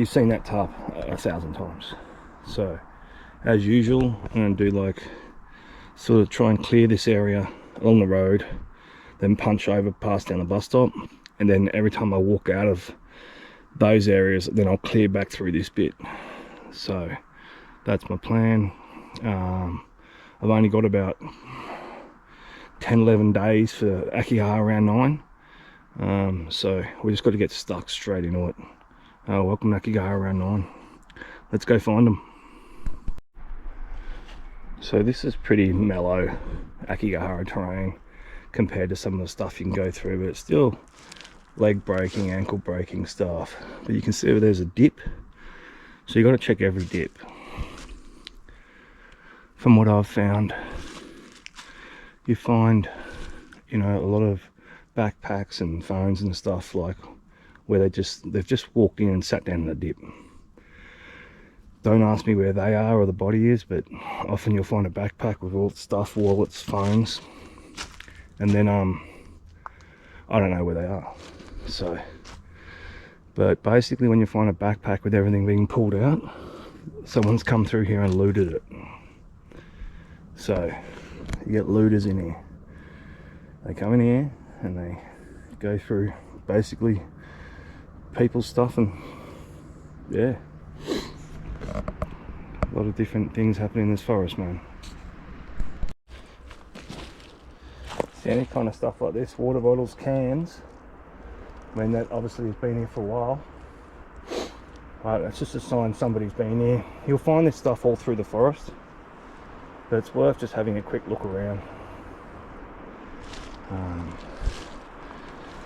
you've seen that tarp 1,000 times. So as usual, I'm going to do like sort of try and clear this area along the road, then punch over past down the bus stop, and then every time I walk out of those areas, then I'll clear back through this bit. So that's my plan. I've only got about 10-11 days for Aokigahara round 9, so we just got to get stuck straight into it. Welcome to Aokigahara round 9. Let's go find them. So this is pretty mellow Aokigahara terrain compared to some of the stuff you can go through, but it's still leg breaking, ankle breaking stuff. But you can see there's a dip, so you got to check every dip. From what I've found, you find, you know, a lot of backpacks and phones and stuff like where they've just walked in and sat down in the dip. Don't ask me where they are or the body is, but often you'll find a backpack with all the stuff, wallets, phones, and then I don't know where they are. So, but basically when you find a backpack with everything being pulled out, someone's come through here and looted it. So you get looters in here. They come in here and they go through basically people's stuff, and yeah, a lot of different things happening in this forest, man. Any kind of stuff like this, water bottles, cans, I mean, that obviously has been here for a while, but it's just a sign somebody's been here. You'll find this stuff all through the forest, but it's worth just having a quick look around,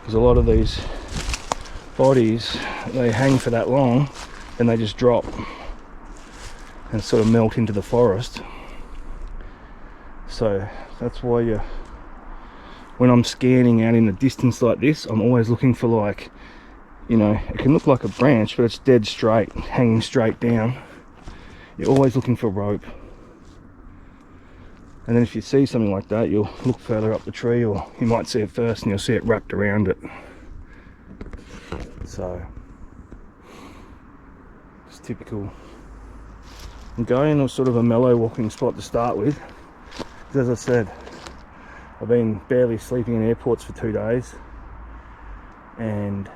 because a lot of these bodies, they hang for that long and they just drop and sort of melt into the forest. So that's why when I'm scanning out in the distance like this, I'm always looking for, like, you know, it can look like a branch but it's dead straight, hanging straight down. You're always looking for rope. And then if you see something like that, you'll look further up the tree, or you might see it first and you'll see it wrapped around it. So it's typical. I'm going to sort of a mellow walking spot to start with, because as I said, I've been barely sleeping in airports for 2 days, and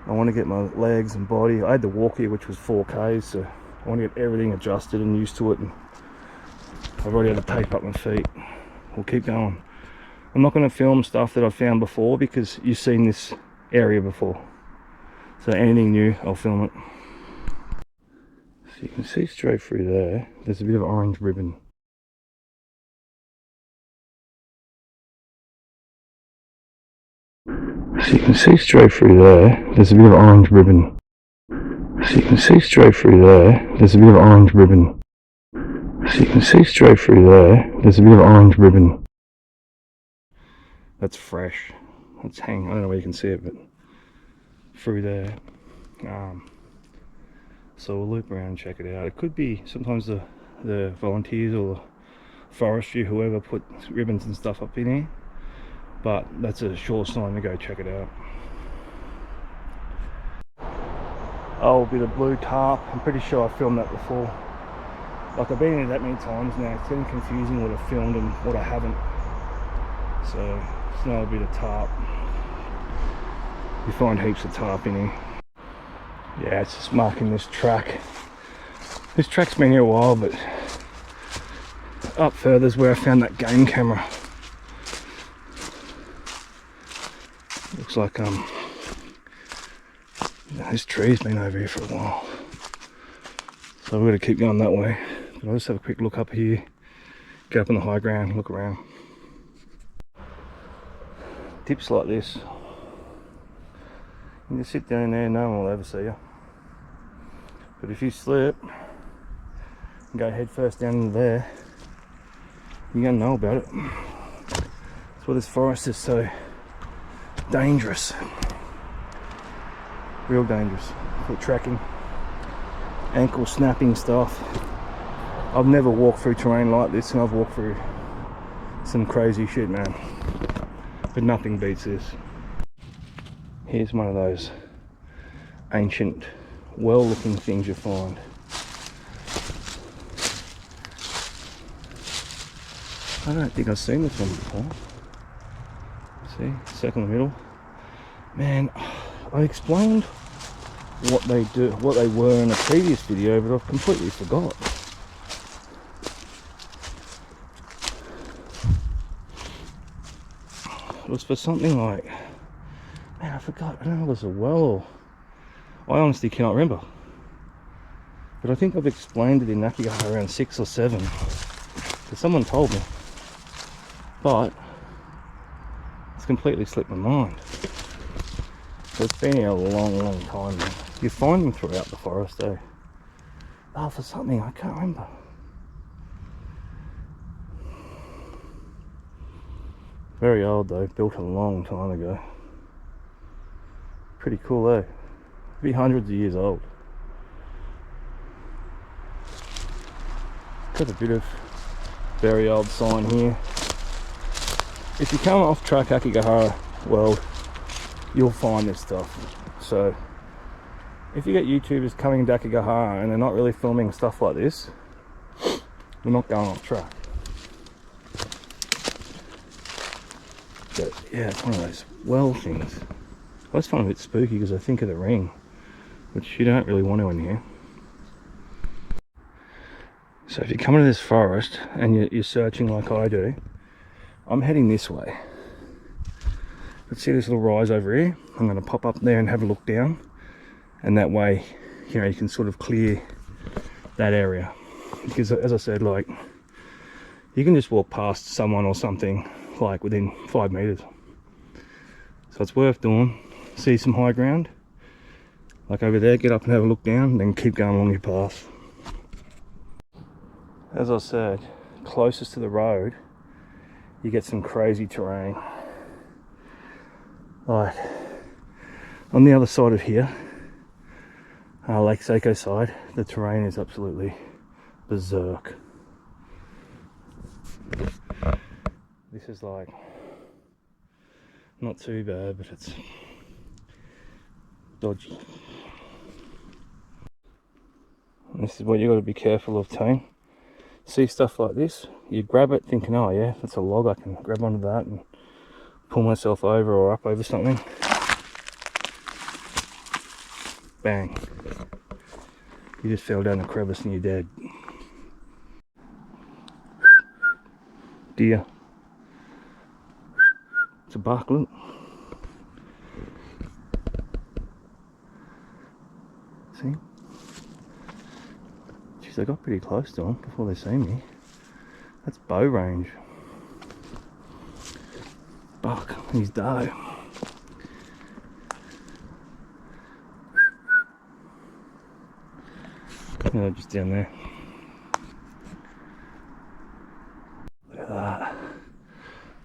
I want to get my legs and body. I had the walk here, which was 4Ks, so I want to get everything adjusted and used to it, and I've already had to tape up my feet. We'll keep going. I'm not going to film stuff that I've found before, because you've seen this area before, so anything new I'll film it. So you can see straight through there, there's a bit of orange ribbon. So you can see straight through there, there's a bit of orange ribbon. So you can see straight through there, there's a bit of orange ribbon. So you can see straight through there, there's a bit of orange ribbon. That's fresh. That's hanging, I don't know where you can see it, but through there. So we'll loop around and check it out. It could be sometimes the volunteers or forestry, whoever put ribbons and stuff up in here, but that's a sure sign to go check it out. Oh, a bit of blue tarp. I'm pretty sure I filmed that before. Like, I've been here that many times now, it's getting confusing what I've filmed and what I haven't. So it's another bit of tarp. You find heaps of tarp in here. Yeah, it's just marking this track. This track's been here a while, but up further is where I found that game camera. Looks like this tree's been over here for a while, so we're going to keep going that way. But I'll just have a quick look up here, get up on the high ground, look around. Dips like this, you just sit down there, no one will ever see you. But if you slip and go head first down into there, you're going to know about it. That's why this forest is so dangerous. Real dangerous for tracking, ankle snapping stuff. I've never walked through terrain like this, and I've walked through some crazy shit, man, but nothing beats this. Here's one of those ancient, well-looking things you find. I don't think I've seen this one before. See, second middle. Man, I explained what they were in a previous video, but I've completely forgot. It was for something like, man, I forgot. I don't know if it was a well or, I honestly cannot remember. But I think I've explained it in Aokigahara around 6 or 7. Because someone told me. But it's completely slipped my mind. So it's been here a long, long time now. You find them throughout the forest, eh? Oh, for something, I can't remember. Very old though, built a long time ago. Pretty cool, eh? Be hundreds of years old. Got a bit of very old sign here. If you come off track Aokigahara world, you'll find this stuff. So if you get YouTubers coming to Aokigahara and they're not really filming stuff like this, they're not going off track. But yeah, it's one of those well things. I always find it a bit spooky because I think of the ring, which you don't really want to in here. So if you come into this forest and you're searching like I do, I'm heading this way. Let's see this little rise over here. I'm going to pop up there and have a look down, and that way, you know, you can sort of clear that area. Because as I said, like, you can just walk past someone or something like within 5 meters. So it's worth doing. See some high ground, like over there, get up and have a look down, then keep going along your path. As I said, closest to the road, you get some crazy terrain. Like on the other side of here, Lake Seiko side, the terrain is absolutely berserk. This is like not too bad, but it's dodgy. And this is what you got to be careful of, team. See stuff like this, you grab it thinking, oh yeah, that's a log, I can grab onto that and pull myself over or up over something. Bang. You just fell down a crevice and you're dead. Deer. It's a buck, look. See? Jeez, I got pretty close to them before they see me. That's bow range. Buck, he's doe. No, just down there. Look at that.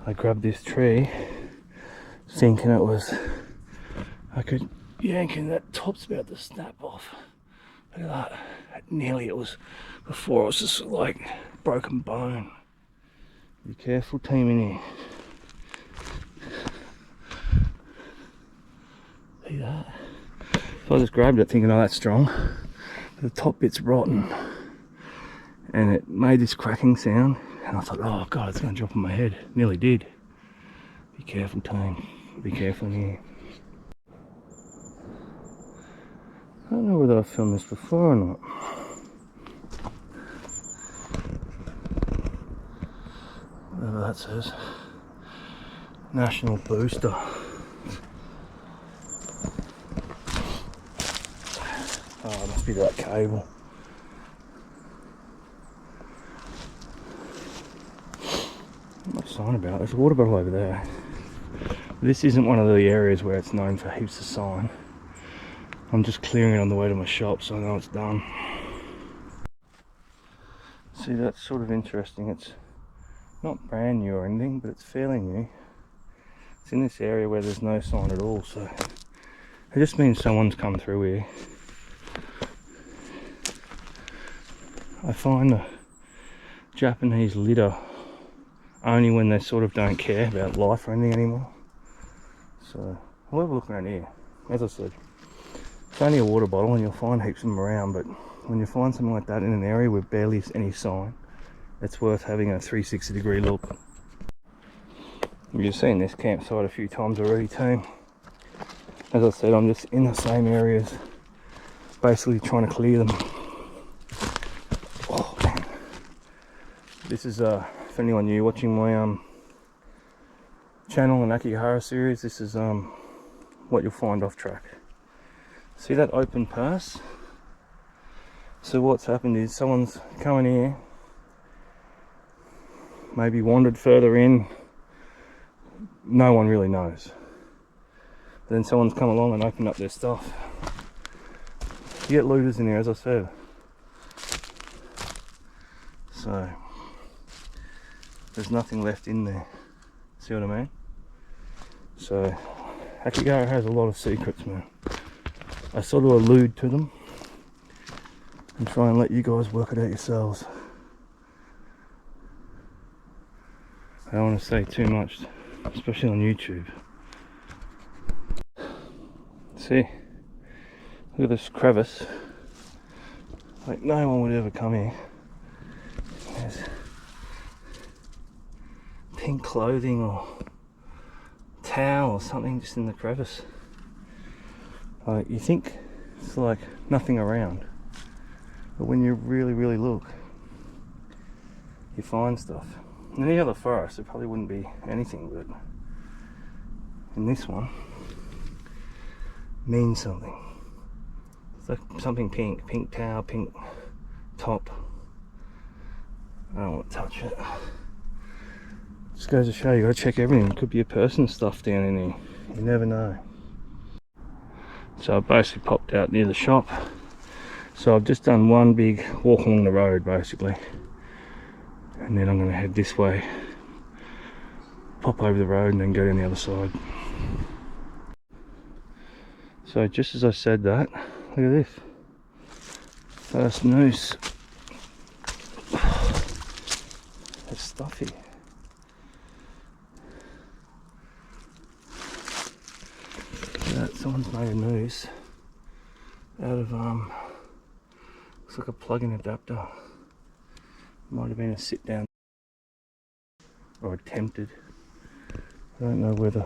I grabbed this tree thinking it was, I could yank and that top's about to snap off. Look at that. Nearly it was, before it was just like broken bone. Be careful, team, in here. See that? So I just grabbed it thinking, oh, that's strong. But the top bit's rotten. And it made this cracking sound. And I thought, oh god, it's going to drop on my head. Nearly did. Be careful, team. Be careful in here. I don't know whether I've filmed this before or not. Whatever that says. National Booster. Oh, it must be that cable. Not much sign about it. There's a water bottle over there. This isn't one of the areas where it's known for heaps of sign. I'm just clearing it on the way to my shop so I know it's done. See, that's sort of interesting. It's not brand new or anything, but it's fairly new. It's in this area where there's no sign at all, so it just means someone's come through here. I find the Japanese litter only when they sort of don't care about life or anything anymore. So I'll have a look around here. As I said, It's only a water bottle and you'll find heaps of them around, but when you find something like that in an area with barely any sign, it's worth having a 360-degree look. You've seen this campsite a few times already too. As I said, I'm just in the same areas, basically trying to clear them. Oh man. This is for anyone new watching my channel and Aokigahara series, this is what you'll find off track. See that open pass? So what's happened is someone's come in here, maybe wandered further in, no one really knows. But then someone's come along and opened up their stuff. You get looters in here, as I said. So there's nothing left in there. See what I mean? So Aokigahara has a lot of secrets, man. I sort of allude to them and try and let you guys work it out yourselves. I don't want to say too much, especially on YouTube. See, look at this crevice. Like no one would ever come here. There's pink clothing or towel or something just in the crevice. Like you think it's like nothing around, but when you really look, you find stuff. In any other forest there probably wouldn't be anything, but in this one means something. It's like something pink towel, pink top. I don't want to touch it. Just goes to show you gotta check everything. Could be a person's stuff down in there, you never know. So I've basically popped out near the shop. So I've just done one big walk along the road basically, and then I'm going to head this way, pop over the road and then go down the other side. So just as I said that, look at this, first noose. It's stuffy. That someone's made a noose out of looks like a plug-in adapter. Might have been a sit down or attempted. I don't know where the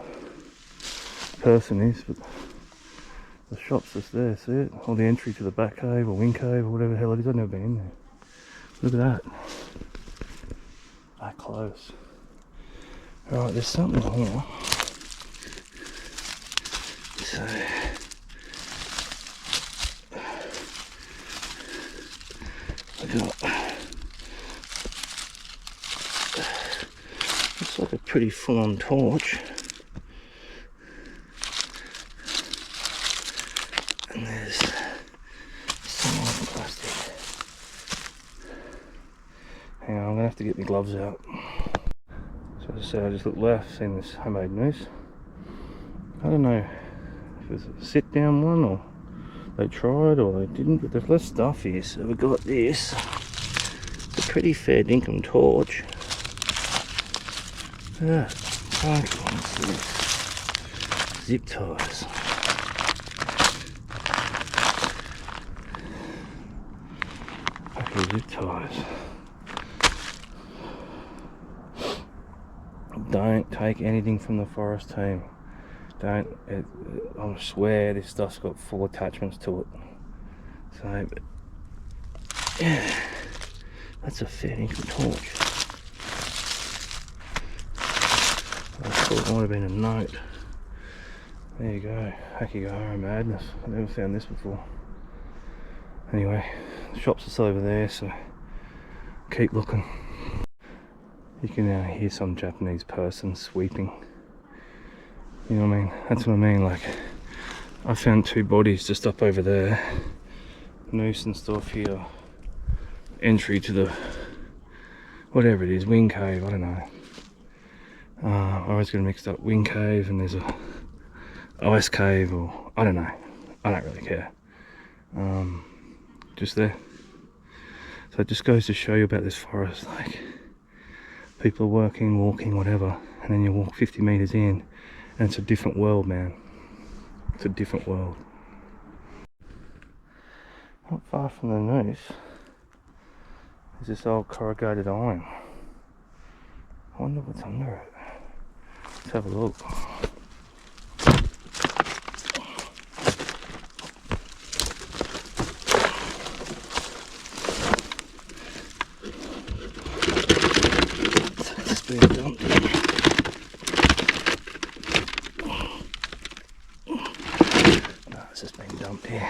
person is, but the shop's just there, see it? Or the entry to the back cave or wing cave or whatever the hell it is. I've never been in there. Look at that. That close. Alright, there's something here. So I got, looks like a pretty full-on torch, and there's some other plastic. Hang on, I'm gonna have to get my gloves out. So as I said, I just looked left, seen this homemade noose. I don't know if it was a sit down one or they tried or they didn't, but there's less stuff here. So we've got this. It's a pretty fair dinkum torch. Yeah, what's this? Zip ties. Okay, zip ties. Don't take anything from the forest team. Don't, I swear this stuff's got 4 attachments to it. So, but, yeah, that's a fair income torch. I thought it might have been a note. There you go, Aokigahara madness. I've never found this before. Anyway, the shop's just over there, so keep looking. You can now hear some Japanese person sweeping. You know what I mean? That's what I mean. Like, I found 2 bodies just up over there. Noose and stuff here. Entry to the, whatever it is, wing cave, I don't know. I always get mixed up, wing cave and there's a ice cave, or I don't know. I don't really care. Just there. So it just goes to show you about this forest. Like, people are working, walking, whatever, and then you walk 50 meters in and it's a different world, man. It's a different world. Not far from the noose is this old corrugated iron. I wonder what's under it. Let's have a look. It's just been dumped. No, it's just been dumped here.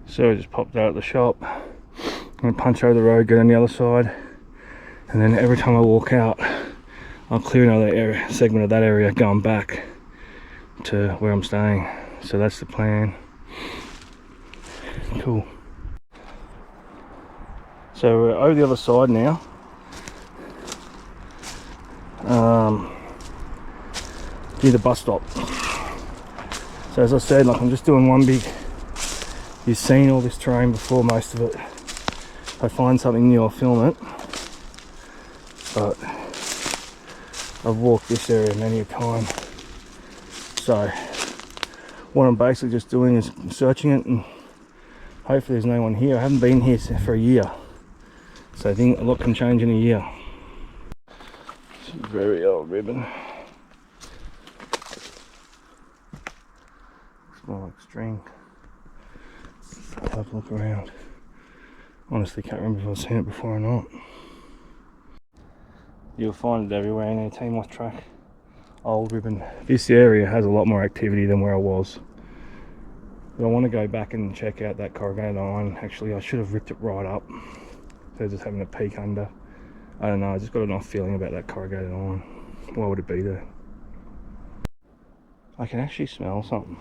So I just popped out of the shop. I'm going to punch over the road, get on the other side, and then every time I walk out I'll clear another area, segment of that area going back to where I'm staying. So that's the plan. Cool. So we're over the other side now. Near the bus stop. So as I said, like, I'm just doing one big, you've seen all this terrain before, most of it. If I find something new, I'll film it. But I've walked this area many a time. So what I'm basically just doing is searching it, and hopefully there's no one here. I haven't been here for a year. So I think a lot can change in a year. It's a very old ribbon. Looks more like string. Let's have a look around. Honestly, can't remember if I've seen it before or not. You'll find it everywhere in a team off track. Old ribbon. This area has a lot more activity than where I was. But I want to go back and check out that corrugated iron. Actually, I should have ripped it right up. So just having a peek under. I don't know, I just got an off feeling about that corrugated iron. Why would it be there? I can actually smell something.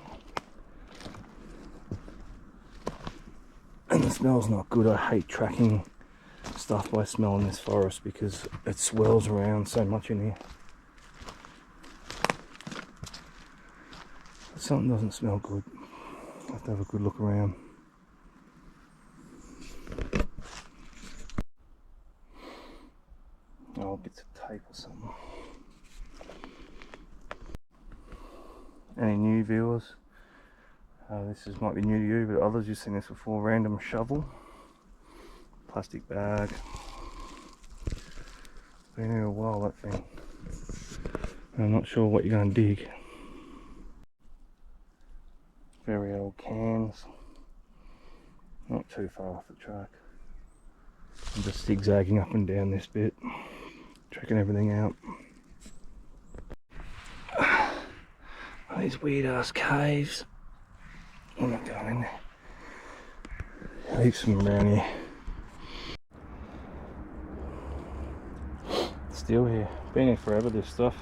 And the smell's not good. I hate tracking stuff by smell in this forest because it swirls around so much in here. Something doesn't smell good. I have to have a good look around. Oh, bits of tape or something. Any new viewers? This might be new to you, but others, you've seen this before. Random shovel, plastic bag. Been here a while, that thing. I'm not sure what you're going to dig. Very old cans. Not too far off the track. I'm just zigzagging up and down this bit, checking everything out. These weird ass caves. I'm not going in there. Heaps of them around here. Still here. Been here forever, this stuff.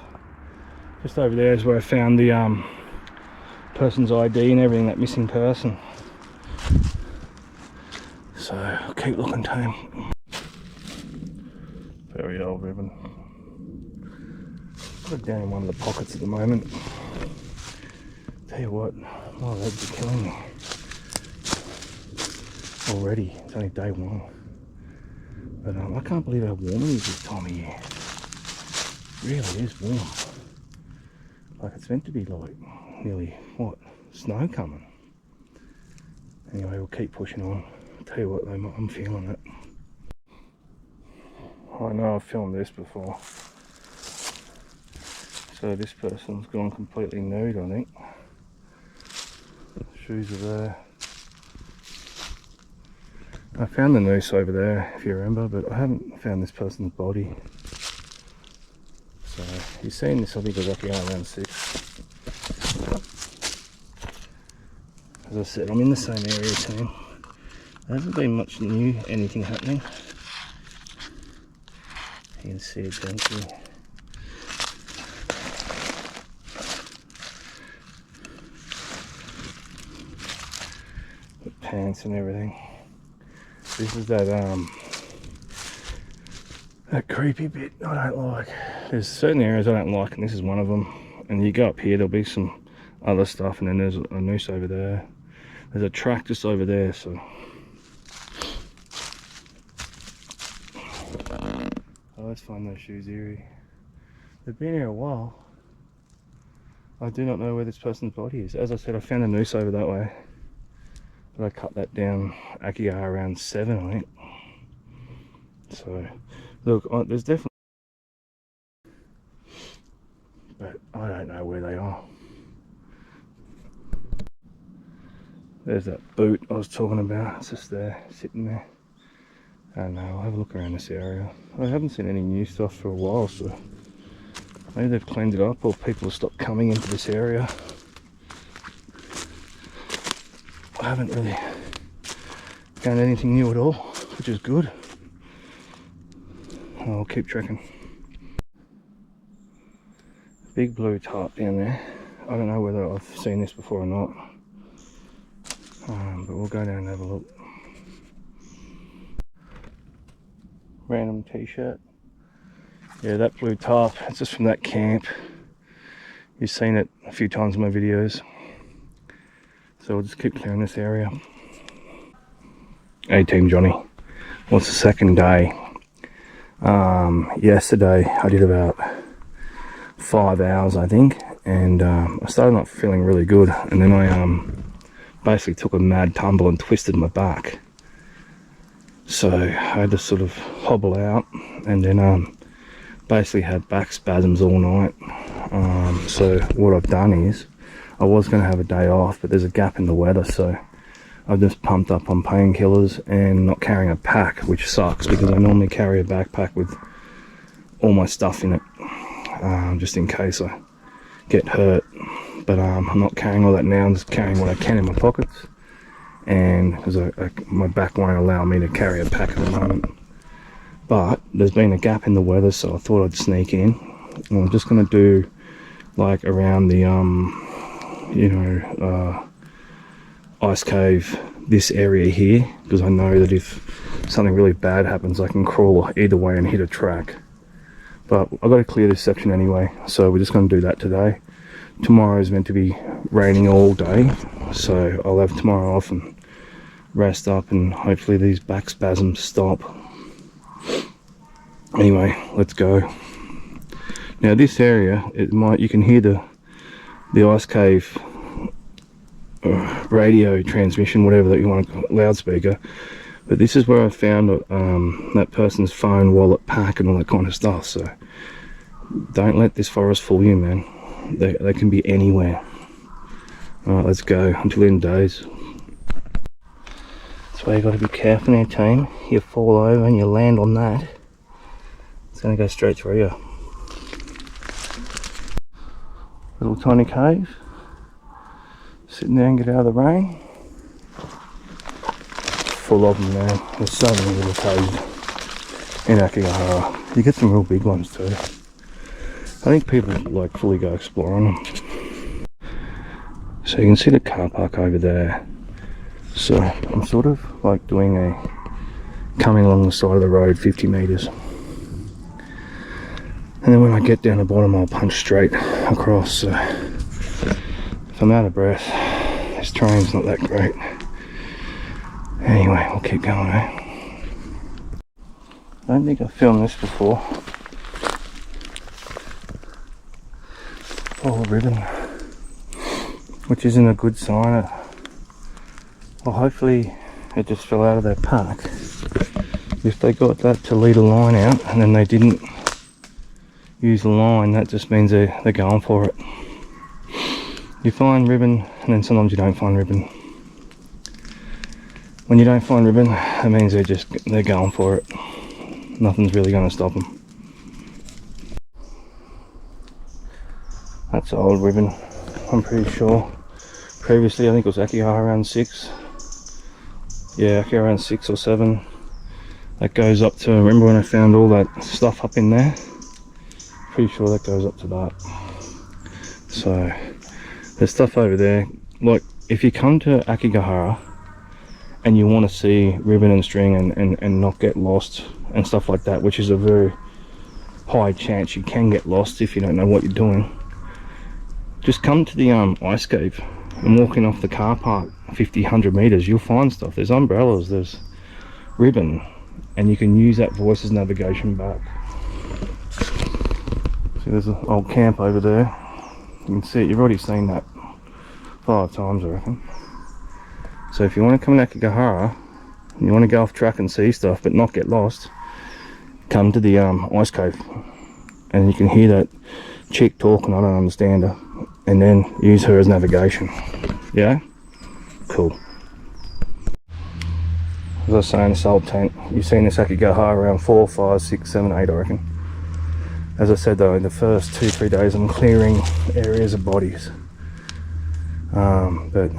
Just over there is where I found the person's ID and everything, that missing person. So I'll keep looking, Tame. Very old ribbon. Put it down in one of the pockets at the moment. Tell you what, my legs are killing me. Already, it's only day one. But I can't believe how warm it is this time of year. It really is warm. Like it's meant to be like nearly, what, snow coming. Anyway, we'll keep pushing on. I'll tell you what though, I'm feeling it. I know I've filmed this before. So this person's gone completely nude, I think. Shoes are there. I found the noose over there, if you remember, but I haven't found this person's body. So you've seen this, I think, was up here around 6. As I said, I'm in the same area team. There hasn't been much new, anything happening. You can see it's empty. The pants and everything. This is that creepy bit I don't like. There's certain areas I don't like, and this is one of them. And you go up here, there'll be some other stuff, and then there's a noose over there. There's a track just over there, so. I always find those shoes eerie. They've been here a while. I do not know where this person's body is. As I said, I found a noose over that way, but I cut that down Aokigahara around 7, I think. So look, there's definitely, but I don't know where they are. There's that boot I was talking about. It's just there, sitting there. I don't know, I'll have a look around this area. I haven't seen any new stuff for a while, so maybe they've cleaned it up or people have stopped coming into this area. I haven't really found anything new at all, which is good. I'll keep trekking. Big blue tarp down there. I don't know whether I've seen this before or not, but we'll go down and have a look. Random t-shirt. Yeah, that blue tarp, it's just from that camp. You've seen it a few times in my videos. So we'll just keep clearing this area. Hey Team Johnny, what's the second day? Yesterday I did about 5 hours I think, and I started not feeling really good, and then I basically took a mad tumble and twisted my back. So I had to sort of hobble out, and then basically had back spasms all night. So what I've done is, I was going to have a day off, but there's a gap in the weather, so I've just pumped up on painkillers and not carrying a pack, which sucks because I normally carry a backpack with all my stuff in it, just in case I get hurt. But I'm not carrying all that now. I'm just carrying what I can in my pockets, and because my back won't allow me to carry a pack at the moment. But there's been a gap in the weather, so I thought I'd sneak in. And I'm just going to do like around the ice cave, this area here, because I know that if something really bad happens I can crawl either way and hit a track. But I've got to clear this section anyway, so we're just going to do that today. Tomorrow is meant to be raining all day, so I'll have tomorrow off and rest up, and hopefully these back spasms stop. Anyway, let's go. Now this area, you can hear the ice cave radio transmission, whatever that you want to call it, loudspeaker. But this is where I found that person's phone, wallet, pack and all that kind of stuff. So don't let this forest fool you, man. They can be anywhere. Alright, let's go until in days. That's why you got to be careful now, team. You fall over and you land on that, it's going to go straight through you. Little tiny cave. Sitting there and get out of the rain. Full of them, man. There's so many little caves in Aokigahara. You get some real big ones too. I think people like fully go exploring them. So you can see the car park over there. So I'm sort of like doing coming along the side of the road 50 meters. And then when I get down the bottom I'll punch straight across. So if I'm out of breath, this terrain's not that great. Anyway, we'll keep going, eh? I don't think I've filmed this before. Oh, ribbon. Which isn't a good sign. Well, hopefully it just fell out of their pack. If they got that to lead a line out and then they didn't use the line, that just means they're going for it. You find ribbon and then sometimes you don't find ribbon. When you don't find ribbon, that means they're going for it. Nothing's really going to stop them. That's old ribbon, I'm pretty sure. Previously I think it was Aokigahara around 6. Yeah, Aokigahara around 6 or 7. That goes up to, remember when I found all that stuff up in there? Pretty sure that goes up to that. So there's stuff over there. Like if you come to Aokigahara and you want to see ribbon and string and not get lost and stuff like that, which is a very high chance you can get lost if you don't know what you're doing, just come to the ice cave and walking off the car park 50-100 meters, you'll find stuff. There's umbrellas, there's ribbon, and you can use that voice as navigation back. See, there's an old camp over there. You can see it, you've already seen that 5 times I reckon. So if you want to come in Aokigahara, and you want to go off track and see stuff but not get lost, come to the ice cave, and you can hear that chick talking, I don't understand her, and then use her as navigation. Yeah? Cool. As I was saying, the salt tank, you've seen this Aokigahara around 4, 5, 6, 7, 8 I reckon. As I said though, in the first 2-3 days I'm clearing areas of bodies. But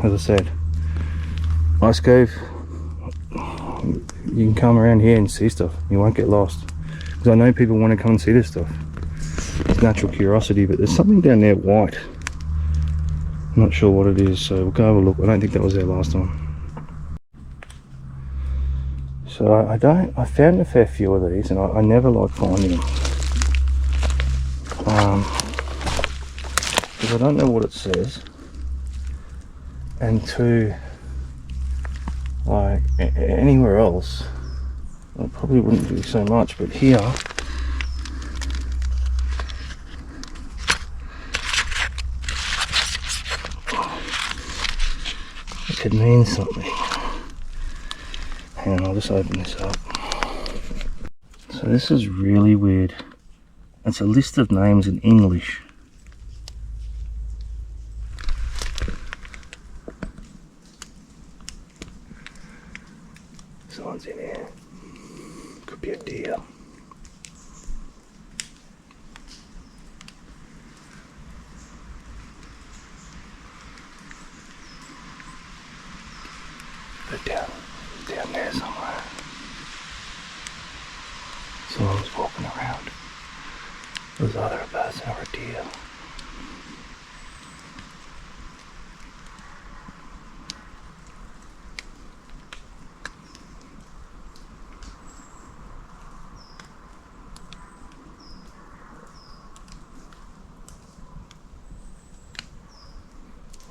as I said, ice cave, you can come around here and see stuff. You won't get lost. Because I know people want to come and see this stuff. It's natural curiosity, but there's something down there white. I'm not sure what it is, so we'll go have a look. I don't think that was there last time. So I found a fair few of these, and I never like finding them. Because I don't know what it says. And two, like anywhere else, I probably wouldn't do so much, but here, it could mean something. Hang on, I'll just open this up. So this is really weird. It's a list of names in English. Someone's in here. Could be a deer. They're down there somewhere. Someone's walking around. There's either a person or a deer.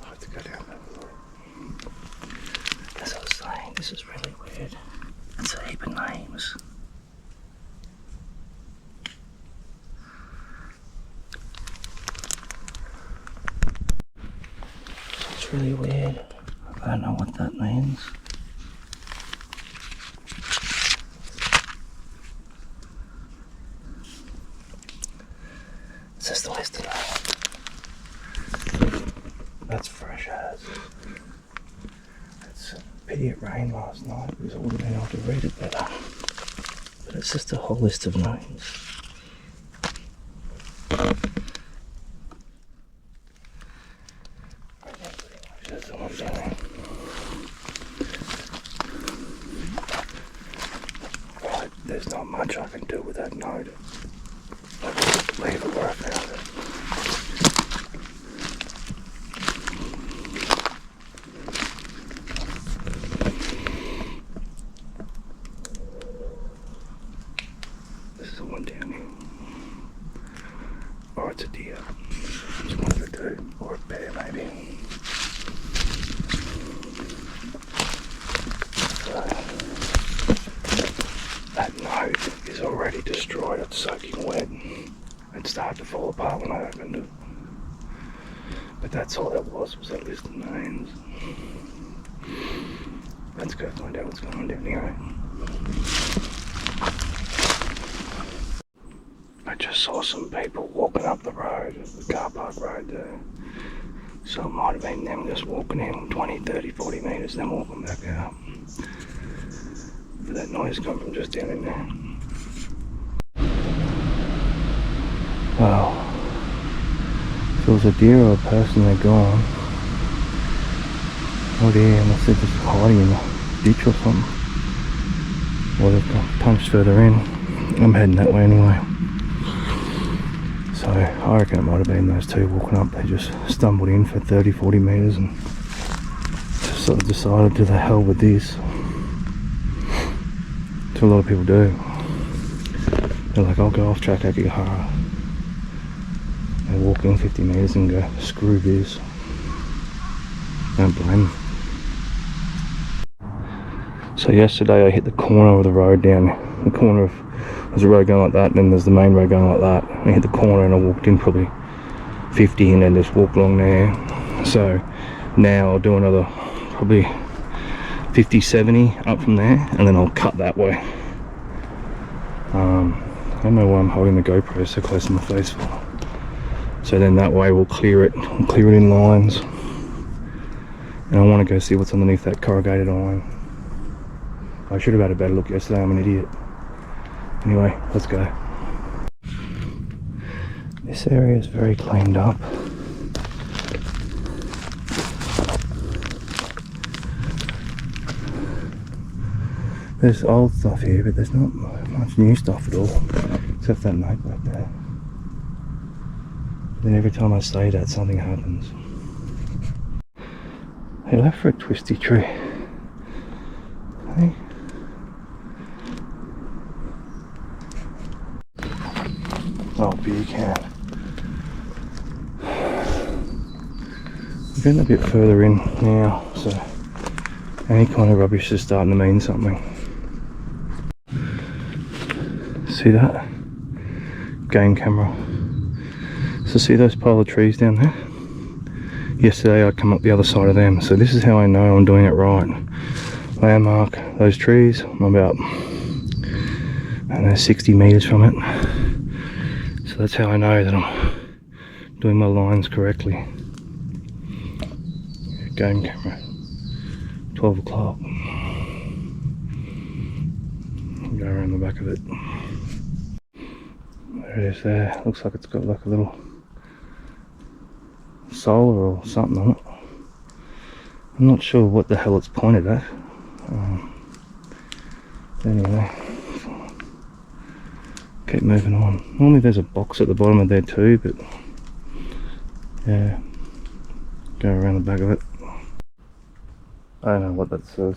I'll have to go down that road. As I was saying, this is really weird. It's a heap of names. It's really weird. I don't know what that means. It's just a list of names. That's fresh as. It's a pity it rained last night because I would have been able to read it better. But it's just a whole list of names. Right, there's not much I can do with that note. I'll just leave it where I found it. This is the one down here. Or it's a deer. It's one of the two. Or a bear maybe. That note is already destroyed. It's soaking wet. It started to fall apart when I opened it. But that's all that was that list of names. Let's go find out what's going on down here. I just saw some people walking up the road, the car park road there. So it might have been them just walking in 20, 30, 40 metres, then walking back out. But that noise come from just down in there. Wow. If it was a deer or a person, they're gone. Oh dear, unless they're just hiding in the ditch or something. Or they've got punched further in. I'm heading that way anyway. So I reckon it might have been those two walking up. They just stumbled in for 30, 40 metres and just sort of decided to the hell with this. That's what a lot of people do. They're like, I'll go off track Aokigahara. They walk in 50 metres and go, screw this. Don't blame them. So yesterday I hit the corner of the road down. The corner of, there's a road going like that, and then there's the main road going like that. I hit the corner and I walked in probably 50 and then just walk along there. So now I'll do another probably 50, 70 up from there, and then I'll cut that way. I don't know why I'm holding the GoPro so close to my face for. So then that way we'll clear it in lines. And I want to go see what's underneath that corrugated iron. I should have had a better look yesterday, I'm an idiot. Anyway, let's go. This area is very cleaned up. There's old stuff here, but there's not much new stuff at all, except that note right there. Then every time I say that, something happens. He left for a twisty tree. Hey. Oh, beer can. I'm getting a bit further in now, so any kind of rubbish is starting to mean something. See that? Game camera. So see those pile of trees down there? Yesterday I come up the other side of them, so this is how I know I'm doing it right. Landmark those trees. I'm about, I don't know, 60 meters from it. So that's how I know that I'm doing my lines correctly. Game camera. 12 o'clock. Go around the back of it. There it is there. Looks like it's got like a little solar or something on it. I'm not sure what the hell it's pointed at. Anyway, keep moving on. Normally there's a box at the bottom of there too, but yeah, go around the back of it. I don't know what that says.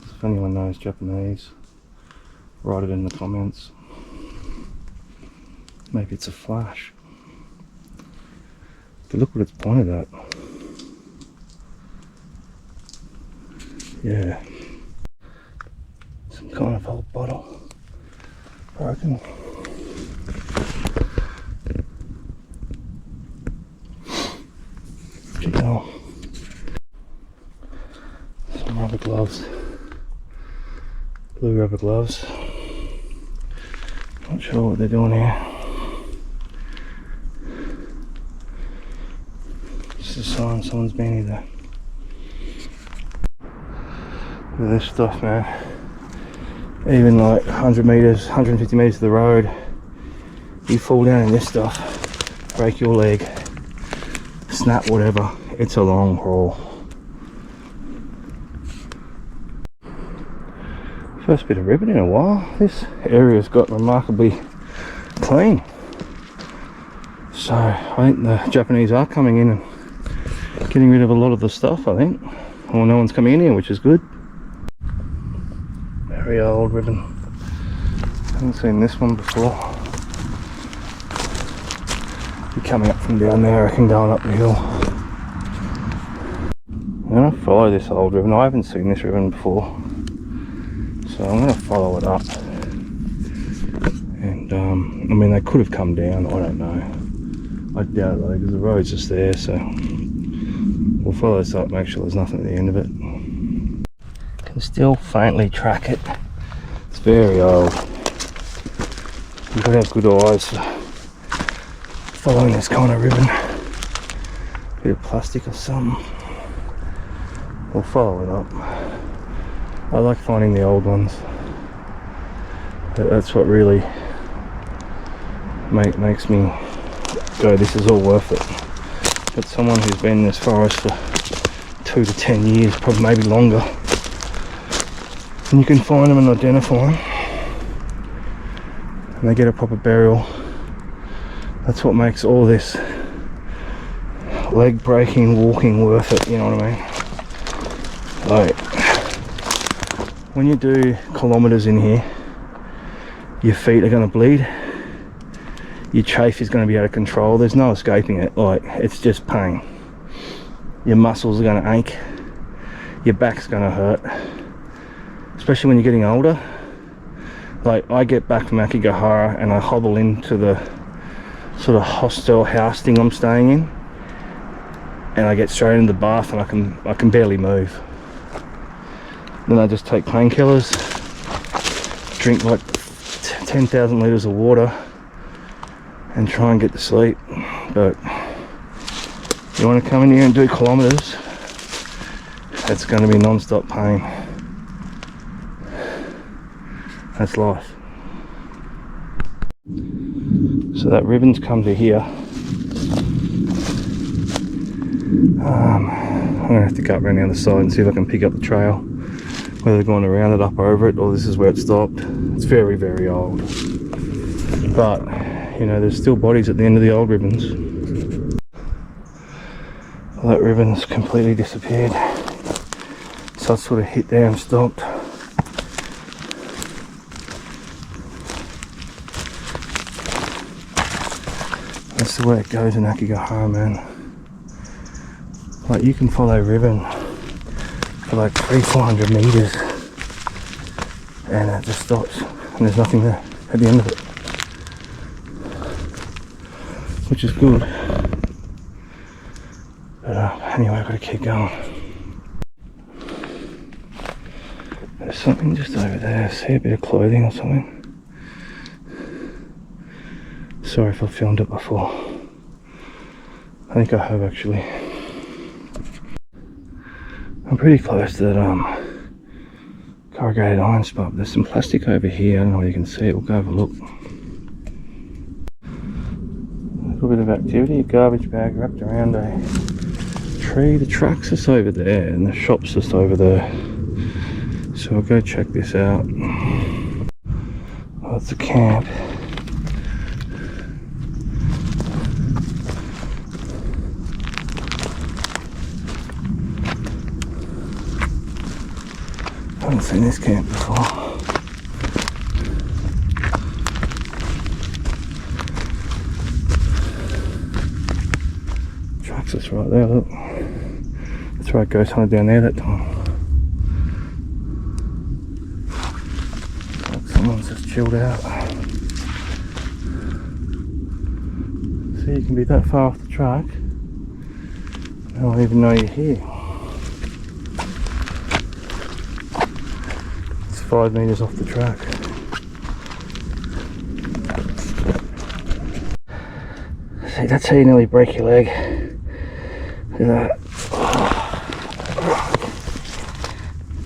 If anyone knows Japanese, write it in the comments. Maybe it's a flash. But look what it's pointed at. Yeah. Some kind of old bottle. Broken. Keep going. Some rubber gloves. Blue rubber gloves. Not sure what they're doing here. Just a sign someone's been here. Look at this stuff, man. Even like 100 meters, 150 meters to the road, you fall down in this stuff, break your leg, snap whatever. It's a long haul. First bit of ribbon in a while. This area's got remarkably clean. So I think the Japanese are coming in and getting rid of a lot of the stuff, I think. Well, no one's coming in here, which is good. Very old ribbon. Haven't seen this one before. You're coming up from down there, I reckon, going up the hill. I'm going to follow this old ribbon. I haven't seen this ribbon before. So I'm going to follow it up. And, I mean, they could have come down, I don't know. I doubt it though, because the road's just there, so we'll follow this up, make sure there's nothing at the end of it. Can still faintly track it. It's very old. You've got to have good eyes for following this kind of ribbon. Bit of plastic or something. We'll follow it up. I like finding the old ones. That's what really makes me go, this is all worth it. But someone who's been in this forest for 2 to 10 years, probably maybe longer, and you can find them and identify them, and they get a proper burial. That's what makes all this leg breaking walking worth it, you know what I mean? Like, when you do kilometers in here, your feet are going to bleed, your chafe is going to be out of control, there's no escaping it. Like, it's just pain. Your muscles are going to ache, your back's going to hurt, especially when you're getting older. Like, I get back from Aokigahara and I hobble into the sort of hostel house thing I'm staying in, and I get straight into the bath and I can barely move. Then I just take painkillers, drink like 10,000 litres of water and try and get to sleep. But you want to come in here and do kilometres, it's going to be non-stop pain. That's life. So that ribbon's come to here. I'm going to have to go around the other side and see if I can pick up the trail, whether they're going around it, up over it, or this is where it stopped. It's very, very old. But, you know, there's still bodies at the end of the old ribbons. Well, that ribbon's completely disappeared. So I sort of hit there and stopped. That's the way it goes in Aokigahara, man. Like, you can follow ribbon for like 300-400 meters and it just stops and there's nothing there at the end of it, which is good. But anyway, I've got to keep going. There's something just over there. I see a bit of clothing or something. Sorry if I filmed it before. I think I have actually. I'm pretty close to that corrugated iron spot. There's some plastic over here. I don't know if you can see it. We'll go have a look. A little bit of activity. A garbage bag wrapped around a tree. The truck's just over there and the shop's just over there. So I'll go check this out. Oh, it's a camp. I haven't seen this camp before. Truck's just right there, look. That's right, ghost hunted down there that time. Like someone's just chilled out. See, you can be that far off the truck. I don't even know you're here. 5 meters off the track. See, that's how you nearly break your leg. Look at that. Oh.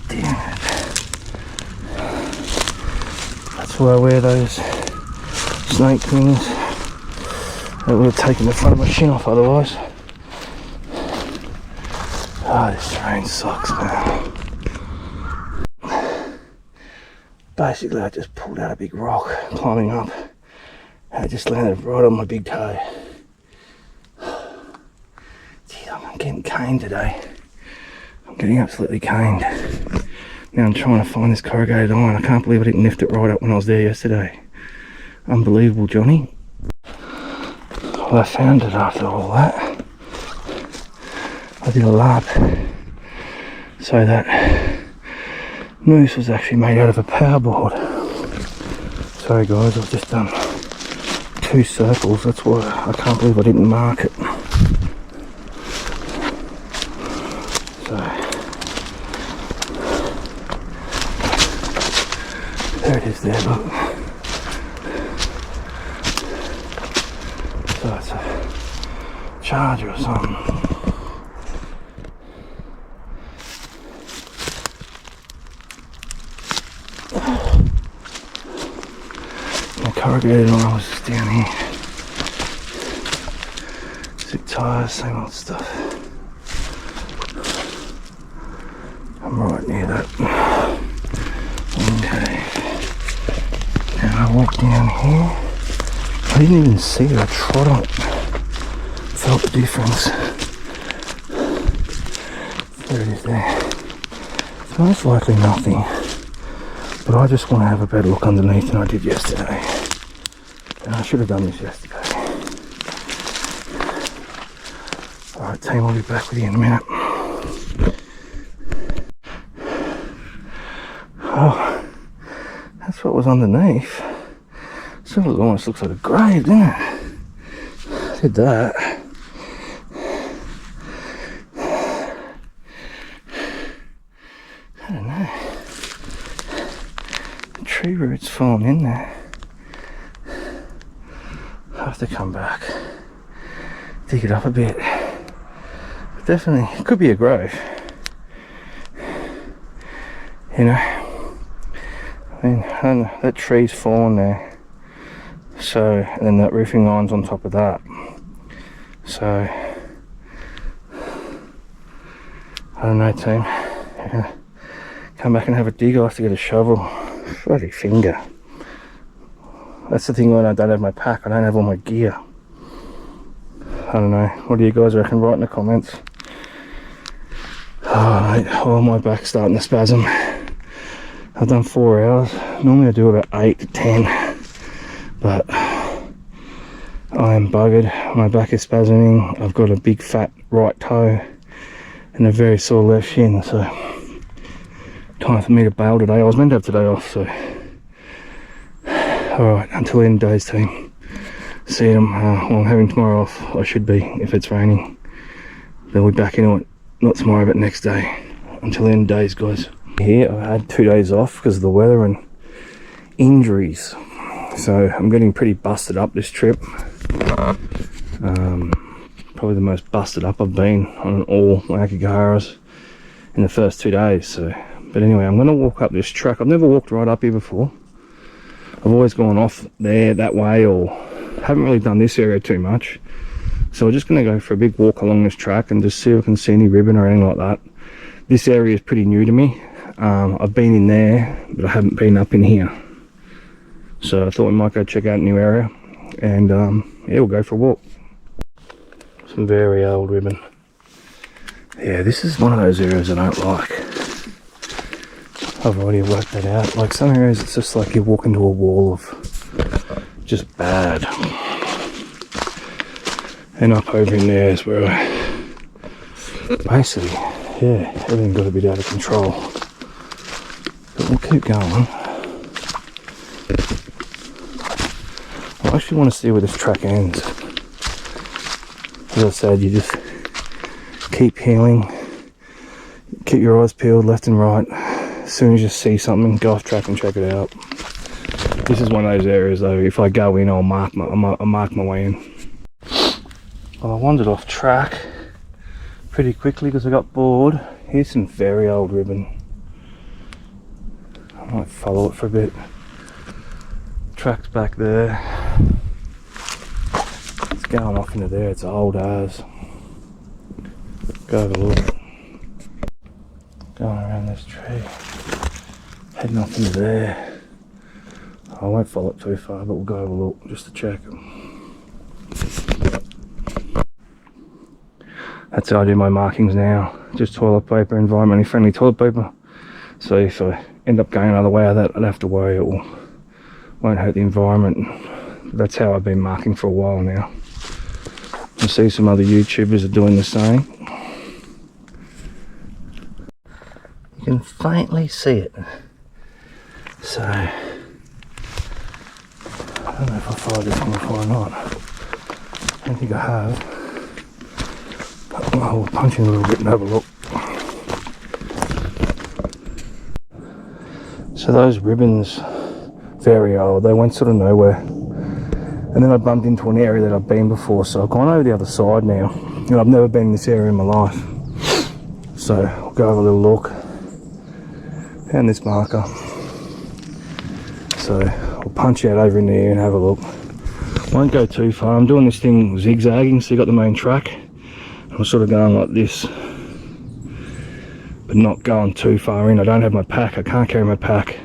Damn it. That's why I wear those snake things. That would have taken the front of my shin off otherwise. Ah, this terrain sucks, man. Basically, I just pulled out a big rock climbing up and I just landed right on my big toe. Gee, I'm getting caned today. I'm getting absolutely caned. Now I'm trying to find this corrugated iron. I can't believe I didn't lift it right up when I was there yesterday. Unbelievable, Johnny. Well, I found it after all that. I did a lap. So that noose was actually made out of a power board. Sorry guys, I've just done 2 circles. That's why I can't believe I didn't mark it. So there it is there, look. So it's a charger or something. Corrugated iron was just down here. Zip tyres, same old stuff. I'm right near that. Okay. Now I walk down here. I didn't even see it, I trod on it. Felt the difference. There it is there. It's most likely nothing. But I just want to have a better look underneath than I did yesterday. And I should have done this yesterday. Alright team, I'll be back with you in a minute. Oh, that's what was underneath. Sort of almost looks like a grave, doesn't it? Said that. I don't know. The tree roots falling in there. I have to come back, dig it up a bit. But definitely, it could be a grove. You know, I mean, I don't know, that tree's fallen there. So, and then that roofing line's on top of that. So, I don't know, team. Come back and have a dig. I'll have to get a shovel. Bloody finger. That's the thing when I don't have my pack. I don't have all my gear. I don't know. What do you guys reckon? Write in the comments. Oh, mate. Oh, my back's starting to spasm. I've done 4 hours. Normally I do about 8 to 10. But I am buggered. My back is spasming. I've got a big fat right toe and a very sore left shin. So time for me to bail today. I was meant to have today off. So alright, until the end of days, team. See them. Well, I'm having tomorrow off. I should be if it's raining. They'll be back into it. Not tomorrow, but next day. Until the end of days, guys. Here, I had 2 days off because of the weather and injuries. So I'm getting pretty busted up this trip. Probably the most busted up I've been on all Aokigahara's in the first 2 days. So, but anyway, I'm going to walk up this track. I've never walked right up here before. I've always gone off there that way, or haven't really done this area too much. So we're just going to go for a big walk along this track and just see if I can see any ribbon or anything like that. This area is pretty new to me. I've been in there, but I haven't been up in here. So I thought we might go check out a new area, and yeah, we'll go for a walk. Some very old ribbon. Yeah, this is one of those areas I don't like. I've already worked that out. Like some areas it's just like you walk into a wall of just bad. And up over in there is where basically, yeah, everything got a bit out of control. But we'll keep going. I actually want to see where this track ends. As I said, you just keep healing, keep your eyes peeled left and right. As soon as you see something, go off track and check it out. This is one of those areas though, if I go in, I'll mark my way in. Well, I wandered off track pretty quickly because I got bored. Here's some very old ribbon. I might follow it for a bit. Track's back there. It's going off into there, it's old as. Go have a look. Going around this tree. Heading off into there. I won't follow it too far, but we'll go have a look just to check. That's how I do my markings now. Just toilet paper, environmentally friendly toilet paper. So if I end up going another way of that, I'd have to worry it won't hurt the environment. That's how I've been marking for a while now. I see some other YouTubers are doing the same. You can faintly see it. So I don't know if I followed this one before or not. I don't think I have. But I'll punch in a little bit and have a look. So those ribbons, very old, they went sort of nowhere. And then I bumped into an area that I've been before, so I've gone over the other side now. And I've never been in this area in my life. So I'll go have a little look. Found this marker. So I'll punch out over in there and have a look. Won't go too far. I'm doing this thing zigzagging, so you got the main track. I'm sort of going like this, but not going too far in. I don't have my pack. I can't carry my pack.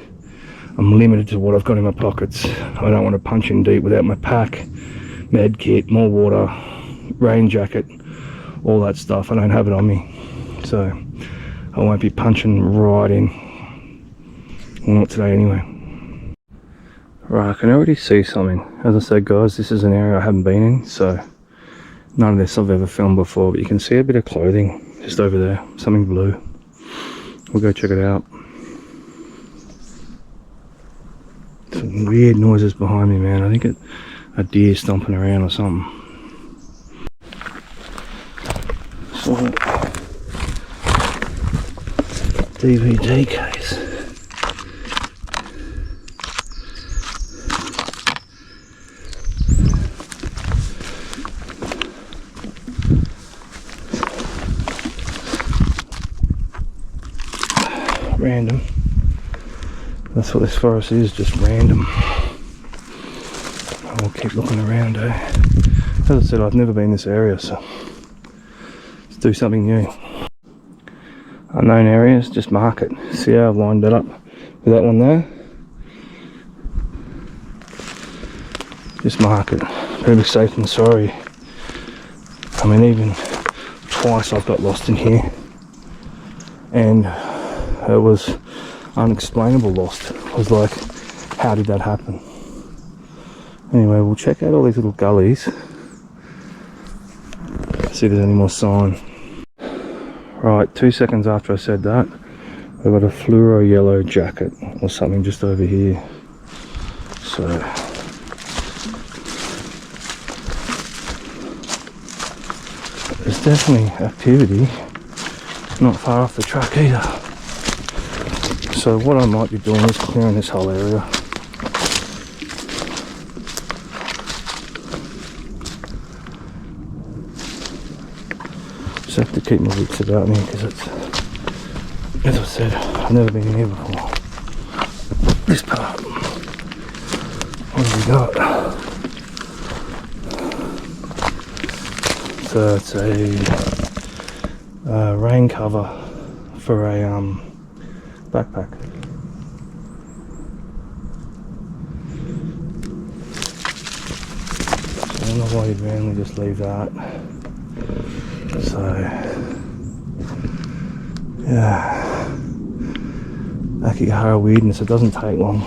I'm limited to what I've got in my pockets. I don't want to punch in deep without my pack, med kit, more water, rain jacket, all that stuff. I don't have it on me, so I won't be punching right in. Well, not today anyway. Right, I can already see something. As I said, guys, this is an area I haven't been in, so none of this I've ever filmed before, but you can see a bit of clothing just over there, something blue. We'll go check it out. Some weird noises behind me, man. I think a deer stomping around or something. DVD case. Random. That's what this forest is, just random. I'll keep looking around, eh? As I said, I've never been in this area, so let's do something new. Unknown areas, just mark it. See how I've lined that up with that one there? Just mark it. Better be safe than sorry. I mean, even twice I've got lost in here, and it was unexplainable lost. It was like, how did that happen? Anyway, we'll check out all these little gullies, see if there's any more sign. Right, 2 seconds after I said that, I've got a fluoro yellow jacket or something just over here. So there's definitely activity not far off the track either. So what I might be doing is clearing this whole area. Just have to keep my wits about me because it's, as I said, I've never been in here before. This part. What have we got? So it's a rain cover for a backpack. So I don't know why you'd randomly just leave that. So yeah, Aokigahara weirdness. It doesn't take long.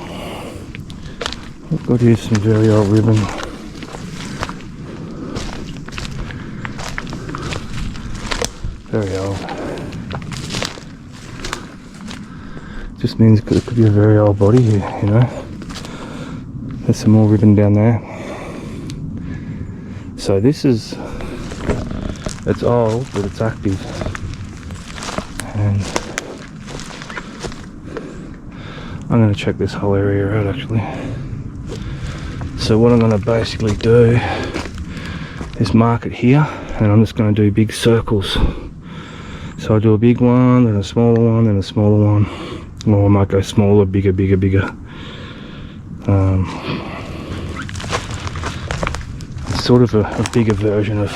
I've got here some very old ribbon. Very old. Just means it could be a very old body here, you know. There's some more ribbon down there. So this is, it's old, but it's active. And I'm going to check this whole area out actually. So what I'm going to basically do is mark it here, and I'm just going to do big circles. So I'll do a big one, then a smaller one, then a smaller one. Or I might go smaller, bigger, bigger, bigger. It's sort of a bigger version of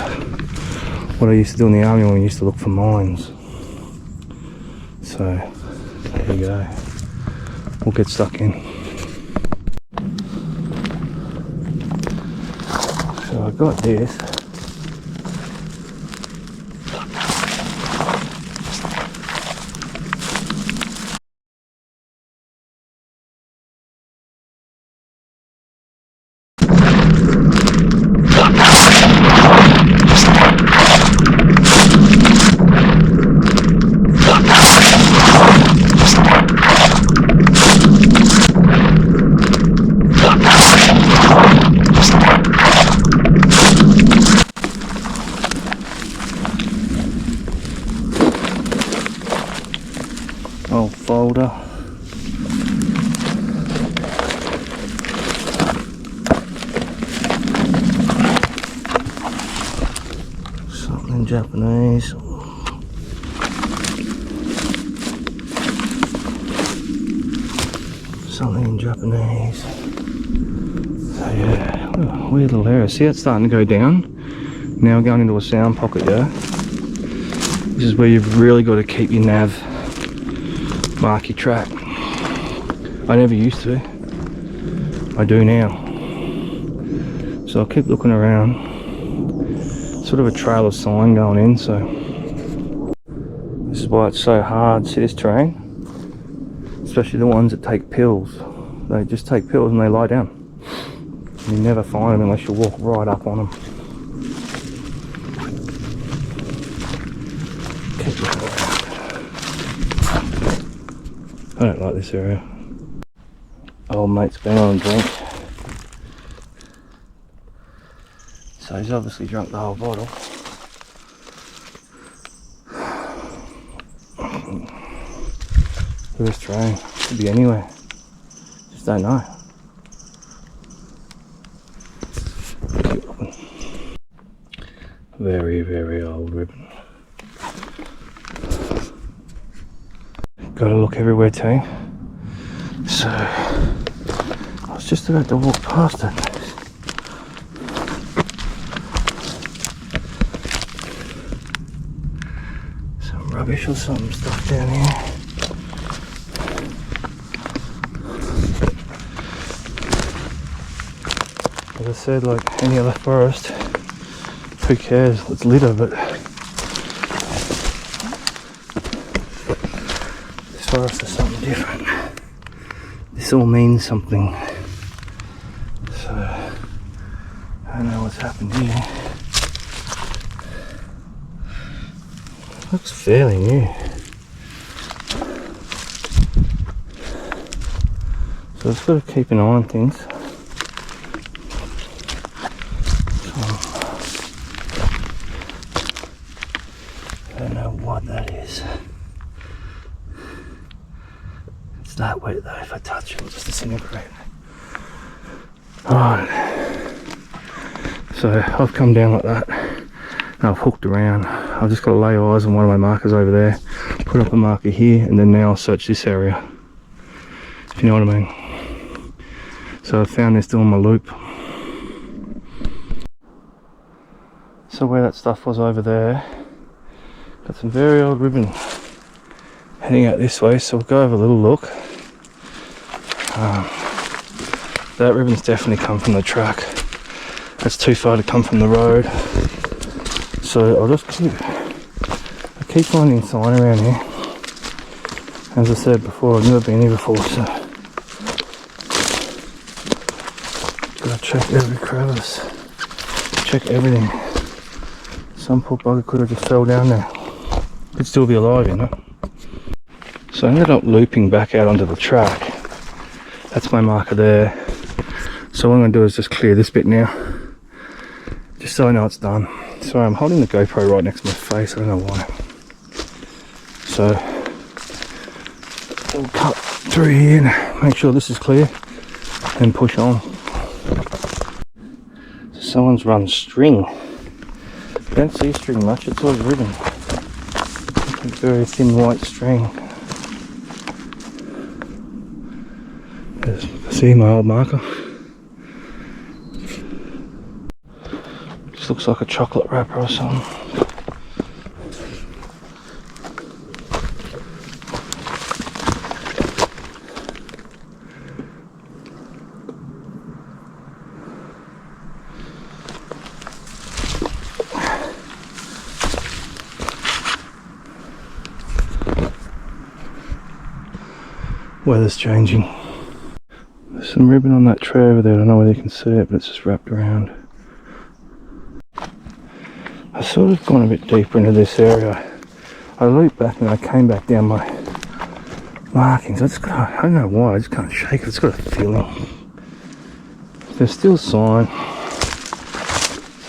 what I used to do in the army when we used to look for mines. So there you go. We'll get stuck in. So I got this. Old folder. Something in Japanese. Something in Japanese. So yeah, what a weird little area. See, it's starting to go down. Now we're going into a sound pocket, yeah? This is where you've really got to keep your nav. Mark your track. I never used to. I do now. So I'll keep looking around. Sort of a trail of sign going in, so this is why it's so hard. See this terrain? Especially the ones that take pills. They just take pills and they lie down. You never find them unless you walk right up on them. Keep looking around. I don't like this area. Old mate's been on a drink. So he's obviously drunk the whole bottle. Tourist train. Could be anywhere. Just don't know. Very, very old ribbon. Gotta look everywhere, team. So, I was just about to walk past it. Some rubbish or some stuff down here. As I said, like any other forest, who cares? It's litter, but this forest is something different. This all means something. So I don't know what's happened here. Looks fairly new. So I've got to keep an eye on things. I don't know what that is. It's that wet though, if I touch it, it'll just disintegrate. Alright. So I've come down like that and I've hooked around. I've just got to lay eyes on one of my markers over there, put up a marker here, and then now I'll search this area. If you know what I mean. So I found this doing my loop. So where that stuff was over there, got some very old ribbon heading out this way, so we'll go have a little look. That ribbon's definitely come from the track. That's too far to come from the road. So I'll just keep finding sign around here. As I said before, I've never been here before, so gotta check every crevice, check everything. Some poor bugger could have just fell down there. Could still be alive, you know. So I ended up looping back out onto the track. That's my marker there. So what I'm going to do is just clear this bit now, just so I know it's done. Sorry, I'm holding the GoPro right next to my face, I don't know why. So we'll cut through here and make sure this is clear and push on. So someone's run string. I don't see string much, it's always ribbon. It's a very thin white string. See my old marker? Just looks like a chocolate wrapper or something. Weather's changing. There's some ribbon on that tree over there. I don't know whether you can see it, but it's just wrapped around. I've sort of gone a bit deeper into this area. I looped back and I came back down my markings. I don't know why, I just can't shake it. It's got a feeling. There's still sign.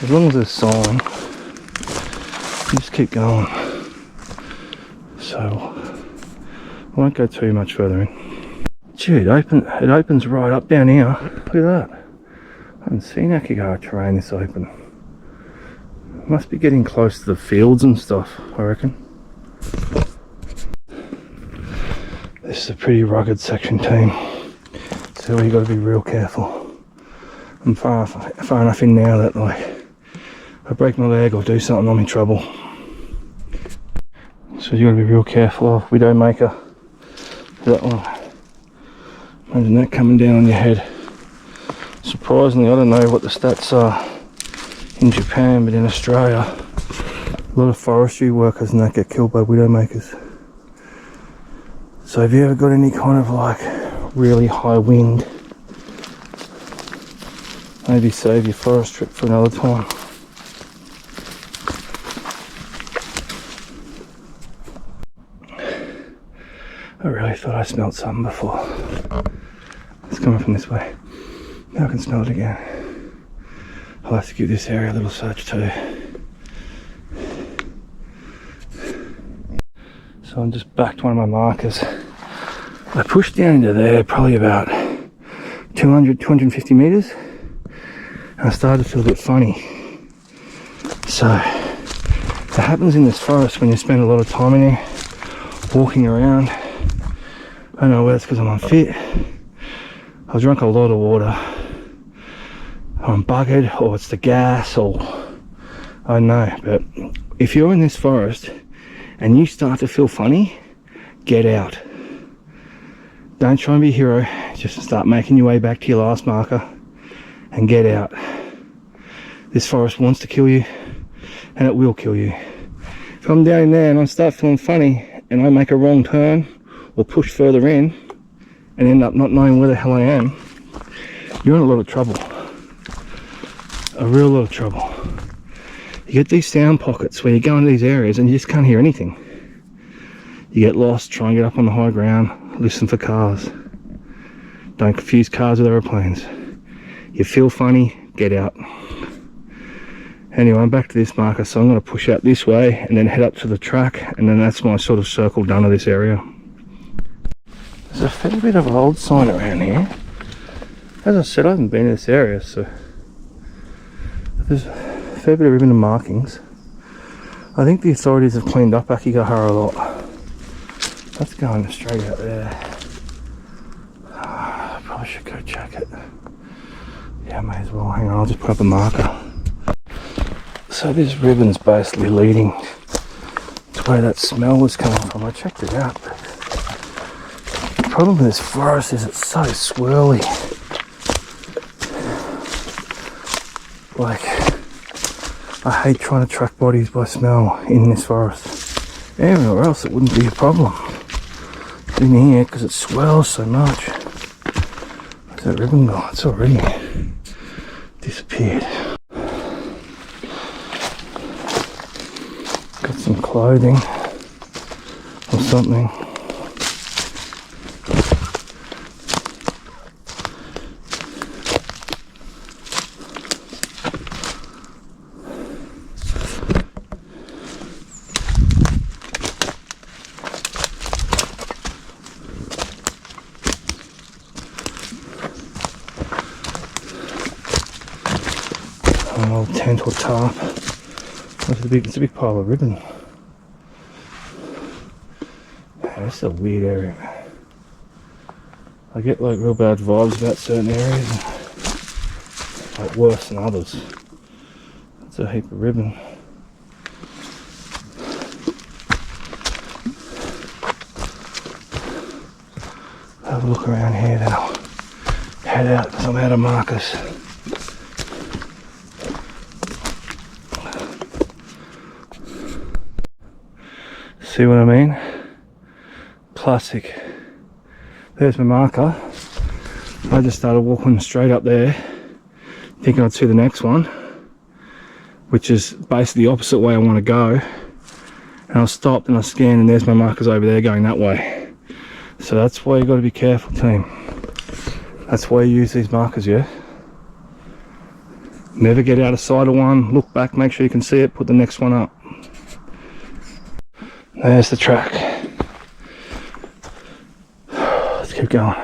As long as there's sign, you just keep going. So I won't go too much further in. Gee, it opens right up down here. Look at that. I haven't seen Aokigahara terrain this open. Must be getting close to the fields and stuff, I reckon. This is a pretty rugged section, team. So you got to be real careful. I'm far enough in now that, like, if I break my leg or do something, I'm in trouble. So you got to be real careful of Widowmaker. That one. Imagine that coming down on your head. Surprisingly, I don't know what the stats are in Japan, but in Australia, a lot of forestry workers and that get killed by widowmakers. So have you ever got any kind of like really high wind, maybe save your forest trip for another time. I really thought I smelled something before. It's coming from this way. Now I can smell it again. I'll have to give this area a little search too. So I'm just back to one of my markers. I pushed down into there probably about 250 meters, and I started to feel a bit funny. So it happens in this forest when you spend a lot of time in here walking around. I don't know whether it's because I'm unfit, I've drunk a lot of water, or I'm buggered, or it's the gas, or I don't know. But if you're in this forest and you start to feel funny, get out. Don't try and be a hero, just start making your way back to your last marker and get out. This forest wants to kill you, and it will kill you. If I'm down there and I start feeling funny and I make a wrong turn or push further in and end up not knowing where the hell I am, you're in a lot of trouble. A real lot of trouble. You get these sound pockets where you go into these areas and you just can't hear anything. You get lost, try and get up on the high ground, listen for cars. Don't confuse cars with aeroplanes. You feel funny, get out. Anyway, I'm back to this marker, so I'm going to push out this way and then head up to the track, and then that's my sort of circle done of this area. There's a fair bit of old sign around here. As I said, I haven't been in this area, so there's a fair bit of ribbon and markings. I think the authorities have cleaned up Aokigahara a lot. That's going straight out there. I probably should go check it. Yeah, may as well. Hang on, I'll just put up a marker. So this ribbon's basically leading to where that smell was coming from. I checked it out, but the problem with this forest is it's so swirly. Like, I hate trying to track bodies by smell in this forest. Anywhere else it wouldn't be a problem. But in here, because it swirls so much. Where's that ribbon gone? It's already disappeared. Got some clothing or something. An old tent or tarp. It's a big pile of ribbon. Man, it's a weird area. I get like real bad vibes about certain areas, like worse than others. It's a heap of ribbon. Have a look around here, then I'll head out because I'm out of markers. See what I mean? Classic. There's my marker. I just started walking straight up there, thinking I'd see the next one, which is basically the opposite way I want to go. And I stopped and I scanned, and there's my markers over there going that way. So that's why you got to be careful, team. That's why you use these markers, yeah? Never get out of sight of one, look back, make sure you can see it, put the next one up. There's the track. Let's keep going.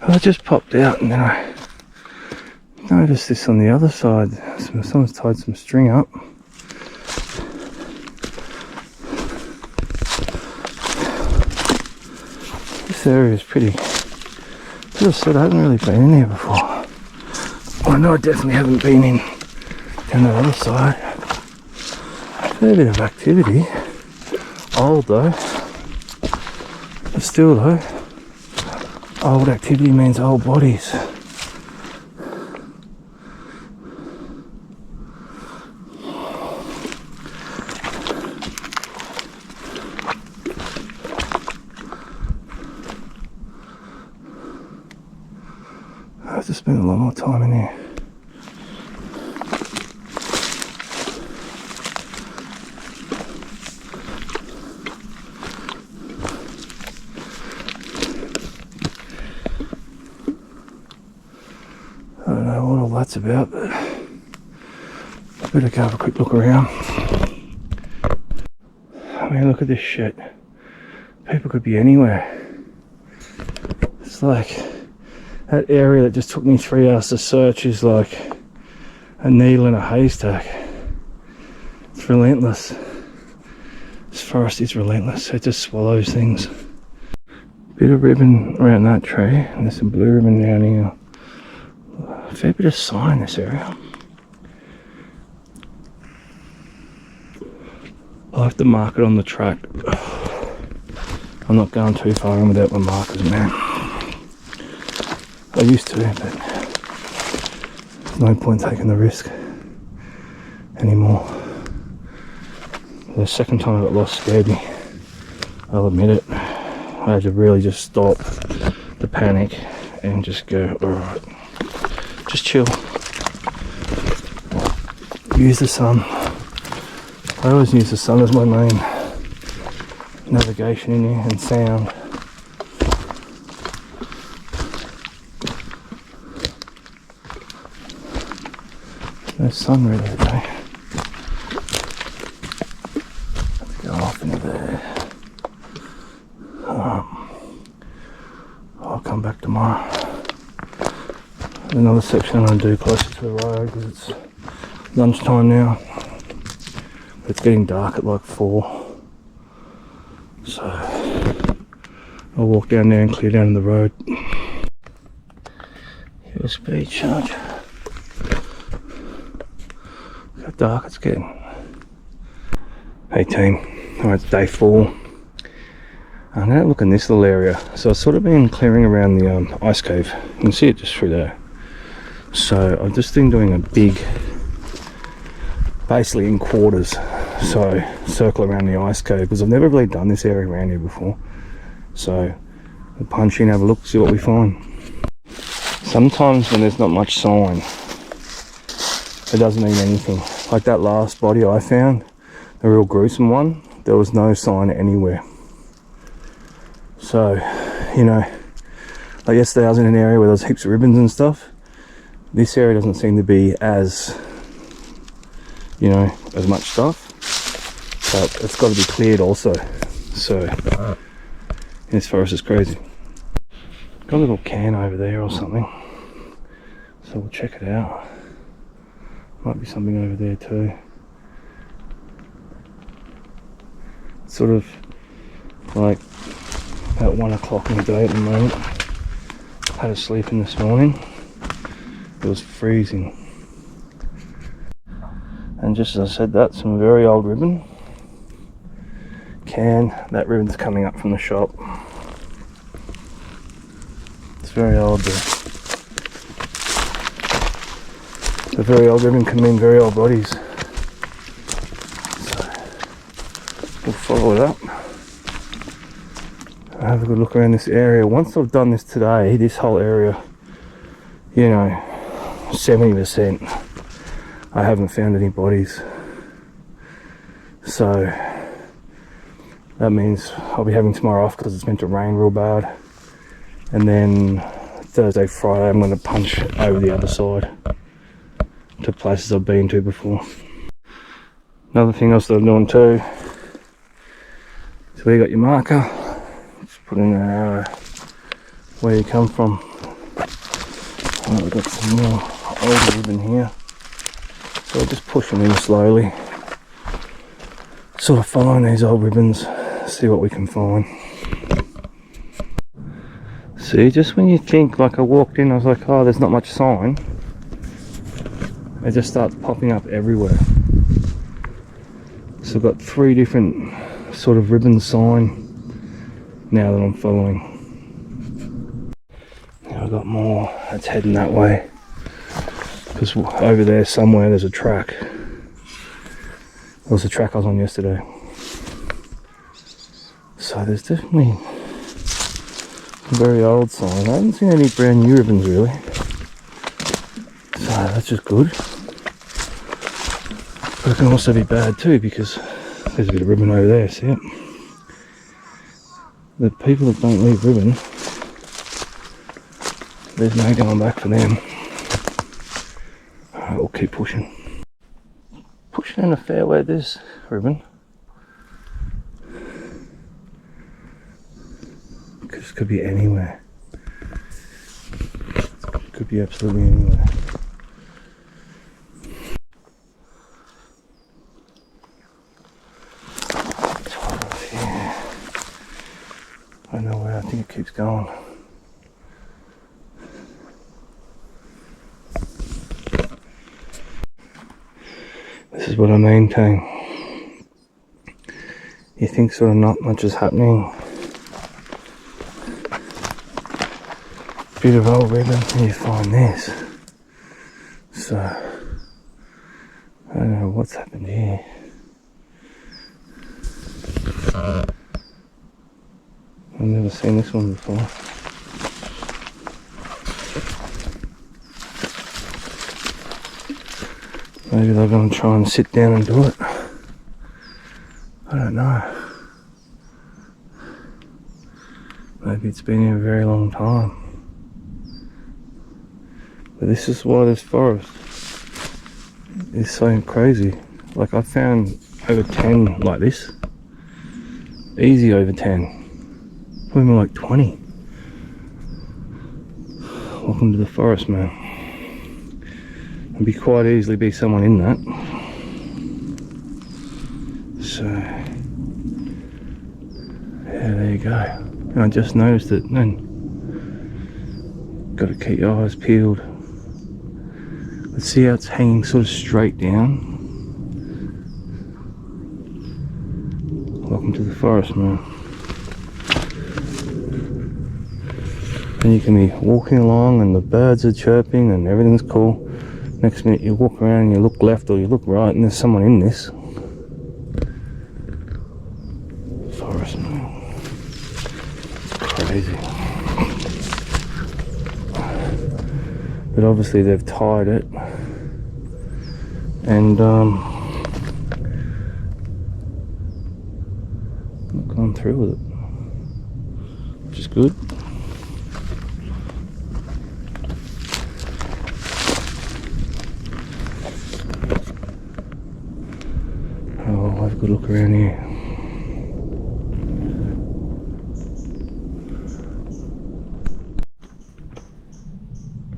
I just popped out and then I noticed this on the other side. Someone's tied some string up. This area is pretty. As I said, I haven't really been in here before. Well, I know I definitely haven't been in down the other side. Fair bit of activity. Old though. But still though, old activity means old bodies. I have to spend a lot more time in here. I don't know what all that's about, but I better go have a quick look around. I mean, look at this shit. People could be anywhere. It's like that area that just took me 3 hours to search is like a needle in a haystack. It's relentless. This forest is relentless. It just swallows things. Bit of ribbon around that tree, and there's some blue ribbon down here. A fair bit of sign in this area. I'll have to mark it on the track. I'm not going too far in without my markers, man. I used to, but there's no point taking the risk anymore. The second time I got lost scared me. I'll admit it. I had to really just stop the panic and just go, alright, just chill. Use the sun. I always use the sun as my main navigation in here and sound. No sun really today. Let's go off into there. I'll come back tomorrow. There's another section I'm going to do closer to the road because it's lunchtime now. It's getting dark at like 4. So I'll walk down there and clear down the road. USB charge. Look how dark it's getting. Hey team, alright, it's day 4. I'm going to look in this little area. So I've sort of been clearing around the ice cave. You can see it just through there. So I've just been doing a big, basically in quarters, so circle around the ice cave, because I've never really done this area around here before. So we'll punch in, have a look, see what we find. Sometimes when there's not much sign, it doesn't mean anything. Like that last body I found, the real gruesome one, there was no sign anywhere. So, you know, like yesterday I was in an area where there was heaps of ribbons and stuff. This area doesn't seem to be as, you know, as much stuff, but it's got to be cleared also. So this forest is crazy. Got a little can over there or something, so we'll check it out. Might be something over there too. It's sort of like about 1 o'clock in the day at the moment. Had a sleep in this morning. It was freezing. And just as I said that, some very old ribbon. Can, that ribbon's coming up from the shop. It's very old. The very old ribbon can mean very old bodies. So we'll follow it up. I'll have a good look around this area. Once I've done this today, this whole area, you know, 70%, I haven't found any bodies. So that means I'll be having tomorrow off because it's meant to rain real bad. And then Thursday, Friday, I'm going to punch over the other side to places I've been to before. Another thing else that I'm doing too, so where you got your marker, just put in an arrow where you come from. Oh, we've got some more old ribbon here. So I'll just push them in slowly, sort of following these old ribbons, see what we can find. See, just when you think, like I walked in, I was like, oh, there's not much sign, it just starts popping up everywhere. So I've got 3 different sort of ribbon sign now that I'm following. Now I've got more that's heading that way, because over there somewhere there's a track. That was the track I was on yesterday. So there's definitely some very old sign. I haven't seen any brand new ribbons really. So that's just good. But it can also be bad too, because there's a bit of ribbon over there, see it? The people that don't leave ribbon, there's no going back for them. Alright, we'll keep pushing. Pushing in a fair way this ribbon. could be anywhere. Could be absolutely anywhere. Yeah. I don't know where, I think it keeps going. This is what I mean, Tang. You think sort of not much is happening. Bit of old ribbon and you find this. So, I don't know what's happened here. I've never seen this one before. Maybe they're going to try and sit down and do it. I don't know. Maybe it's been here a very long time. But this is why this forest is so crazy. Like I found over 10 like this. Easy over 10. Probably more like 20. Welcome to the forest, man. There'd be quite easily be someone in that. So yeah, there you go. And I just noticed it then. Got to keep your eyes peeled. Let's see how it's hanging sort of straight down. Welcome to the forest, man. And you can be walking along and the birds are chirping and everything's cool. Next minute you walk around and you look left or you look right and there's someone in this. Forest, man. It's crazy. But obviously they've tied it and not gone through with it, which is good. Oh, I'll have a good look around here.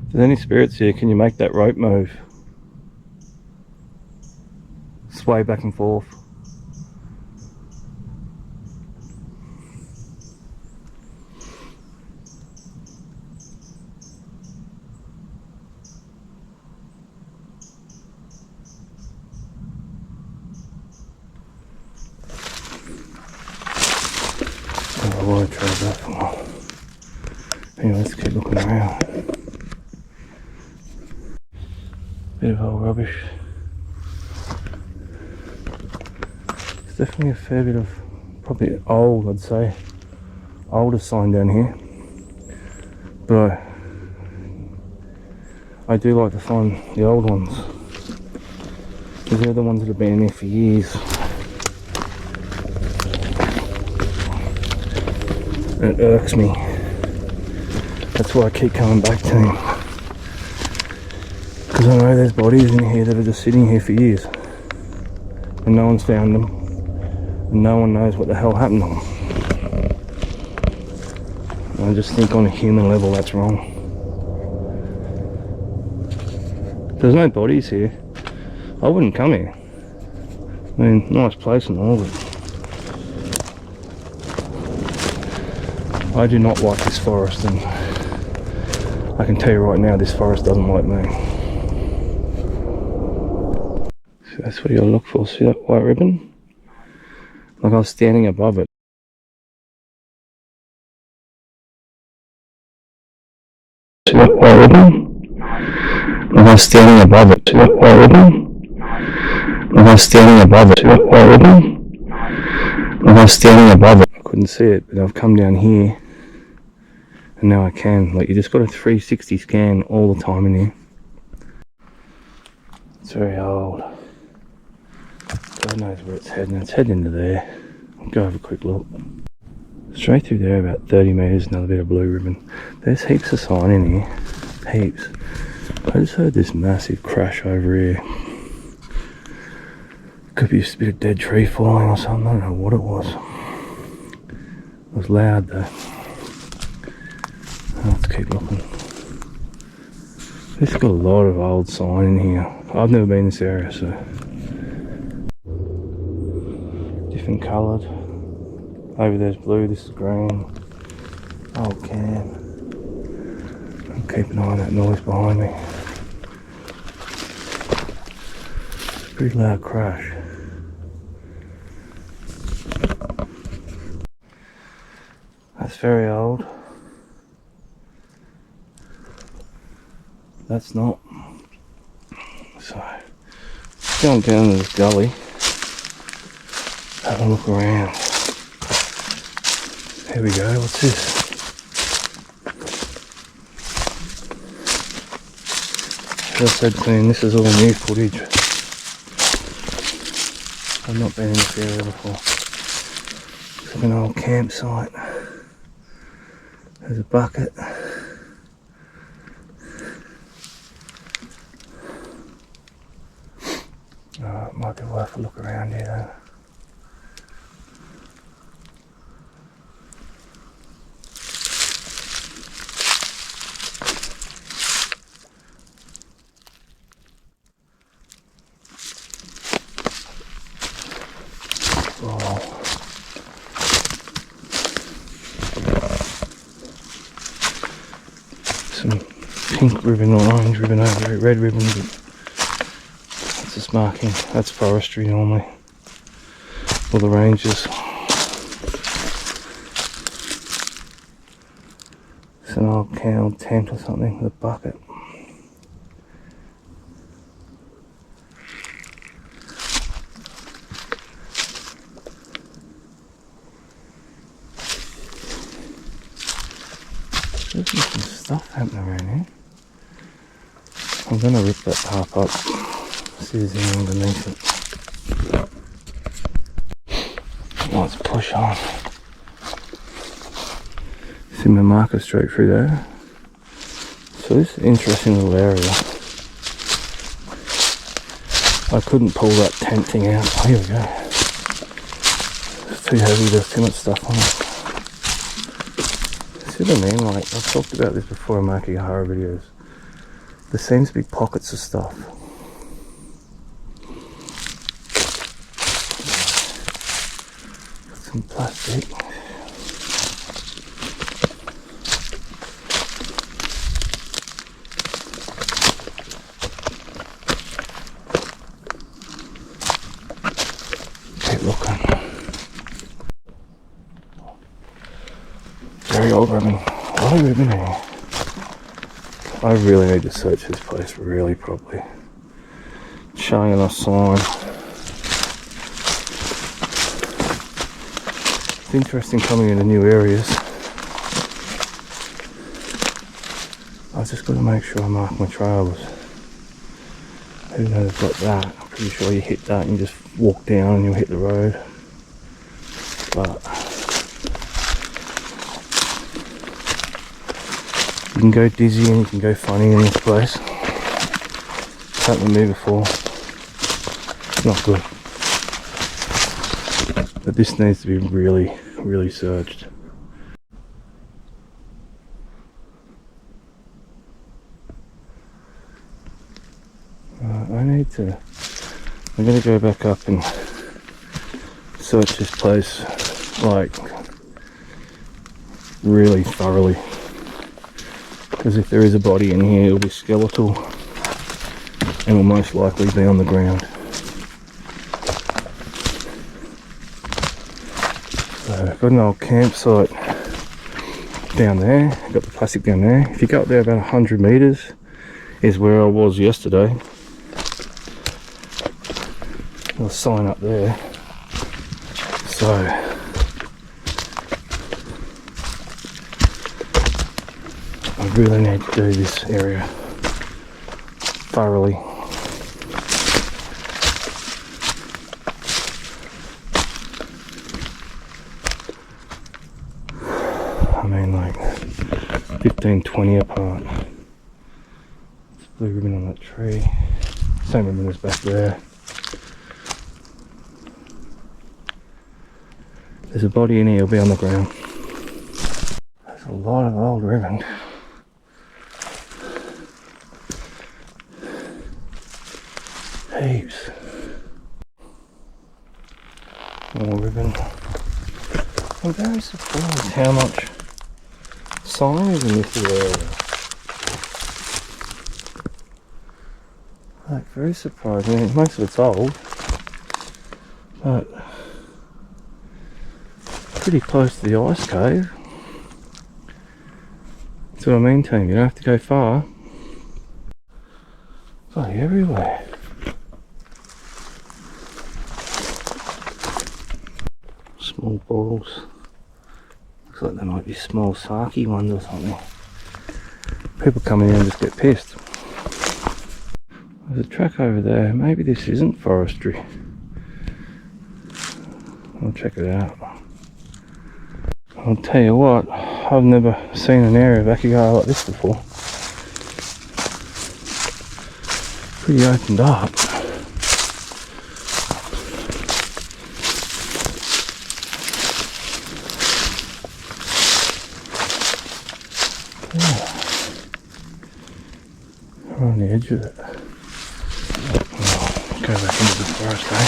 If there's any spirits here, can you make that rope move? Sway back and forth. Oh, I want to try that for. Anyway, let's keep looking around. Bit of old rubbish. There's definitely a fair bit of, probably old, I'd say, older sign down here. But I do like to find the old ones, because they're the ones that have been in here for years. And it irks me. That's why I keep coming back to them. Because I know there's bodies in here that are just sitting here for years. And no one's found them. And no one knows what the hell happened to them. And I just think on a human level that's wrong. There's no bodies here. I wouldn't come here. I mean, nice place and all, but I do not like this forest, and I can tell you right now this forest doesn't like me. So that's what you gotta look for. See that white ribbon? Like I was standing above it. See that white ribbon? Like I was standing above it. See that white ribbon? Like I was standing above it. See that white ribbon? Like I was standing above it. I couldn't see it, but I've come down here. And now I can. Like, you just got a 360 scan all the time in here. It's very old. God knows where it's heading. It's heading into there. I'll go have a quick look. Straight through there, about 30 metres, another bit of blue ribbon. There's heaps of sign in here. Heaps. I just heard this massive crash over here. Could be just a bit of dead tree falling or something. I don't know what it was. It was loud though. keep looking. It's got a lot of old sign in here. I've never been in this area, so different coloured. Over there's blue, this is green. Old can. I'll keep an eye on that noise behind me. It's a pretty loud crash. That's very old. That's not. So, going down to this gully, have a look around. Here we go, what's this? As I said, clean, this is all new footage. I've not been in this area before. It's like an old campsite. There's a bucket. It might be worth a look around here though. Some pink ribbon or orange ribbon over it, red ribbon, but that's just marking. That's forestry normally, or the rangers. It's an old cow tent or something with a bucket. There's some stuff happening around here. I'm going to rip that tarp up, see if there's anything underneath it. Let's push on. See my marker straight through there. So this is an interesting little area. I couldn't pull that tent thing out. Oh, here we go. It's too heavy, there's too much stuff on it. See what I mean? Like, I've talked about this before in my Aokigahara videos. There seems to be pockets of stuff. Got some plastic. Keep looking. Very old ribbon. A lot of ribbon here. I really need to search this place really properly. Showing enough sign. It's interesting coming into new areas. I've just got to make sure I mark my trails. Who knows like that? I'm pretty sure you hit that and you just walk down and you'll hit the road. But you can go dizzy and you can go funny in this place. It's happened to me before. It's not good. But this needs to be really, really searched. I'm going to go back up and search this place like really thoroughly. Because if there is a body in here, it'll be skeletal and will most likely be on the ground. So I've got an old campsite down there, got the plastic down there. If you go up there about 100 meters is where I was yesterday. There's a sign up there. So I really need to do this area thoroughly. I mean like 15, 20 apart. There's blue ribbon on that tree. Same ribbon as back there. There's a body in here, it'll be on the ground. There's a lot of old ribbon. Heaps. More ribbon. I'm very surprised how much sign is in this area. Like, very surprised. I mean, most of it's old, but pretty close to the ice cave. That's what I mean, team. You don't have to go far. Bloody everywhere. Small balls. Looks like they might be small sake ones or something. People come in here and just get pissed. There's a track over there. Maybe this isn't forestry. I'll check it out. I'll tell you what, I've never seen an area of Aokigahara like this before. Pretty opened up. Yeah. We're on the edge of it. Oh, go back into the forest, eh?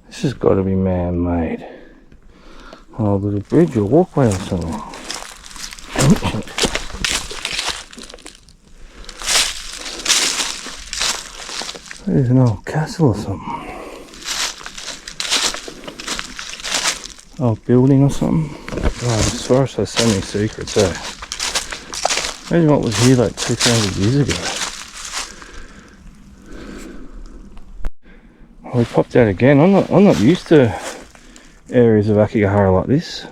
This has got to be man-made. Oh, there's a bridge or walkway or something. Ancient. There's an old castle or something. Old building or something. Oh, this forest has so many secrets, eh? Imagine what was here like 2,000 years ago. Oh, we popped out again. I'm not used to areas of Aokigahara like this,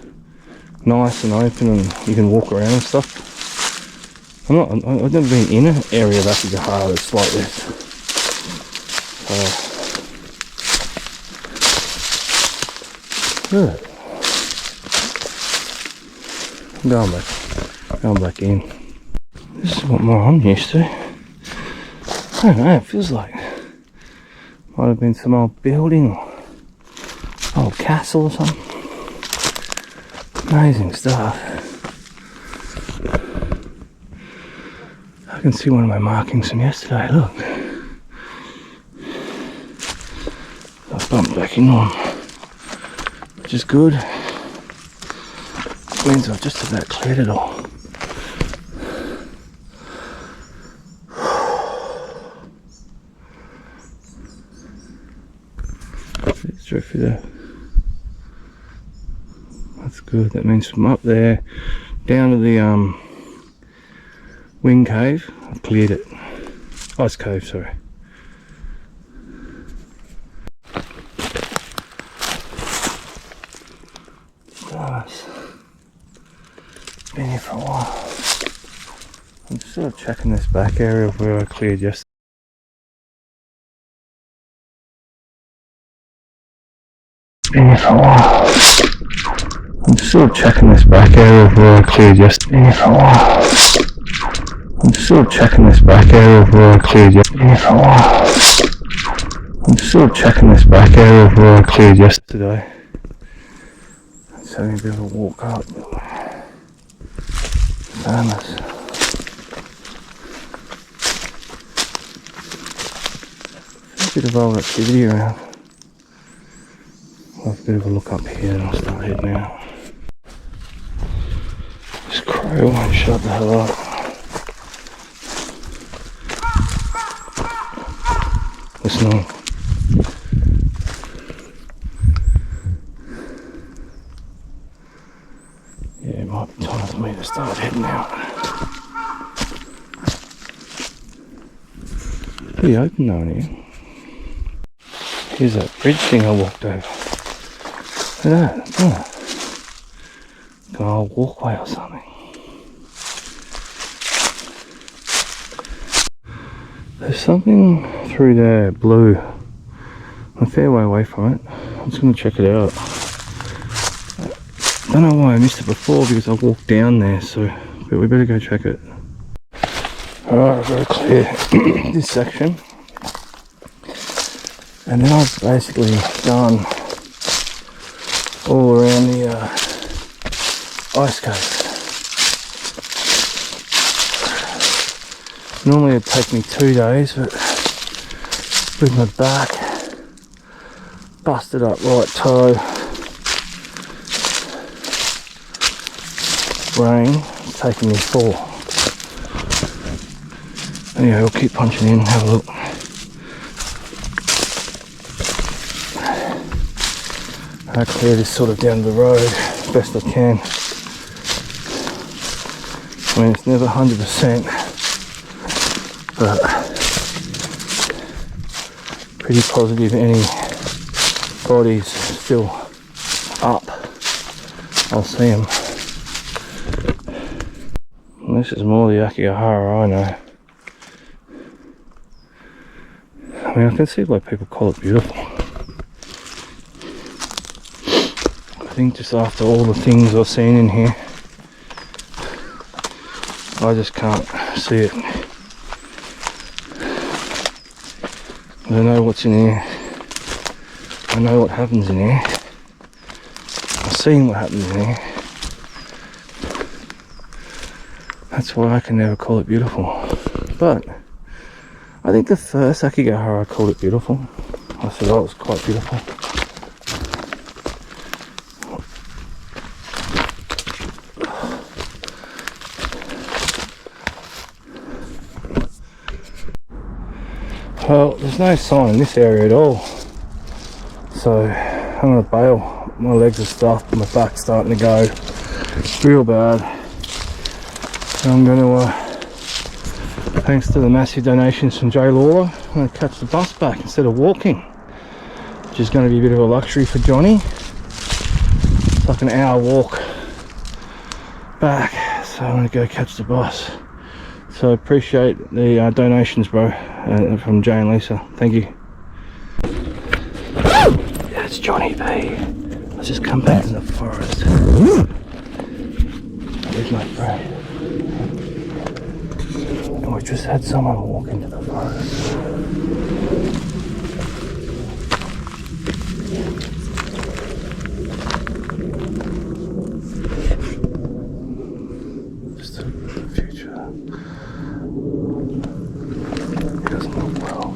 nice and open, and you can walk around and stuff. I've never been in an area of Aokigahara that's like this. Good. I'm going back in. This is what more I'm used to. I don't know. It feels like might have been some old building or old castle or something. Amazing stuff. I can see one of my markings from yesterday, look. I bumped back in one, which is good. It means I've just about cleared it all. Straight through there. That's good. That means from up there down to the wing cave, I've cleared it. Ice cave, sorry. Nice. Been here for a while. I'm just sort of checking this back area of where I cleared yesterday. Been here for a while. I'm just sort of checking this back area of where I cleared yesterday. Been here for a while. I'm just sort of checking this back area of where I cleared yesterday. Been here for a while. I'm just sort of checking this back area of where I cleared yesterday. It's having a bit of a walk up. Famous. A bit of old activity around. I'll have a bit of a look up here and I'll start heading out. This crow won't shut the hell up. Listen on. Yeah, it might be time for me to start heading out. Pretty open though in here. Here's that bridge thing I walked over. Look at that, look at that. An old walkway or something. There's something through there, blue. I'm a fair way away from it. I'm just going to check it out. I don't know why I missed it before because I walked down there, but we better go check it. Alright, I've got to clear this section. And then I've basically done all around the ice cave. Normally it'd take me 2 days, but with my back, busted up right toe, rain, it's taking me 4. Anyway, we'll keep punching in, have a look. I'll clear this sort of down the road best I can. I mean, it's never 100%, but pretty positive any bodies still up. I'll see them. And this is more the Aokigahara I know. I mean, I can see why people call it beautiful. I think just after all the things I've seen in here, I just can't see it. I know what's in here. I know what happens in here. I've seen what happens in here. That's why I can never call it beautiful. But I think the first Aokigahara I called it beautiful. I said, oh, it was quite beautiful. Well, there's no sign in this area at all. So I'm gonna bail. My legs are stuffed, my back's starting to go real bad. And I'm gonna, thanks to the massive donations from Jay Lawler, I'm gonna catch the bus back instead of walking, which is gonna be a bit of a luxury for Johnny. It's like an hour walk back, so I'm gonna go catch the bus. So appreciate the donations, bro, from Jay and Lisa. Thank you. Yeah, it's Johnny B. Let's just come back in the forest. There's my friend. And we just had someone walk into the forest. Just a look at the future. He doesn't look well.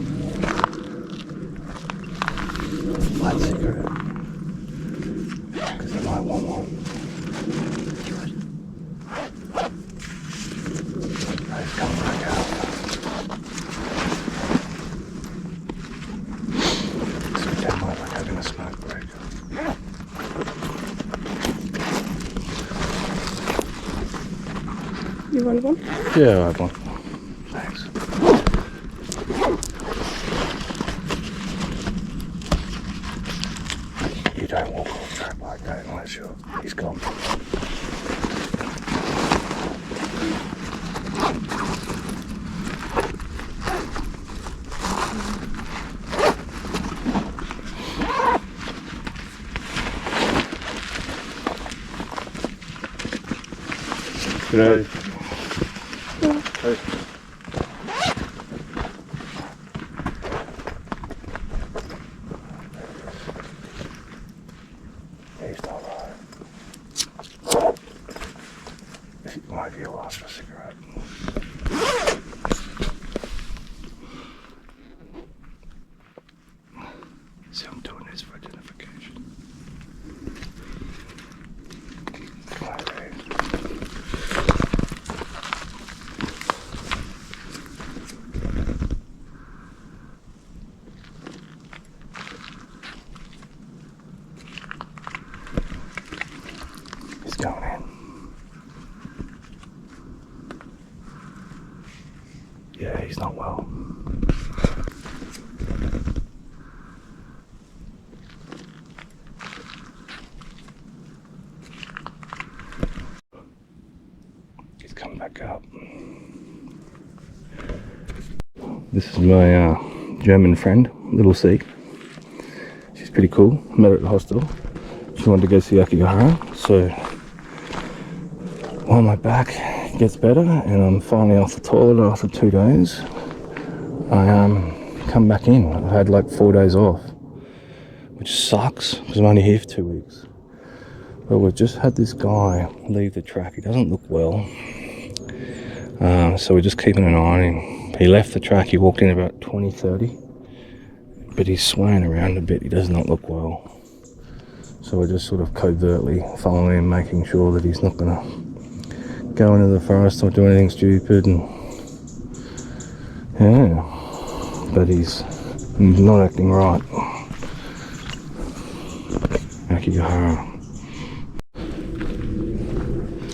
Light cigarette. Because I might want one. He's coming back out. Let's pretend like we're having a smoke break. You want one? Yeah, I have one. Thanks. You don't walk off track like that unless he's gone. Good day. Hey. He's not right. He might be a last for a cigarette. See, I'm doing this for identification. He's going in. Yeah, he's not well. He's coming back up. This is my German friend, Little C. She's pretty cool. Met her at the hospital. She wanted to go see Aokigahara, so while my back gets better and I'm finally off the toilet after 2 days, I come back in. I've had like 4 days off, which sucks because I'm only here for 2 weeks. But we've just had this guy leave the track. He doesn't look well, so we're just keeping an eye on him. He left the track. He walked in about 20:30, but he's swaying around a bit. He does not look well. So we're just sort of covertly following him, making sure that he's not going to go into the forest or do anything stupid. And yeah, but he's not acting right. Aokigahara.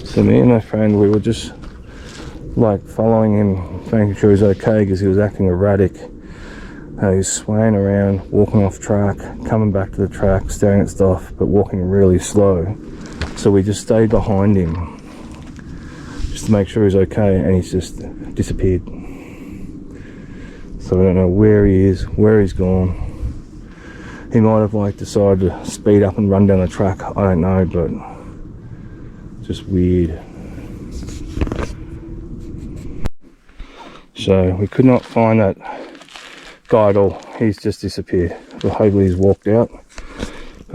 So me and my friend, we were just like following him, making sure he's okay, because he was acting erratic. He was swaying around, walking off track, coming back to the track, staring at stuff, but walking really slow. So we just stayed behind him just to make sure he's okay, and he's just disappeared. So I don't know where he is, where he's gone. He might have like decided to speed up and run down the track, I don't know, but just weird. So we could not find that guy at all. He's just disappeared. Well, hopefully he's walked out.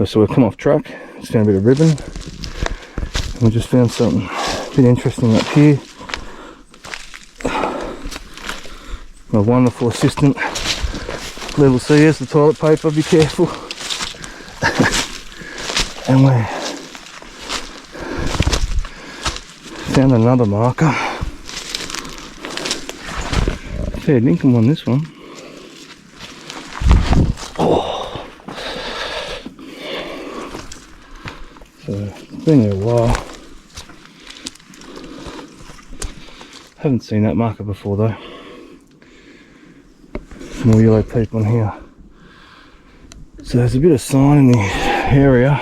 So we've come off track, just found a bit of ribbon, and we just found something a bit interesting up here. My wonderful assistant, little C, has the toilet paper, be careful. And we found another marker. Fair dinkum on this one. Oh. So it's been there a while. Haven't seen that marker before though. More yellow peep on here. So there's a bit of sign in the area.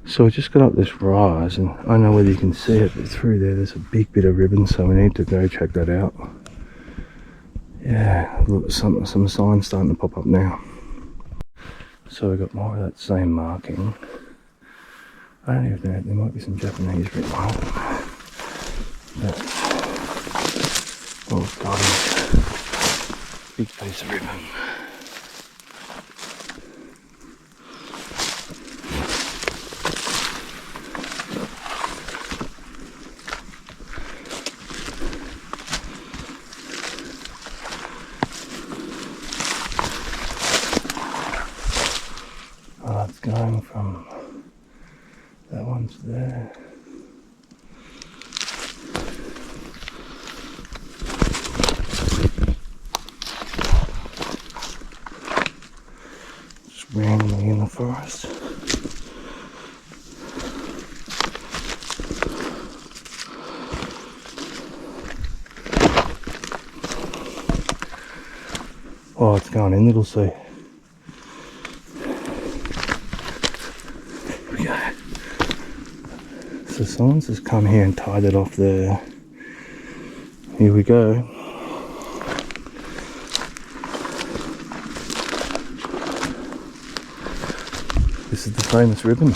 So we just got up this rise, and I don't know whether you can see it, but through there's a big bit of ribbon, so we need to go check that out. Yeah, look, some signs starting to pop up now. So we got more of that same marking. I don't even know, there might be some Japanese written on it. But, oh god, big piece of ribbon. Oh, it's going from that one to there. Just randomly in the forest. Oh, it's going in, little C. So someone's just come here and tied it off there. Here we go. This is the famous ribbon.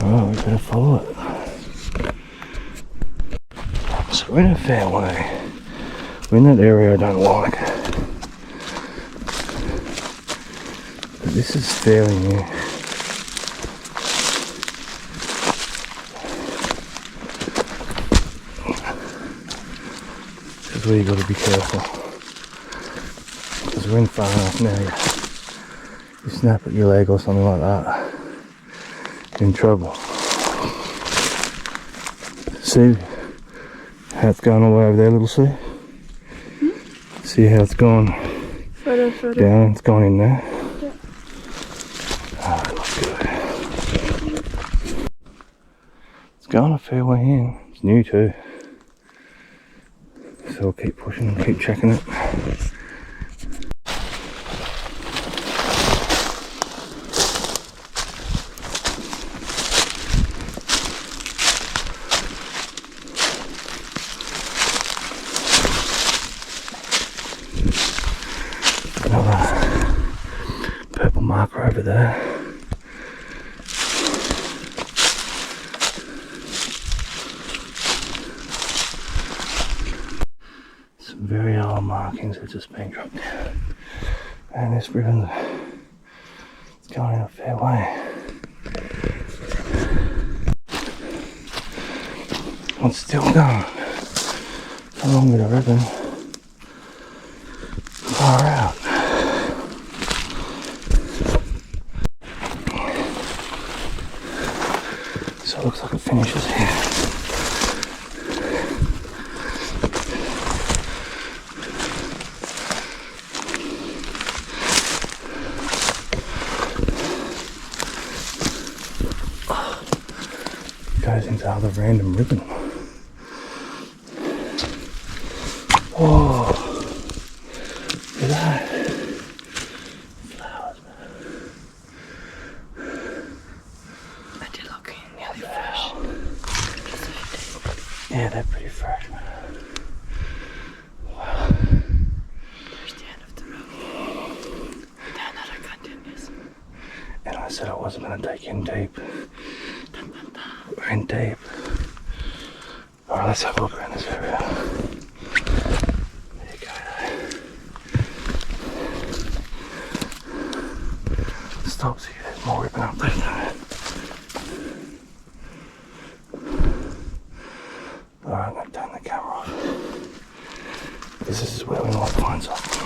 Oh, we better follow it. So we're in a fairway. We're in that area I don't like. But this is fairly new. This is where you got to be careful. Because we're in far enough now. You snap at your leg or something like that, you're in trouble. See how it's going all the way over there, little C? See how it's gone down, it's gone in there. Yeah. Ah, it looks good. It's going a fair way in. It's new too. So we'll keep pushing and keep checking it. Another purple marker over there. Some very old markings have just been dropped down. And this ribbon's Going in a fair way. It's still going. Along with the ribbon. Far out. So it looks like it finishes here. Goes into other random ribbon. Oh, look at that. Flowers. I did look nearly fresh. Yeah, they're pretty fresh, man. Wow. There's the end of the road. Then another continues. And I said I wasn't going to take in deep. We're in deep. Alright, let's have a look around this area. There you go. Stops here, there's more ribbon up there. Alright, I'm going to turn the camera off. Because this is where we might find something.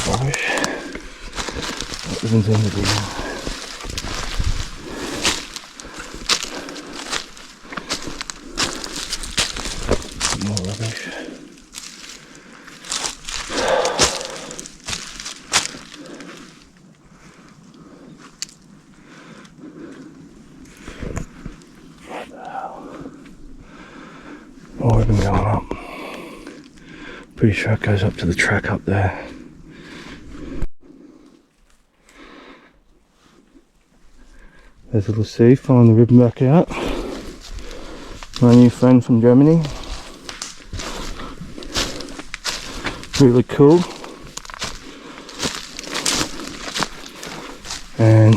Rubbish. What ribbon's in the video? More rubbish. What the hell? More ribbon going up. Pretty sure it goes up to the track up there. There's a little sea, following the ribbon back out. My new friend from Germany. Really cool. And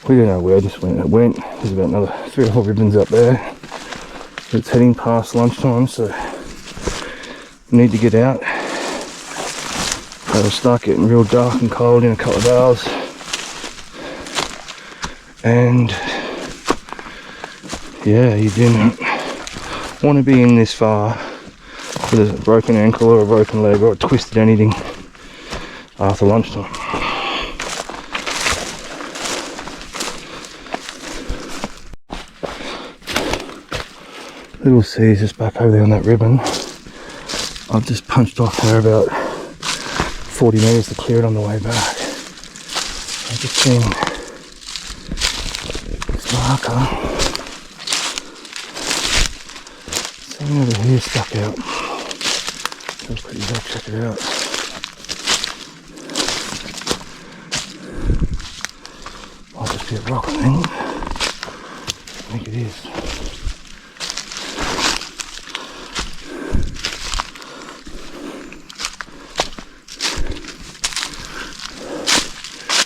we don't know where this went. It went. There's about another 3 or 4 ribbons up there. It's heading past lunchtime, so we need to get out. It'll start getting real dark and cold in a couple of hours. And yeah, you didn't want to be in this far with a broken ankle or a broken leg or a twisted anything after lunchtime. Little C's just back over there on that ribbon. I've just punched off there about 40 metres to clear it on the way back. I've just seen this marker. Something over here stuck out. Feels pretty bad, check it out. Might just be a rock, I think it is.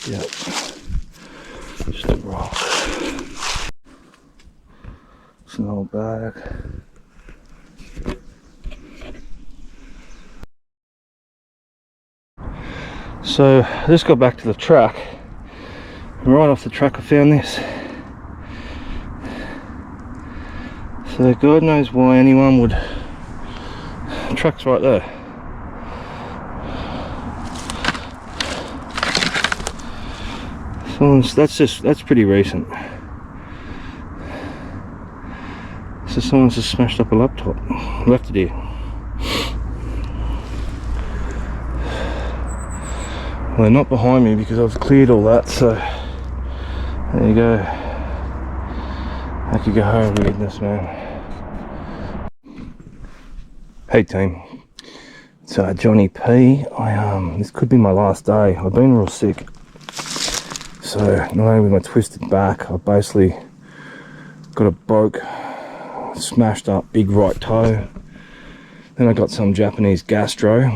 Yep, just a rock. It's an old bag. So I just got back to the track, and right off the track I found this. So God knows why anyone would. The track's right there. That's pretty recent. So someone's just smashed up a laptop, left it here. Well, they're not behind me because I've cleared all that, so there you go. Aokigahara weirdness, man. Hey team, it's Johnny P. This could be my last day. I've been real sick. So not only with my twisted back, I've basically got a broke, smashed up big right toe. Then I got some Japanese gastro,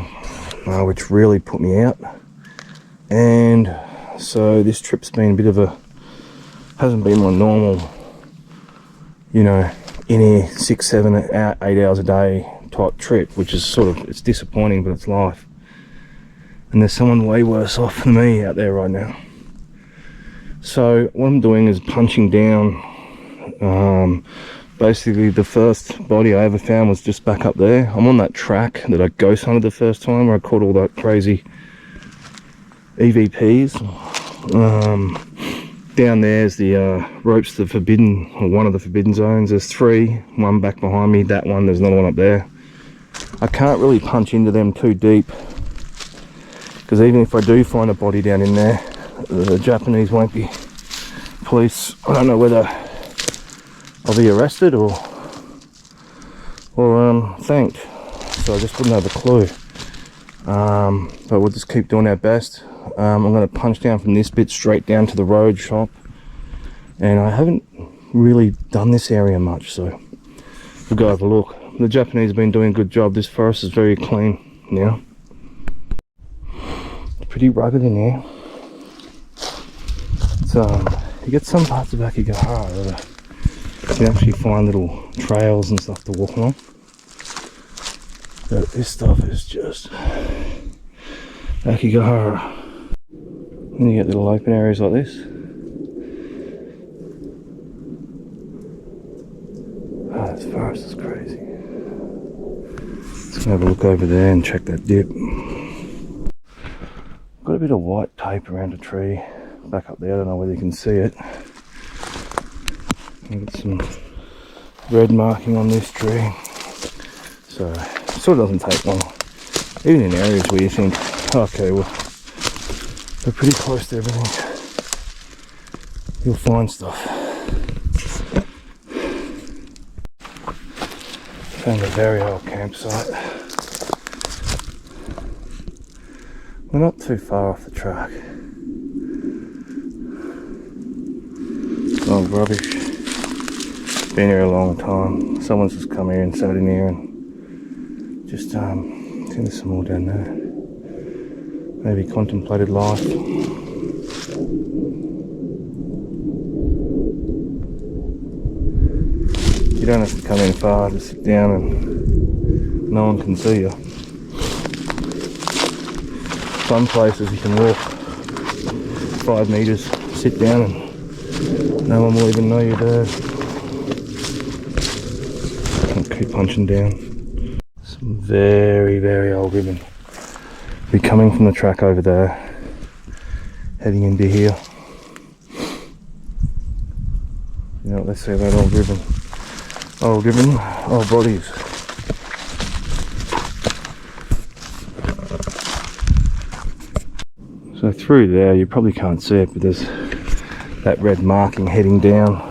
which really put me out. And so this trip's been a bit of a, hasn't been my normal, you know, in here 6, 7, 8 hours a day, type trip, which is sort of, it's disappointing, but it's life. And there's someone way worse off than me out there right now. So what I'm doing is punching down. Basically the first body I ever found was just back up there. I'm on that track that I ghost hunted the first time, where I caught all that crazy EVPs. Down there's the ropes to the forbidden, or one of the forbidden zones. There's 3, one back behind me, that one, there's another one up there. I can't really punch into them too deep, because even if I do find a body down in there, the Japanese won't be police. I don't know whether I'll be arrested or thanked, so I just wouldn't have a clue. But we'll just keep doing our best. I'm going to punch down from this bit straight down to the road shop, and I haven't really done this area much, so we'll go have a look. The Japanese have been doing a good job. This forest is very clean now. It's pretty rugged in here. So you get some parts of Aokigahara that you can actually find little trails and stuff to walk along, but this stuff is just Aokigahara. And you get little open areas like this. Ah, this forest is crazy. Let's have a look over there and check that dip. Got a bit of white tape around a tree back up there. I don't know whether you can see it. I've got some red marking on this tree, so it sort of doesn't take long. Even in areas where you think, okay, well, we're pretty close to everything, you'll find stuff. Found a very old campsite. We're not too far off the track. Old rubbish. Been here a long time. Someone's just come here and sat in here and just I think there's some more down there. Maybe contemplated life. You don't have to come in far, just sit down and no one can see you. Some places you can walk 5 meters, sit down and no one will even know you're there. I'll keep punching down. Some very, very old ribbon. Be coming from the track over there, heading into here. You know, let's see that old ribbon. Old ribbon, old bodies. So through there, you probably can't see it, but there's that red marking heading down.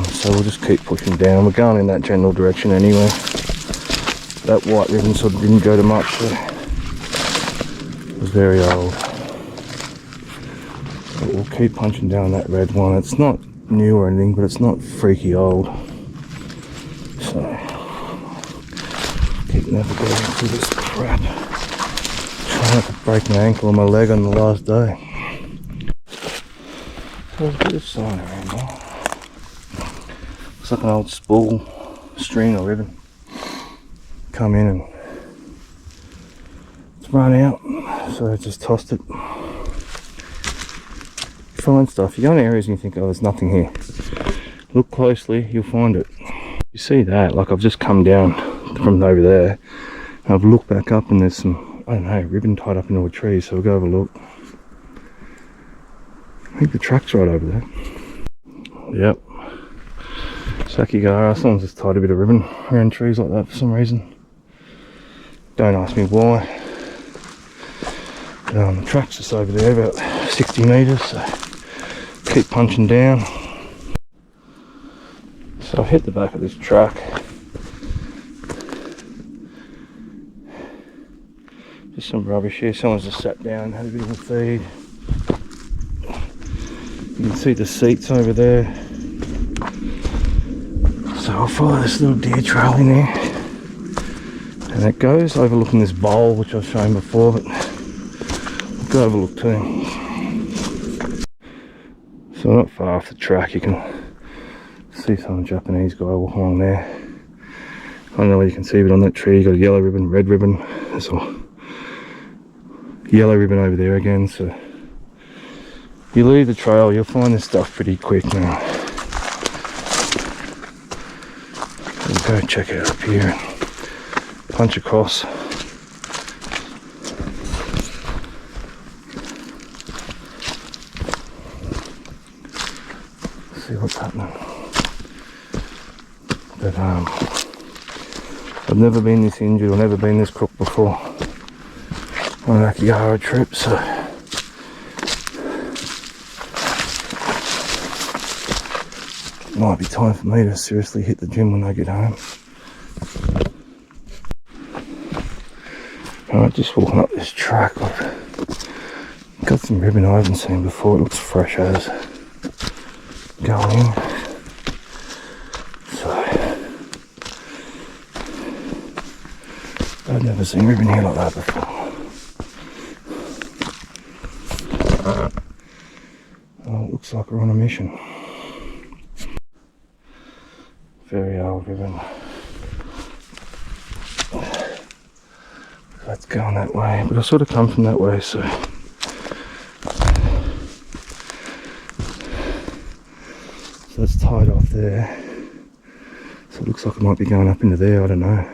So we'll just keep pushing down. We're going in that general direction anyway. That white ribbon sort of didn't go to much, so it was very old. But we'll keep punching down that red one. It's not new or anything, but it's not freaky old. So keep navigating through this crap. Trying not to break my ankle or my leg on the last day. There's a bit of sign around there. Looks like an old spool, string or ribbon. Come in and it's run out, so I just tossed it. Find stuff. You go in areas and you think, oh, there's nothing here. Look closely, you'll find it. You see that? Like, I've just come down from over there. And I've looked back up and there's some, I don't know, ribbon tied up into a tree, so we'll go have a look. I think the track's right over there. Yep. Aokigahara. Someone's just tied a bit of ribbon around trees like that for some reason. Don't ask me why. The track's just over there, about 60 metres, so keep punching down. So I've hit the back of this track. Just some rubbish here. Someone's just sat down, had a bit of a feed. You can see the seats over there. So I'll follow this little deer trail in there. And it goes overlooking this bowl, which I've shown before, but we'll go have a look too. So not far off the track, you can see some Japanese guy walking along there. I don't know whether you can see, but on that tree you got a yellow ribbon, red ribbon. There's a yellow ribbon over there again. So you leave the trail, you'll find this stuff pretty quick now. We'll go check it out up here and punch across. See what's happening. But I've never been this injured or never been this crook before on an Aokigahara trip, so it might be time for me to seriously hit the gym when I get home. Alright, just walking up this track. I've got some ribbon I haven't seen before. It looks fresh as going in. So I've never seen ribbon here like that before. Oh, it looks like we're on a mission. Very old ribbon. That's going that way, but I sort of come from that way, so that's tied off there. So it looks like it might be going up into there. I don't know.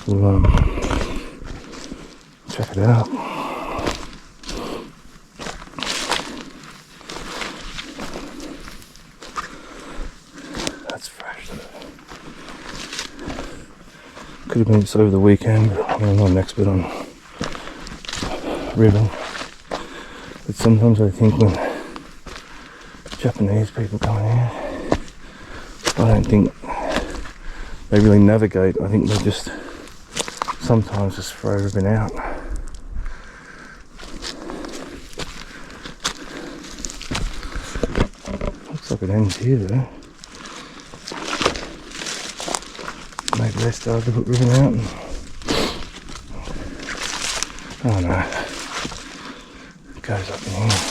We'll check it out. That's fresh. Could have been just over the weekend, but I'm not an expert on ribbon. But sometimes I think when Japanese people come in, I don't think they really navigate. I think they just sometimes just throw ribbon out. Looks like it ends here though. Maybe they started to put ribbon out and... oh no, it goes up in here.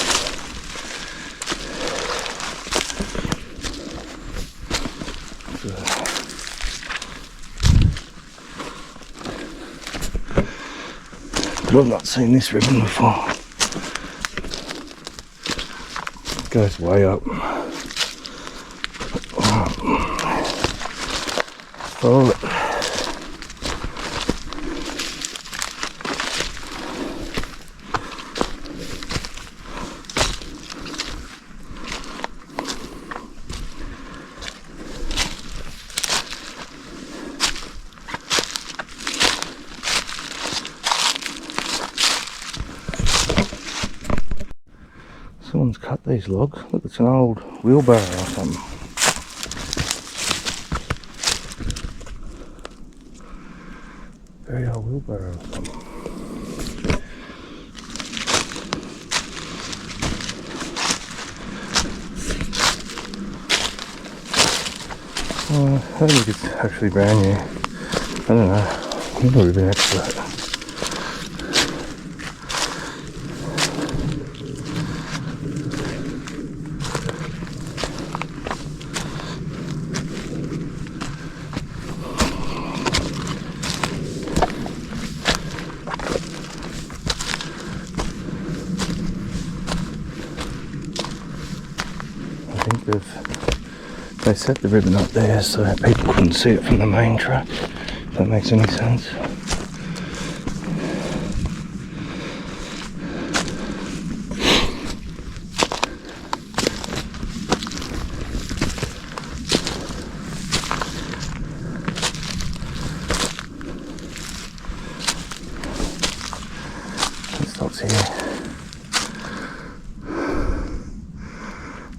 But I've not seen this ribbon before. It goes way up. Follow it. Someone's cut these logs. Look, it's an old wheelbarrow or something. Very old wheelbarrow or something. I think it's actually brand new. I don't know. I've never really been an expert. They set the ribbon up there so that people couldn't see it from the main track, if that makes any sense. It stops here.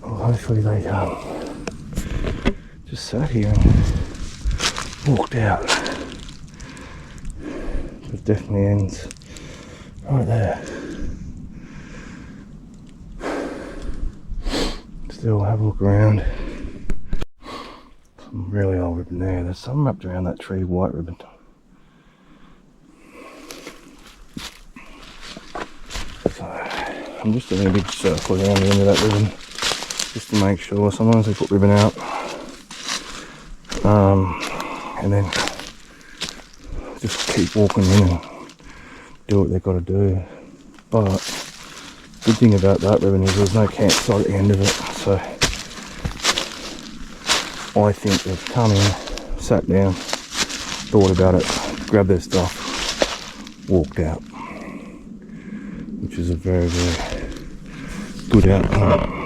Well, hopefully they just sat here and walked out. It definitely ends right there. Still have a look around. Some really old ribbon there. There's some wrapped around that tree, white ribbon. So I'm just doing a big circle around the end of that ribbon just to make sure. Sometimes they put ribbon out and then just keep walking in and do what they've got to do. But good thing about that ribbon is there's no campsite at the end of it, so I think they've come in, sat down, thought about it, grabbed their stuff, walked out, which is a very, very good outcome.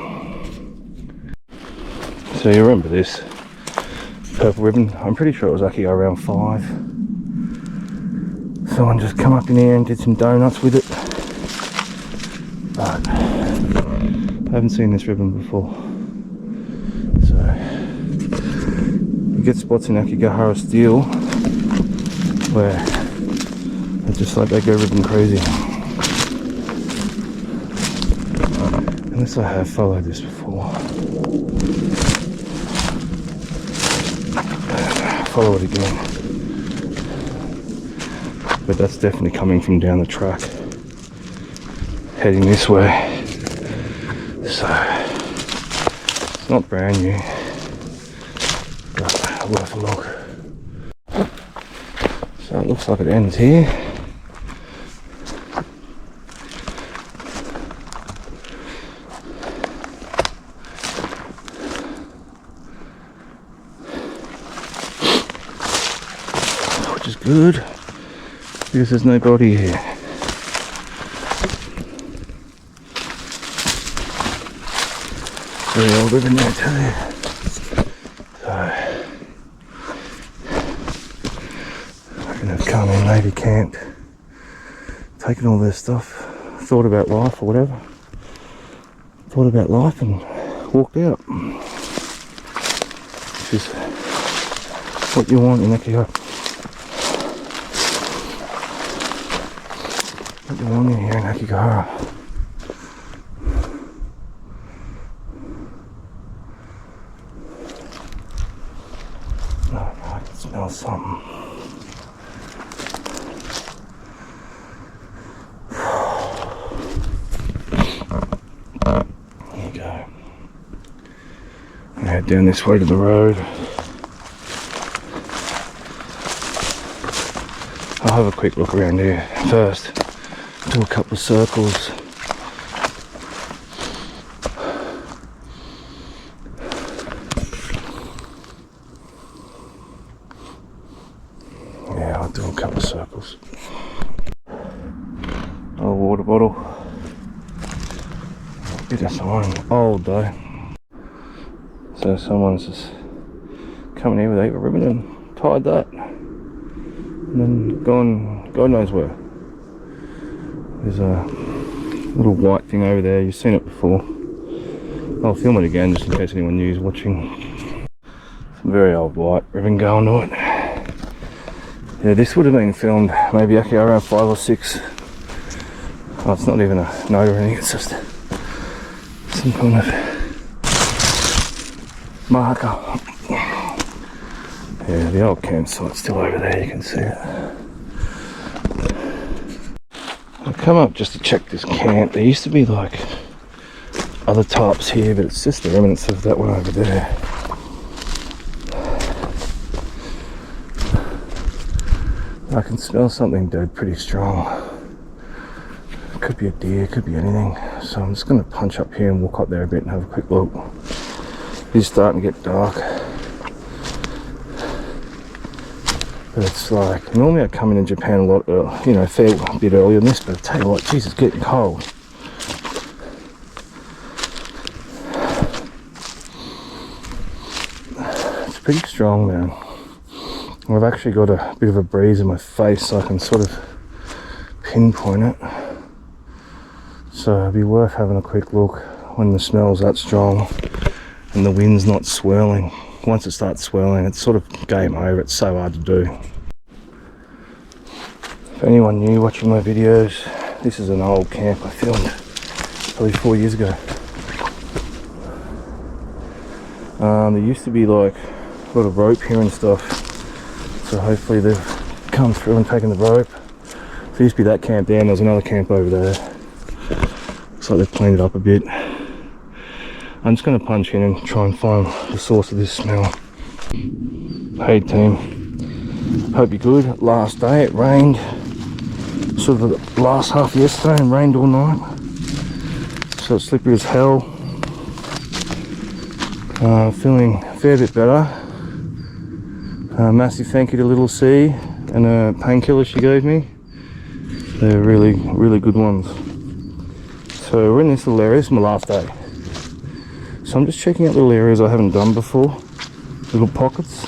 So you remember this purple ribbon? I'm pretty sure it was actually around 5. Someone just come up in here and did some donuts with it, but I haven't seen this ribbon before. So you get spots in Aokigahara still where it's just like they go ribbon crazy. Unless I have followed this before. Follow it again. But that's definitely coming from down the track, heading this way. So it's not brand new, but worth a look. So it looks like it ends here. Which is good, because there's nobody here. Very old ribbon there, I tell you. So I reckon they've come in, maybe camped, taken all their stuff, thought about life or whatever. Thought about life and walked out. Which is what you want in Aokigahara. What you want in here in Aokigahara. I can smell something. There you go. I'm head down this way to the road. I'll have a quick look around here first. Do a couple of circles. Yeah, I'll do a couple of circles. Oh, water bottle. Bit of sign. Old though. So someone's just coming here with a ribbon and tied that. And then gone, God knows where. There's a little white thing over there, you've seen it before. I'll film it again just in case anyone new is watching. Some very old white ribbon going to it. Yeah, this would have been filmed maybe actually around 5 or 6. Oh, it's not even a note or anything, it's just some kind of marker. Yeah, the old campsite's still over there, you can see it. I come up just to check this camp. There used to be like other types here, but it's just the remnants of that one over there. I can smell something dead pretty strong. It could be a deer, it could be anything. So I'm just going to punch up here and walk up there a bit and have a quick look. It's starting to get dark. But it's like, normally I come in Japan a lot, a fair bit earlier than this, but I tell you what, geez, it's getting cold. It's pretty strong, man. I've actually got a bit of a breeze in my face, so I can sort of pinpoint it. So it'd be worth having a quick look when the smell's that strong and the wind's not swirling. Once it starts swirling, it's sort of game over. It's so hard to do. For anyone new watching my videos, this is an old camp I filmed probably 4 years ago. There used to be like a lot of rope here and stuff, so hopefully they've come through and taken the rope. There used to be that camp there, and there was another camp over there. Looks like they've cleaned it up a bit. I'm just going to punch in and try and find the source of this smell. Hey team, Hope you're good. Last day, it rained sort of the last half of yesterday and rained all night. So it's slippery as hell. Feeling a fair bit better. Massive thank you to Little C and a painkiller she gave me. They're really, really good ones. So we're in this little area. This is my last day. So I'm just checking out little areas I haven't done before. Little pockets.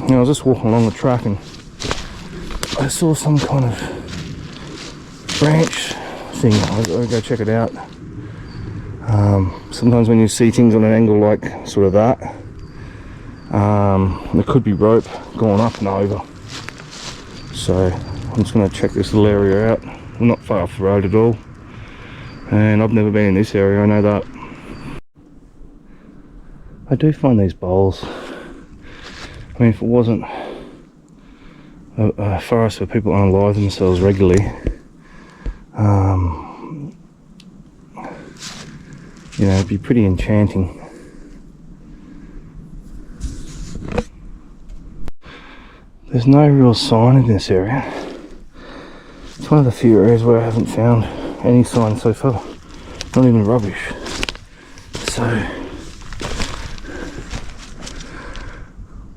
You know, I was just walking along the track and I saw some kind of branch thing. I'll go check it out. Sometimes when you see things on an angle like sort of that, there could be rope going up and over. So I'm just going to check this little area out. We're not far off the road at all, and I've never been in this area, I know that. I do find these bowls, I mean, if it wasn't a forest where people unalive themselves regularly, you know, it'd be pretty enchanting. There's no real sign in this area. It's one of the few areas where I haven't found any sign so far, not even rubbish. So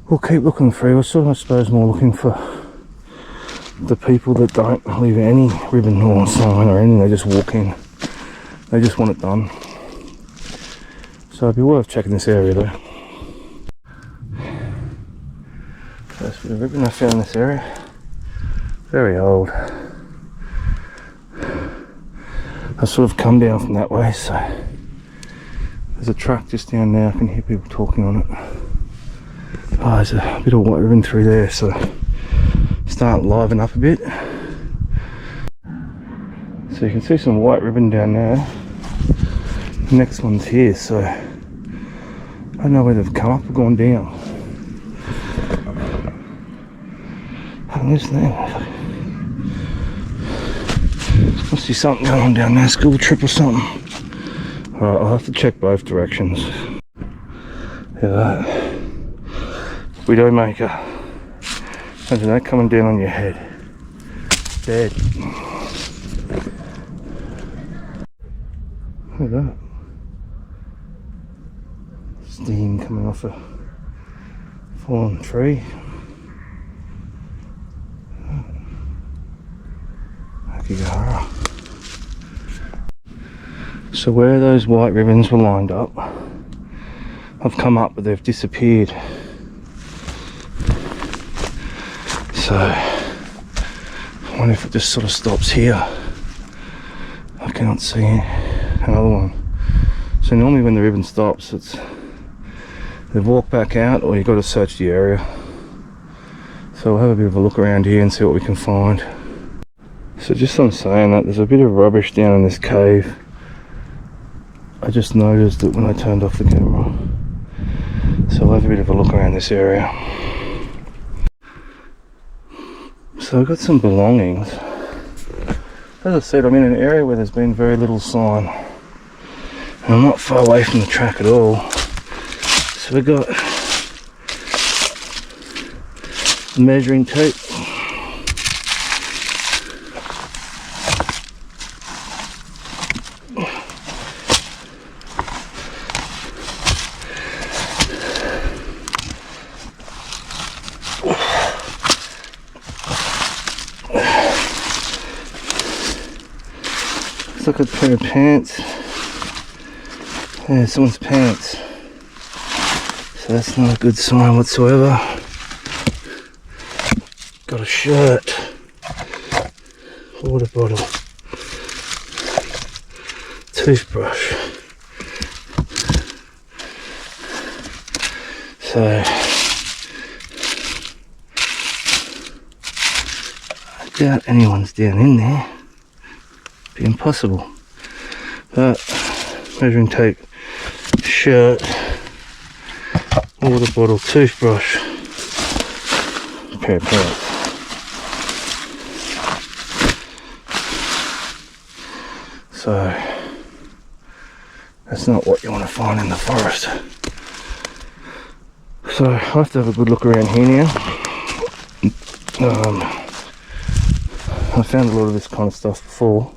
we'll keep looking through. We're sort of, I suppose, more looking for the people that don't leave any ribbon or sign or anything. They just walk in. They just want it done. So it'd be worth checking this area though. First bit of ribbon I found in this area. Very old. I sort of come down from that way, so there's a truck just down there. I can hear people talking on it. Oh, there's a bit of white ribbon through there, so start liven up a bit. So you can see some white ribbon down there. The next one's here, so I don't know whether they've come up or gone down. And this there. Must be something going on down there, school trip or something. Alright, I'll have to check both directions. Yeah, that. Widowmaker. Imagine that coming down on your head. Dead. Look at that. Steam coming off a fallen tree. Aokigahara. So where those white ribbons were lined up, I've come up but they've disappeared. So I wonder if it just sort of stops here. I can't see another one. So normally when the ribbon stops, it's they've walked back out or you've got to search the area. So we'll have a bit of a look around here and see what we can find. So just on saying that, there's a bit of rubbish down in this cave. I just noticed it when I turned off the camera. So we'll have a bit of a look around this area. So I've got some belongings. As I said, I'm in an area where there's been very little sign. And I'm not far away from the track at all. So we've got measuring tape. Looks like a pair of pants. Yeah, someone's pants. So that's not a good sign whatsoever. Got a shirt. Water bottle. Toothbrush. So I doubt anyone's down in there. Be impossible. But measuring tape, shirt, water bottle, toothbrush, pair of pants. So that's not what you want to find in the forest. So I have to have a good look around here now. I found a lot of this kind of stuff before.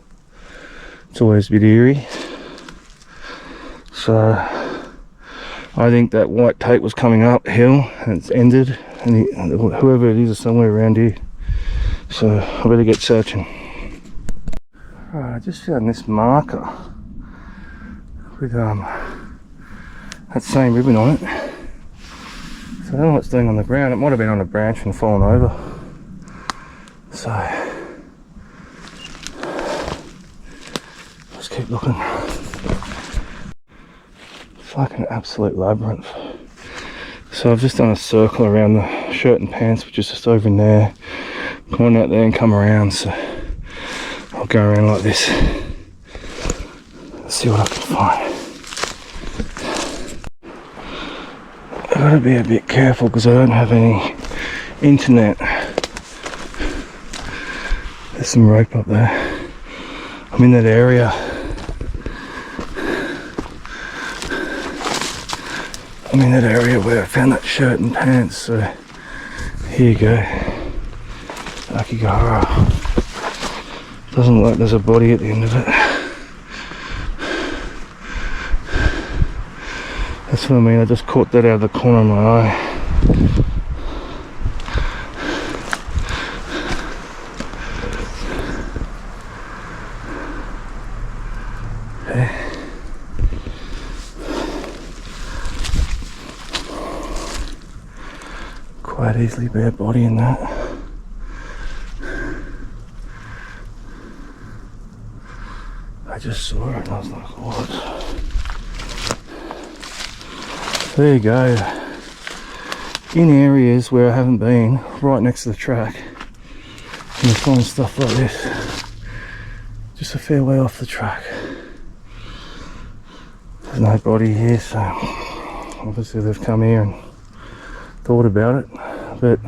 It's always a bit eerie. So I think that white tape was coming uphill and it's ended, and whoever it is somewhere around here. So I better get searching. Right, I just found this marker with that same ribbon on it. So I don't know what it's doing on the ground. It might have been on a branch and fallen over. So let's keep looking. It's like an absolute labyrinth. So I've just done a circle around the shirt and pants, which is just over in there. Gone out there and come around. So I'll go around like this. Let's see what I can find. I've got to be a bit careful because I don't have any internet. There's some rope up there. I'm in that area. I'm in that area where I found that shirt and pants. So here you go. Aokigahara. Doesn't look like there's a body at the end of it. That's what I mean, I just caught that out of the corner of my eye. Okay. Quite easily be a body in that. I just saw it and I was like, what? There you go. In areas where I haven't been, right next to the track, you find stuff like this. Just a fair way off the track. There's no body here, so obviously they've come here and thought about it. But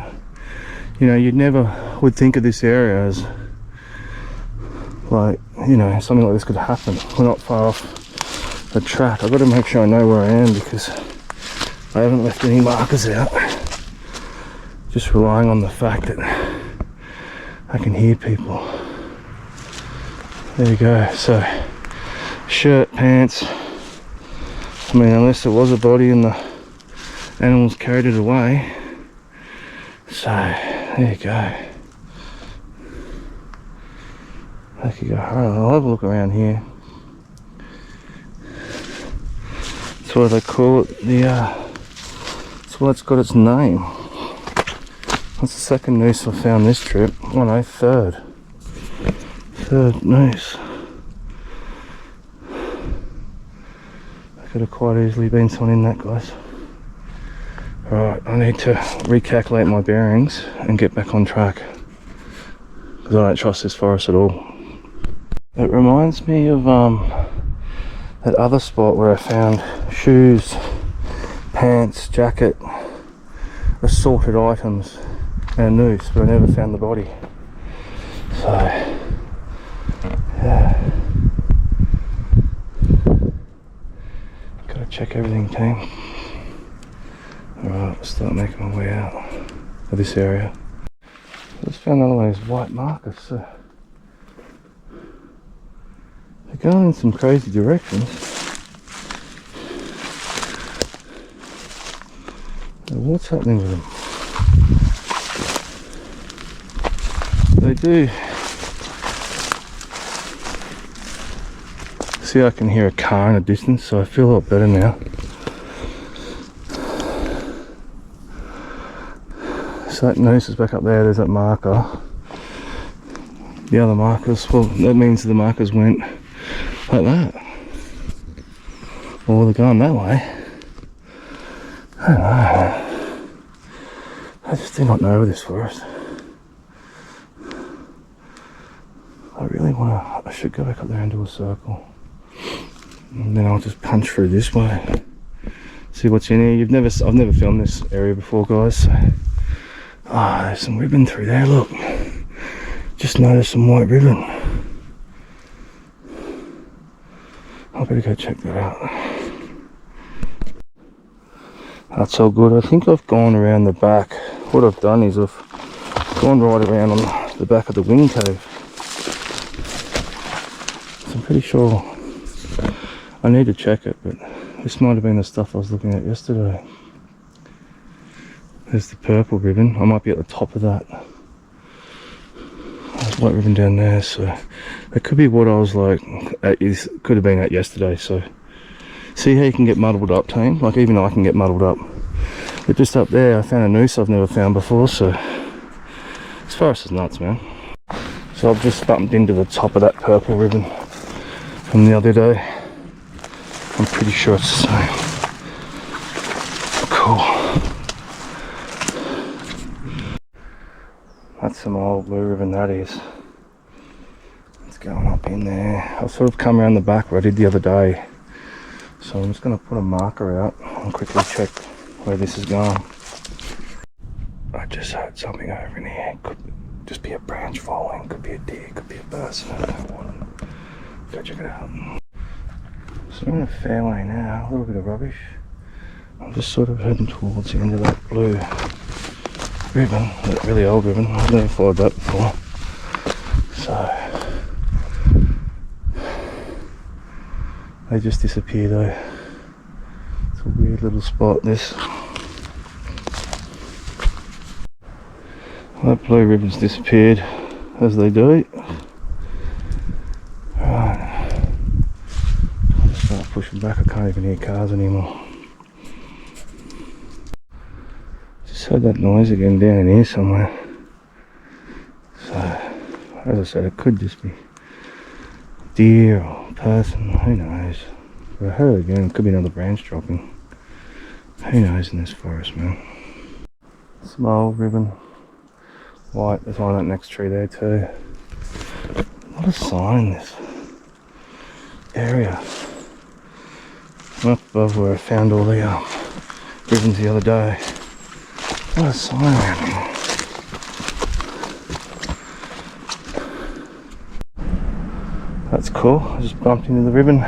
you know, you never would think of this area as like, you know, something like this could happen. We're not far off the track. I've got to make sure I know where I am because I haven't left any markers out. Just relying on the fact that I can hear people. There you go. So shirt, pants. I mean, unless there was a body and the animals carried it away. So there you go. Aokigahara. I'll have a look around here. That's what they call it. That's why it's got its name. That's the second noose I found this trip. Oh no, third noose. There could have quite easily been someone in that, guys. Right, I need to recalculate my bearings and get back on track because I don't trust this forest at all. It reminds me of that other spot where I found shoes, pants, jacket, assorted items and a noose, but I never found the body. So yeah, gotta check everything, team. Alright, let's start making my way out of this area. I just found another one of these white markers, so they're going in some crazy directions. What's happening with them? They do. See, I can hear a car in the distance, so I feel a lot better now. So that noose is back up there, there's that marker. The other markers, well, that means the markers went like that. Or they're going that way. I don't know. I just do not know this forest. I really want to, I should go back up there and do a circle. And then I'll just punch through this way. See what's in here. I've never filmed this area before, guys. So. Ah, there's some ribbon through there, look. Just noticed some white ribbon. I better go check that out. That's all good. I think I've gone around the back. What I've done is I've gone right around on the back of the wing cave. So I'm pretty sure I need to check it, but this might have been the stuff I was looking at yesterday. There's the purple ribbon. I might be at the top of that. There's white ribbon down there, so it could be what I was like at, could have been at yesterday. So see how you can get muddled up, team? Like even I can get muddled up. But just up there I found a noose I've never found before, so this forest is nuts, man. So I've just bumped into the top of that purple ribbon from the other day. I'm pretty sure it's the same. Cool. That's some old blue ribbon, that is. It's going up in there. I've sort of come around the back where I did the other day. So I'm just going to put a marker out and quickly check where this is going. I just heard something over in here. Could just be a branch falling, could be a deer, could be a person. I don't know what. Go check it out. So I'm in a fairway now, a little bit of rubbish. I'm just sort of heading towards the end of that blue ribbon, that really old ribbon. I've never followed that before. So they just disappear though. It's a weird little spot, this. That blue ribbon's disappeared, as they do. Right. I'll just start pushing back. I can't even hear cars anymore. Just heard that noise again down in here somewhere. So, as I said, it could just be deer or person, who knows. But I heard it again, it could be another branch dropping. Who knows in this forest, man. Small ribbon. White, there's one on that next tree there too. A lot of sign in this area. I'm up above where I found all the ribbons the other day. A lot of sign around here. That's cool. I just bumped into the ribbon.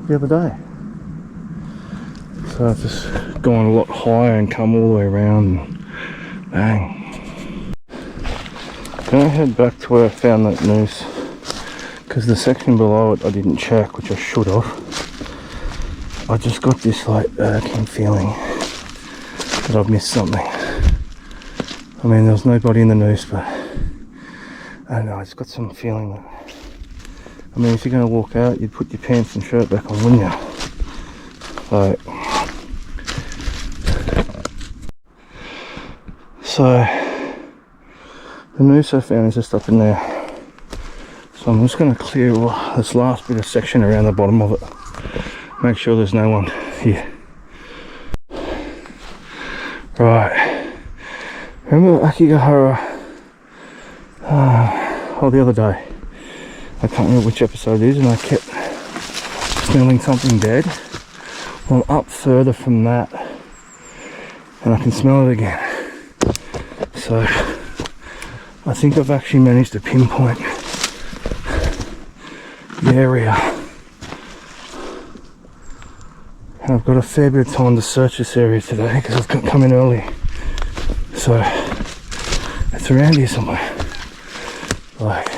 The other day. So I've just gone a lot higher and come all the way around and bang. Gonna head back to where I found that noose, because the section below it I didn't check, which I should have. I just got this like irking feeling that I've missed something. I mean, there was nobody in the noose, but I don't know, I just got some feeling that, I mean, if you're going to walk out, you'd put your pants and shirt back on, wouldn't you? Like, so the noose I found is just up in there. So I'm just going to clear this last bit of section around the bottom of it. Make sure there's no one here. Right. Remember Aokigahara? The other day. I can't remember which episode it is, and I kept smelling something dead. Well, I'm up further from that, and I can smell it again. So I think I've actually managed to pinpoint the area. And I've got a fair bit of time to search this area today because I've come in early. So it's around here somewhere. Like,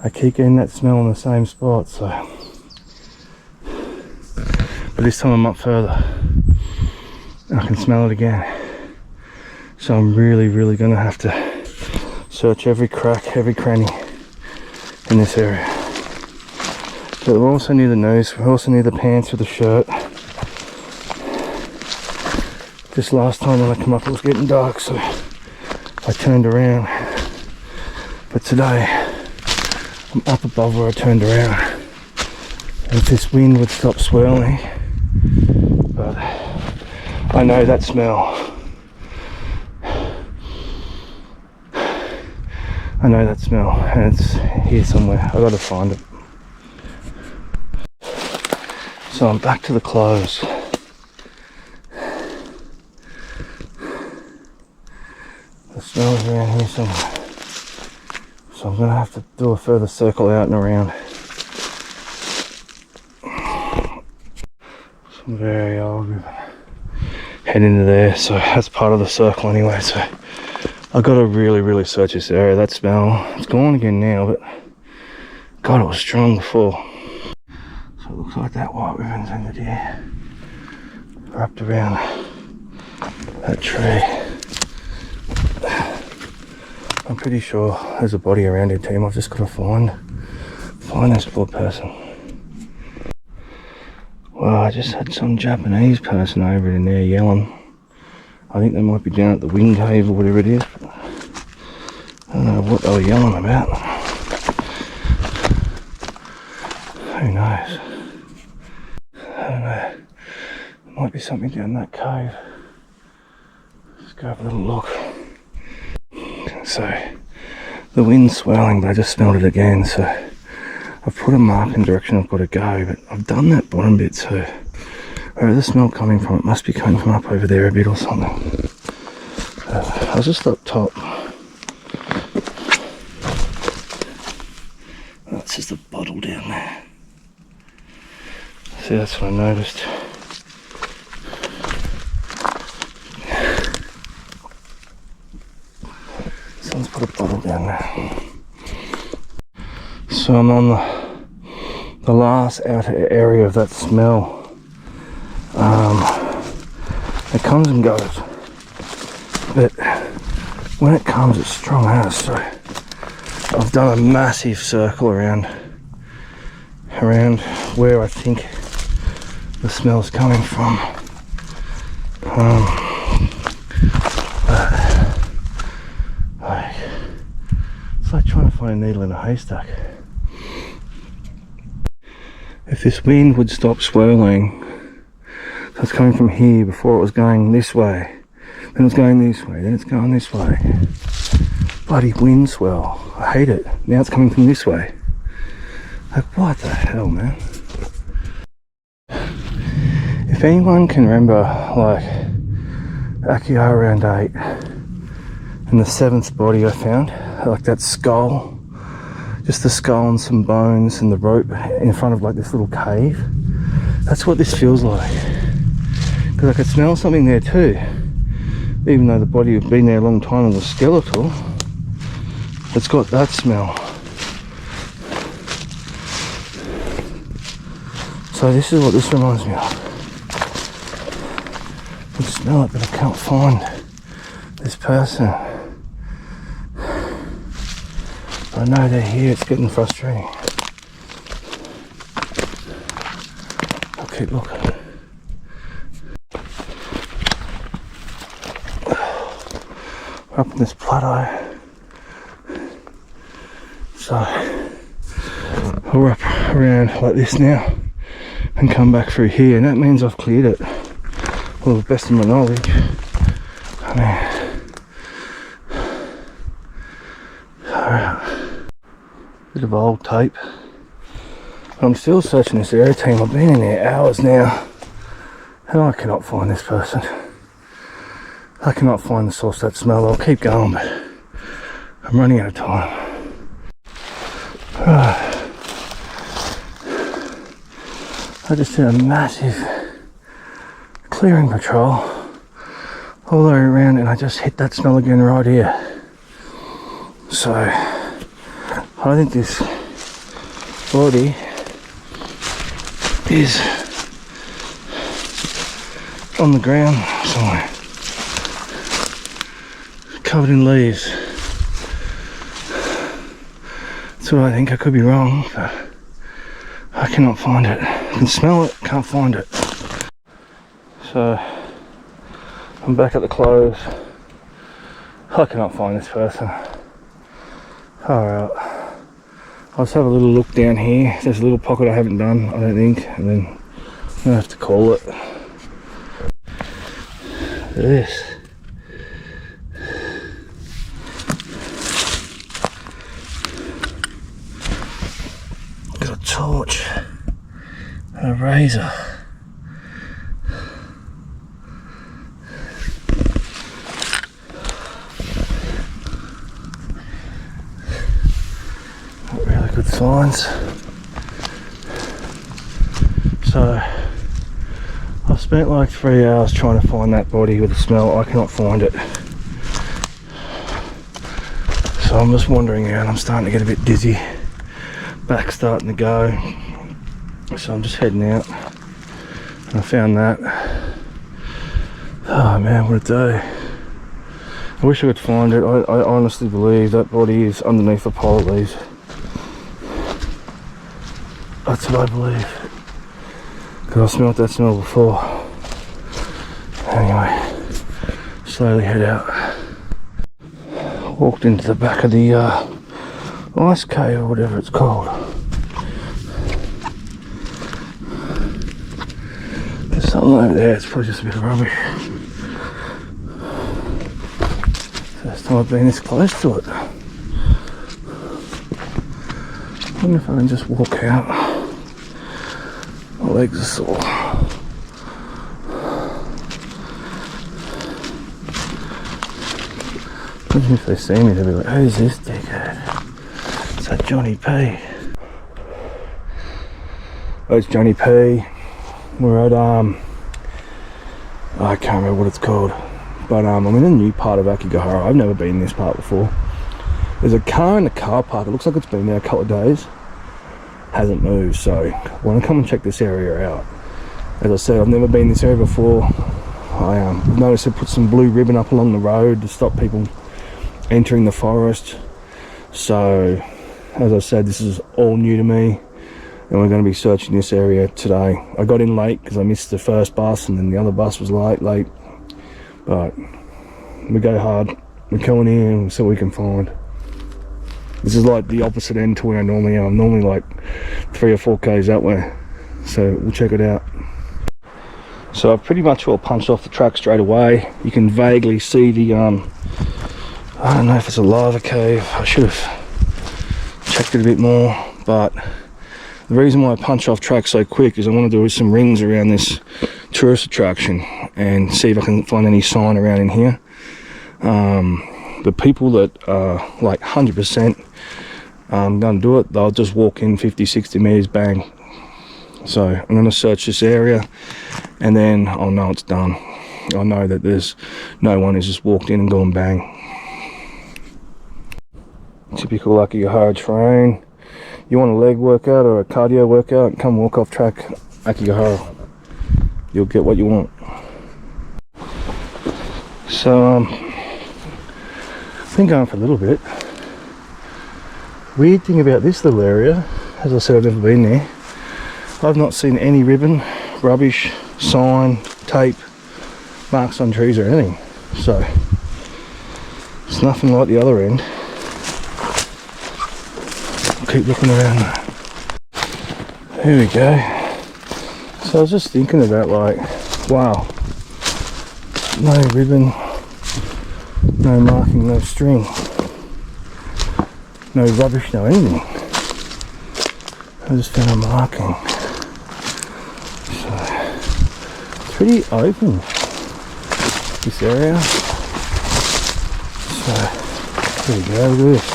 I keep getting that smell in the same spot, so. But this time I'm up further. And I can smell it again. So I'm really gonna have to search every crack, every cranny in this area. But we're also near the nose, we're also near the pants with the shirt. This last time when I come up it was getting dark, so I turned around. But today I'm up above where I turned around. And if this wind would stop swirling, but I know that smell. I know that smell, and it's here somewhere. I gotta find it. So I'm back to the clothes. The smell is around here somewhere. So I'm gonna have to do a further circle out and around. Very old ribbon. Head into there, so that's part of the circle anyway, so I've got to really search this area. That smell, it's gone again now, but God, it was strong before. So it looks like that white ribbon's ended here, wrapped around that tree. I'm pretty sure there's a body around here, team. I've just got to find this poor person. Well, I just had some Japanese person over in there yelling. I think they might be down at the wind cave or whatever it is. But I don't know what they were yelling about. Who knows? I don't know. There might be something down that cave. Let's go have a little look. So, the wind's swirling, but I just smelled it again, so I've put a mark in the direction I've got to go, but I've done that bottom bit, so where the smell coming from, it must be coming from up over there a bit or something. I was just up top. That's just a bottle down there. See, that's what I noticed. Someone's put a bottle down there. So I'm on the last outer area of that smell. It comes and goes, but when it comes, it's strong as. So I've done a massive circle around where I think the smell's coming from. It's like trying to find a needle in a haystack. If this wind would stop swirling, so it's coming from here before it was going this way, then it's going this way, then it's going this way. Bloody wind swirl. I hate it. Now it's coming from this way. Like, what the hell, man? If anyone can remember, like, Aokigahara round 8 and the 7th body I found, like that skull, just the skull and some bones and the rope in front of like this little cave, that's what this feels like. Because I could smell something there too, even though the body had been there a long time and was skeletal. It's got that smell. So this is what this reminds me of. I can smell it, but I can't find this person. I know they're here, it's getting frustrating. I'll keep looking. We're up in this plateau. So I'll wrap around like this now and come back through here, and that means I've cleared it. Well, the best of my knowledge. I mean, alright. Bit of old tape. I'm still searching this area, team. I've been in there hours now, and I cannot find this person. I cannot find the source of that smell. I'll keep going, but I'm running out of time. I just did a massive clearing patrol all the way around, and I just hit that smell again right here. So I think this body is on the ground somewhere, covered in leaves. That's what I think. I could be wrong, but I cannot find it. I can smell it, can't find it. So I'm back at the close. I cannot find this person. Alright, I'll just have a little look down here. There's a little pocket I haven't done, I don't think, and then I'm gonna have to call it. Look at this. Got a torch and a razor. Good signs. So spent like 3 hours trying to find that body with the smell. I cannot find it. So I'm just wandering out. I'm starting to get a bit dizzy. Back starting to go. So I'm just heading out. I found that. Oh man, what a day. I wish I could find it. I honestly believe that body is underneath a pile of leaves. That's what I believe. Because I smelled that smell before. Anyway, slowly head out. Walked into the back of the ice cave or whatever it's called. There's something over there, it's probably just a bit of rubbish. First time I've been this close to it. I wonder if I can just walk out. My legs are sore. Imagine if they see me, they'll be like, who's this dickhead? It's that Johnny P. Oh, it's Johnny P. We're at, I can't remember what it's called. But I'm in a new part of Aokigahara. I've never been in this part before. There's a car in the car park. It looks like it's been there a couple of days. Hasn't moved, so I want to come and check this area out. As I said, I've never been in this area before. I've noticed they put some blue ribbon up along the road to stop people entering the forest. So, as I said, this is all new to me, and we're going to be searching this area today. I got in late because I missed the first bus, and then the other bus was late. But we go hard. We're coming in and see what we can find. This is like the opposite end to where I normally am. I'm normally like 3 or 4 k's that way. So we'll check it out. So I've pretty much all punched off the track straight away. You can vaguely see the I don't know if it's a lava cave. I should have checked it a bit more, but the reason why I punch off track so quick is I want to do some rings around this tourist attraction and see if I can find any sign around in here. The people that are like 100% gonna do it, they'll just walk in 50-60 meters, bang. So I'm gonna search this area and then I'll know it's done. I'll know that there's no one who's just walked in and gone bang. Typical Aokigahara terrain. You want a leg workout or a cardio workout, come walk off track Aokigahara. You'll get what you want. So I've been going for a little bit. Weird thing about this little area, as I said, I've never been there. I've not seen any ribbon, rubbish, sign, tape, marks on trees or anything. So it's nothing like the other end. Keep looking around. Here we go. So I was just thinking about, like, wow, no ribbon, no marking, no string, no rubbish, no anything. I just found a marking. So it's pretty open, this area. So here we go, look at this.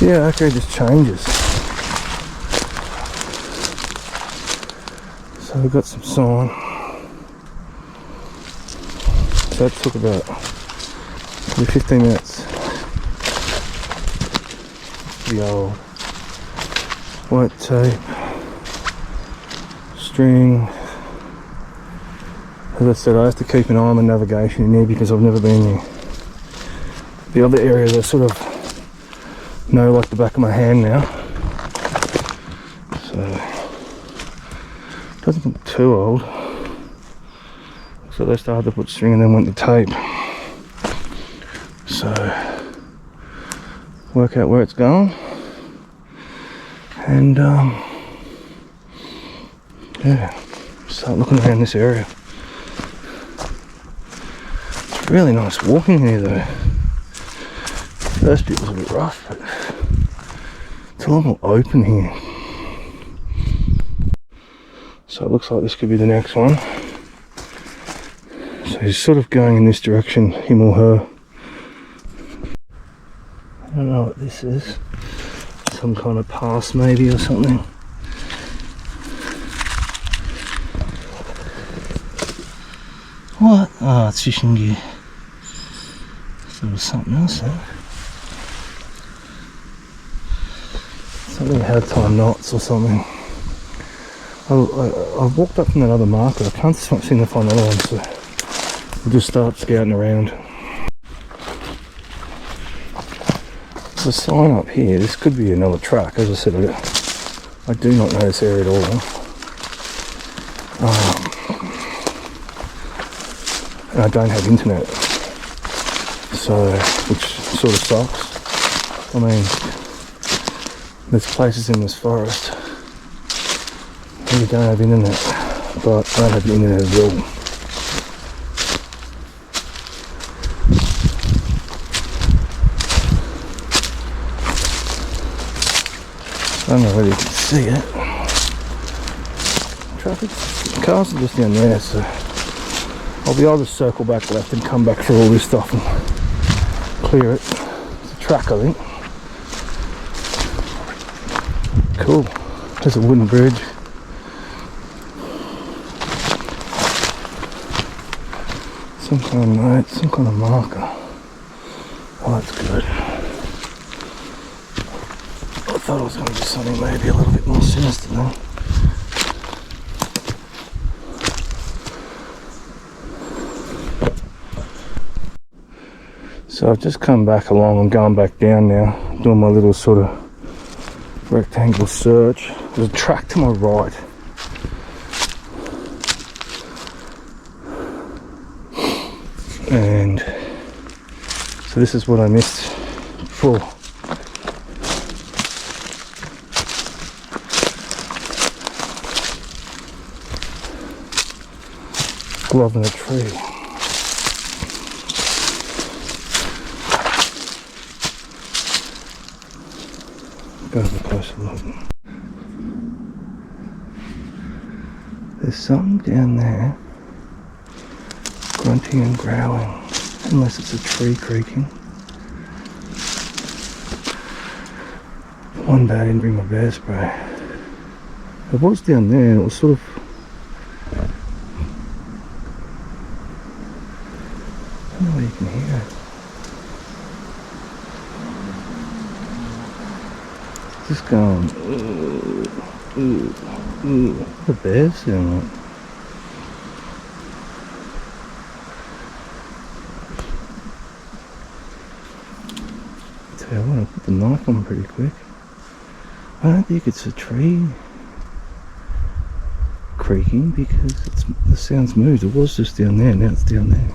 See how that just changes. So we've got some sign. So that took about maybe 15 minutes. The old white tape, string. As I said, I have to keep an eye on the navigation in here because I've never been there. The other areas I sort of know like the back of my hand now. So doesn't look too old. So they started to put string and then went to tape. So work out where it's going. And yeah, start looking around this area. It's really nice walking here though. First bit was a bit rough, but it's a lot more open here. So it looks like this could be the next one. So he's sort of going in this direction, him or her. I don't know what this is. Some kind of pass maybe or something. What? Oh, it's fishing gear. Thought it was something else there. Something ahead of time knots or something. I walked up from that other marker. I can't seem to find another one, so we'll just start scouting around. There's a sign up here. This could be another track. As I said, I do not know this area at all. And I don't have internet, so which sort of sucks. I mean, there's places in this forest where you don't have internet, but I don't have the internet at all. I don't know whether you can see it. Traffic, cars are just down there, so I'll be able to circle back left and come back through all this stuff and clear it. It's a track, I think. Cool. There's a wooden bridge. Some kind of note, some kind of marker. Oh, that's good. I thought it was going to be something maybe a little bit more sinister though. So I've just come back along. I'm going back down now, doing my little sort of rectangle search. There's a track to my right. And so this is what I missed before. Glove in a tree. Go have a closer look. There's something down there grunting and growling, unless it's a tree creaking. One day I didn't bring my bear spray. It was down there and it was sort of, I don't know where you can hear it. Just going, what the bears sound like? I want to put the knife on pretty quick. I don't think it's a tree creaking because the sound's moved. It was just down there, now it's down there.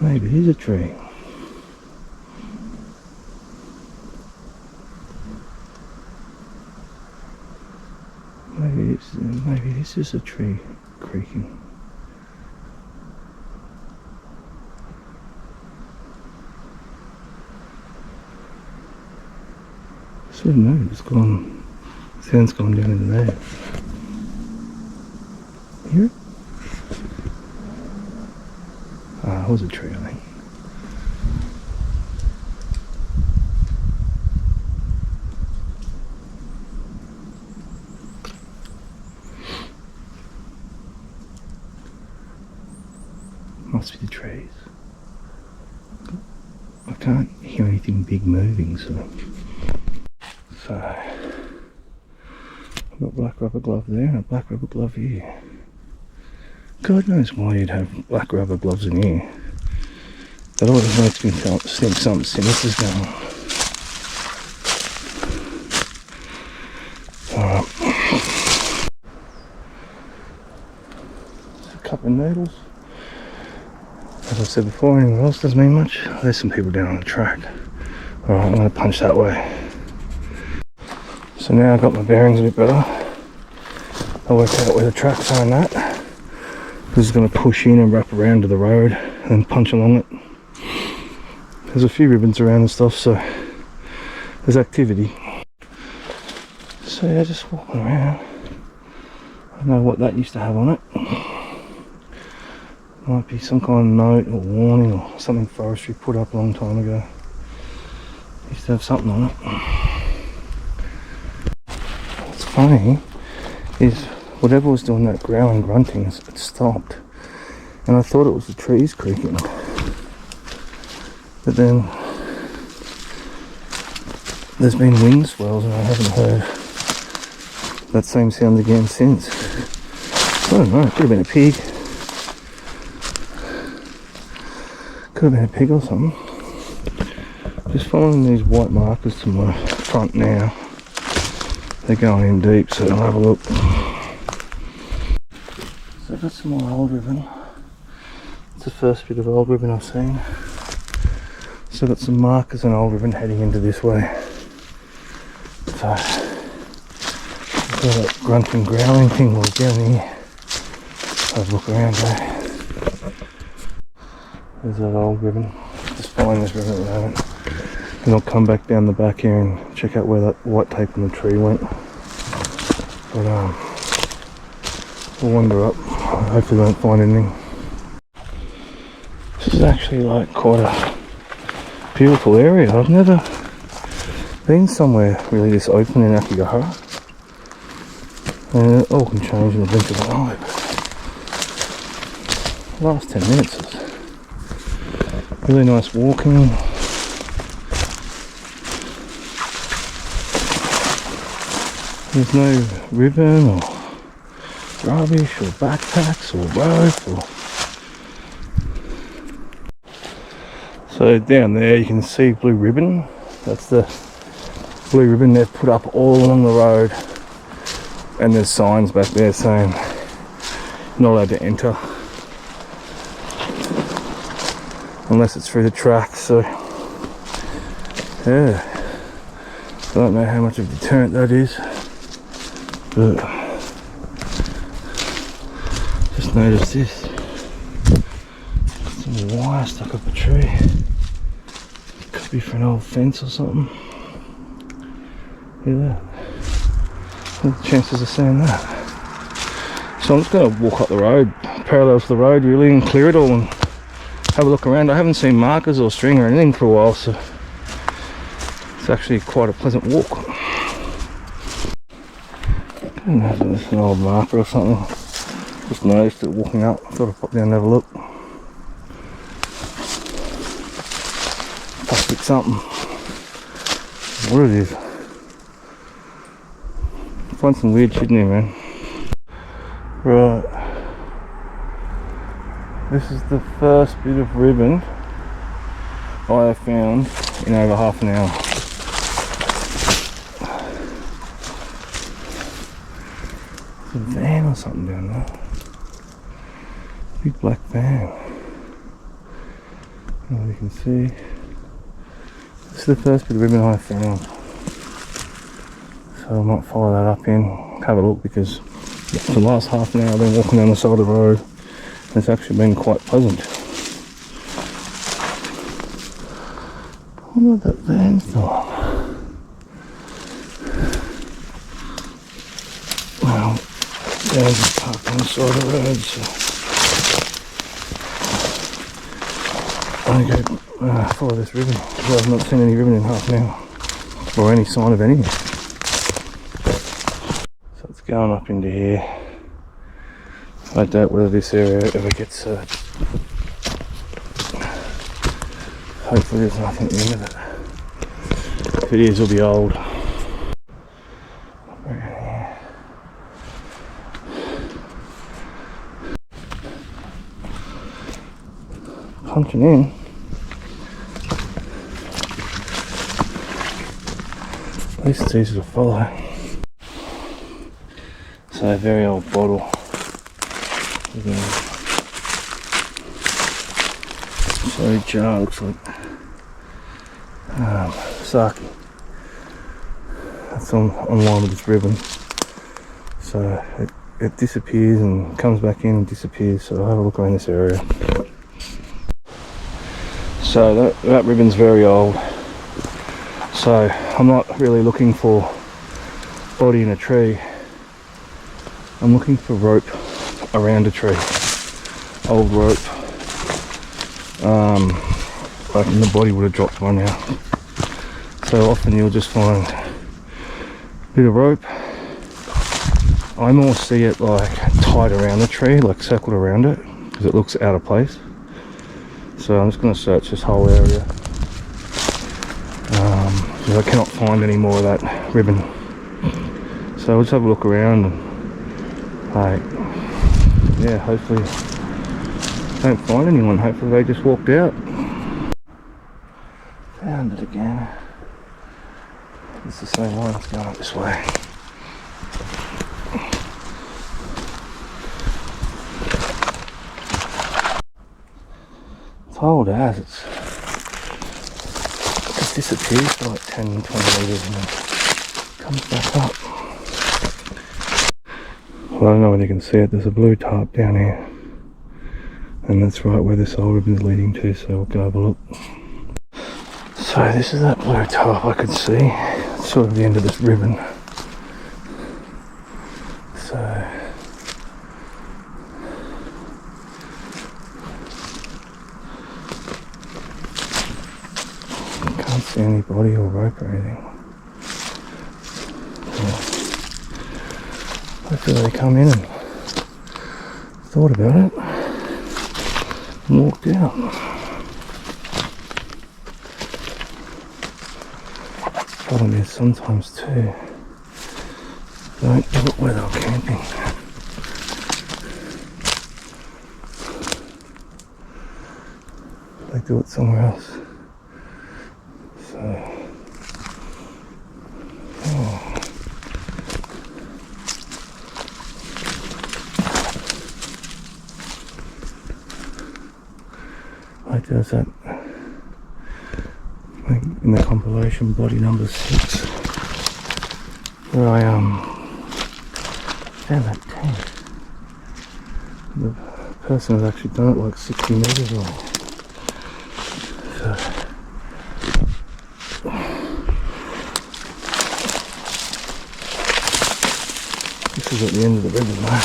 Maybe it is a tree. Maybe this is a tree creaking. Sort of moved. It's gone. The sound's gone down into there. Hear it? Ah, it was a tree, I think. Must be the trees. I can't hear anything big moving, so I've got black rubber glove there and a black rubber glove here. God knows why you'd have black rubber gloves in here. That always makes me think something sinister's going on. Alright. Just a couple of needles. As I said before, anywhere else doesn't mean much. There's some people down on the track. Alright, I'm going to punch that way. So now I've got my bearings a bit better. I'll work out where the track's on that. This is going to push in and wrap around to the road and then punch along it. There's a few ribbons around and stuff, so there's activity. So yeah, just walking around. I don't know what that used to have on it. Might be some kind of note or warning or something forestry put up a long time ago. Used to have something on it. Let's funny is whatever was doing that growling, grunting, it stopped. And I thought it was the trees creaking. But then there's been wind swells and I haven't heard that same sound again since. I don't know, it could have been a pig. Could have been a pig or something. Just following these white markers to my front now. They're going in deep, so I'll have a look. So I've got some more old ribbon. It's the first bit of old ribbon I've seen. So I've got some markers and old ribbon heading into this way. So I've got that grunting, growling thing while down here. Have a look around there. There's that old ribbon. Just following this ribbon at the moment. And I'll come back down the back here and check out where that white tape on the tree went. But we'll wander up. Hopefully won't find anything. This is actually like quite a beautiful area. I've never been somewhere really this open in Aokigahara. And it all can change in the blink of an eye. The last 10 minutes is really nice walking. There's no ribbon or rubbish or backpacks or rope or... So down there you can see blue ribbon. That's the blue ribbon they've put up all along the road, and there's signs back there saying you're not allowed to enter unless it's through the track. So yeah, I don't know how much of a deterrent that is, but just noticed this, some wire stuck up a tree. Could be for an old fence or something. Look at that. What are the chances of seeing that? So I'm just going to walk up the road, parallel to the road really, and clear it all and have a look around. I haven't seen markers or string or anything for a while, so it's actually quite a pleasant walk. I don't know if it's an old marker or something. Just noticed it walking up. Thought I'd pop down and have a look. Plastic something. What it is. Find some weird shit in here, man. Right. This is the first bit of ribbon I have found in over half an hour. There's a van or something down there. Big black van. As you can see, this is the first bit of ribbon I found. So I might follow that up in, have a look, because for the last half an hour I've been walking down the side of the road and it's actually been quite pleasant. I wonder what that van's doing. Well, van's just parked on the side of the road, so I'm going to go follow this ribbon, because I've not seen any ribbon in half an hour, or any sign of anything. So it's going up into here. I doubt whether this area ever gets searched. Hopefully there's nothing at the end of it. If it is, it'll be old. Around here. Punching in. At least it's easy to follow. So a very old bottle. Sorry, jar, looks like sake. That's on line with this ribbon. So it disappears and comes back in and disappears. So I'll have a look around this area. So that ribbon's very old. So I'm not really looking for body in a tree. I'm looking for rope around a tree. Old rope. I reckon the body would have dropped by now. So often you'll just find a bit of rope I more see it like tied around the tree, like circled around it, because it looks out of place. So I'm just going to search this whole area, because I cannot find any more of that ribbon. So we'll just have a look around and, like, yeah, hopefully don't find anyone. Hopefully they just walked out. Found it again. It's the same one. It's going up this way. It's old as it just disappears for like 10-20 metres and then comes back up. Well, I don't know whether you can see it. There's a blue tarp down here, and that's right where this old ribbon's leading to, so we'll go have a look. So this is that blue tarp I could see. It's sort of the end of this ribbon. So I can't see any body or rope or anything. Yeah. Hopefully they come in and thought about it and walked out. Problem is sometimes too, they don't do it where they're camping. They do it somewhere else. So, oh. Like does that in the compilation body number 6, where I found that tent. The person has actually done it like 60 metres long. So this is at the end of the ribbon now.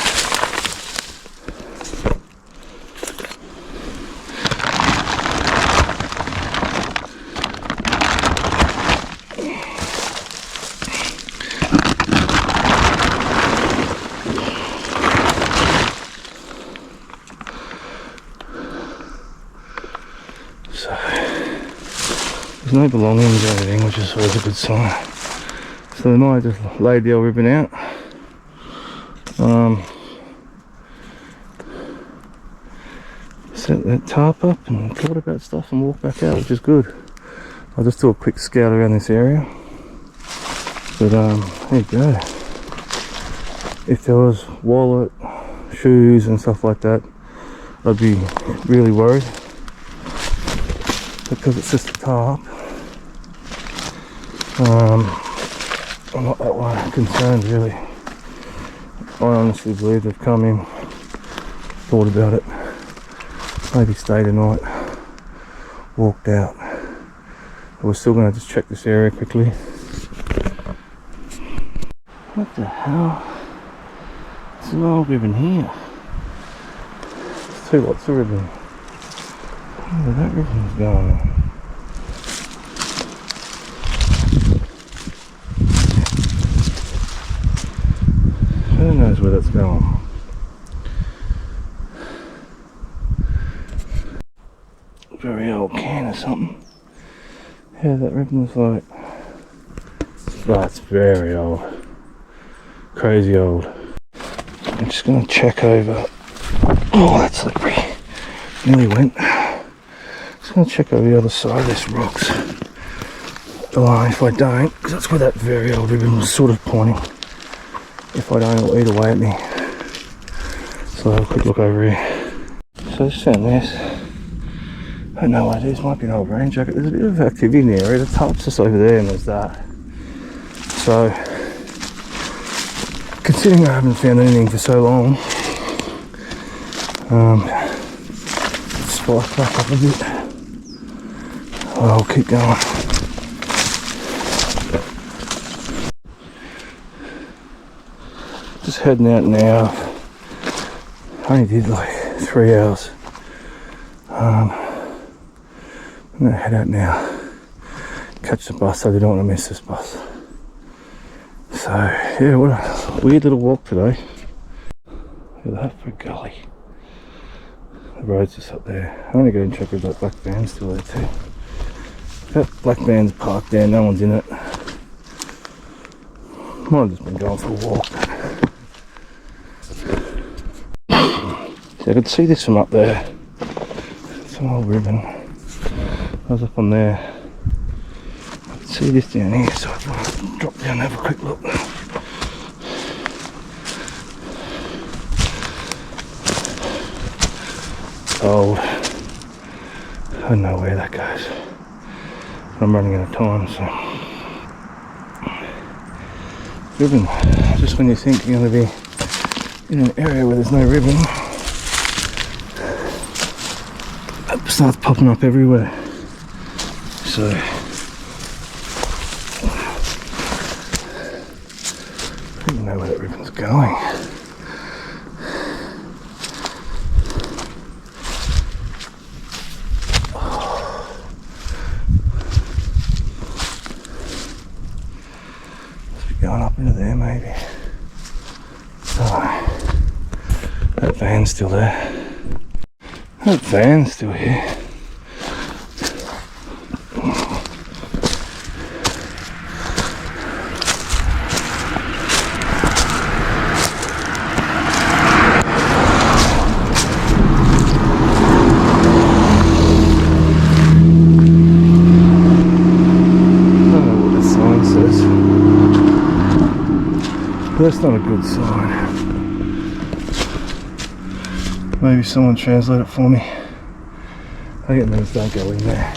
There's no belongings or anything, which is always a good sign. So they might have just laid the old ribbon out. Set that tarp up and thought about stuff and walked back out, which is good. I'll just do a quick scout around this area. But there you go. If there was wallet, shoes and stuff like that, I'd be really worried. Because it's just a tarp, I'm not that one concerned really. I honestly believe they've come in, thought about it, maybe stayed a night, walked out. But we're still going to just check this area quickly. What the hell? There's an old ribbon here. There's 2 lots of ribbon. Where that ribbon's going. Who knows where that's going? Very old can or something. Yeah, that ribbon's like, that's very old. Crazy old. I'm just going to check over. Oh, that's slippery. Nearly went. Just going to check over the other side of this rocks. If I don't, because that's where that very old ribbon was sort of pointing. If I don't, it'll eat away at me. So I'll have a quick look over here. So I just found this. I don't know what it is. Might be an old rain jacket. There's a bit of activity in the area. The tarp's just over there and there's that. So, considering I haven't found anything for so long, spike back up a bit. I'll keep going. Just heading out now. I only did like 3 hours. I'm gonna head out now. Catch the bus. I don't want to miss this bus. So yeah, what a weird little walk today. Look at that for a gully. The road's just up there. I'm gonna go and check if that black van's still there too. That black van's parked there, no one's in it. Might have just been going for a walk. So I could see this from up there. It's an old ribbon. I was up on there. I could see this down here, so I thought I'd drop down and have a quick look. It's old. I don't know where that goes. I'm running out of time, so. Ribbon. Just when you think you're going to be in an area where there's no ribbon, it starts popping up everywhere. So I don't even know where that ribbon's going. Going up into there maybe. So that van's still there. That van's still here. That's not a good sign. Maybe someone translate it for me. I think it means don't go in there.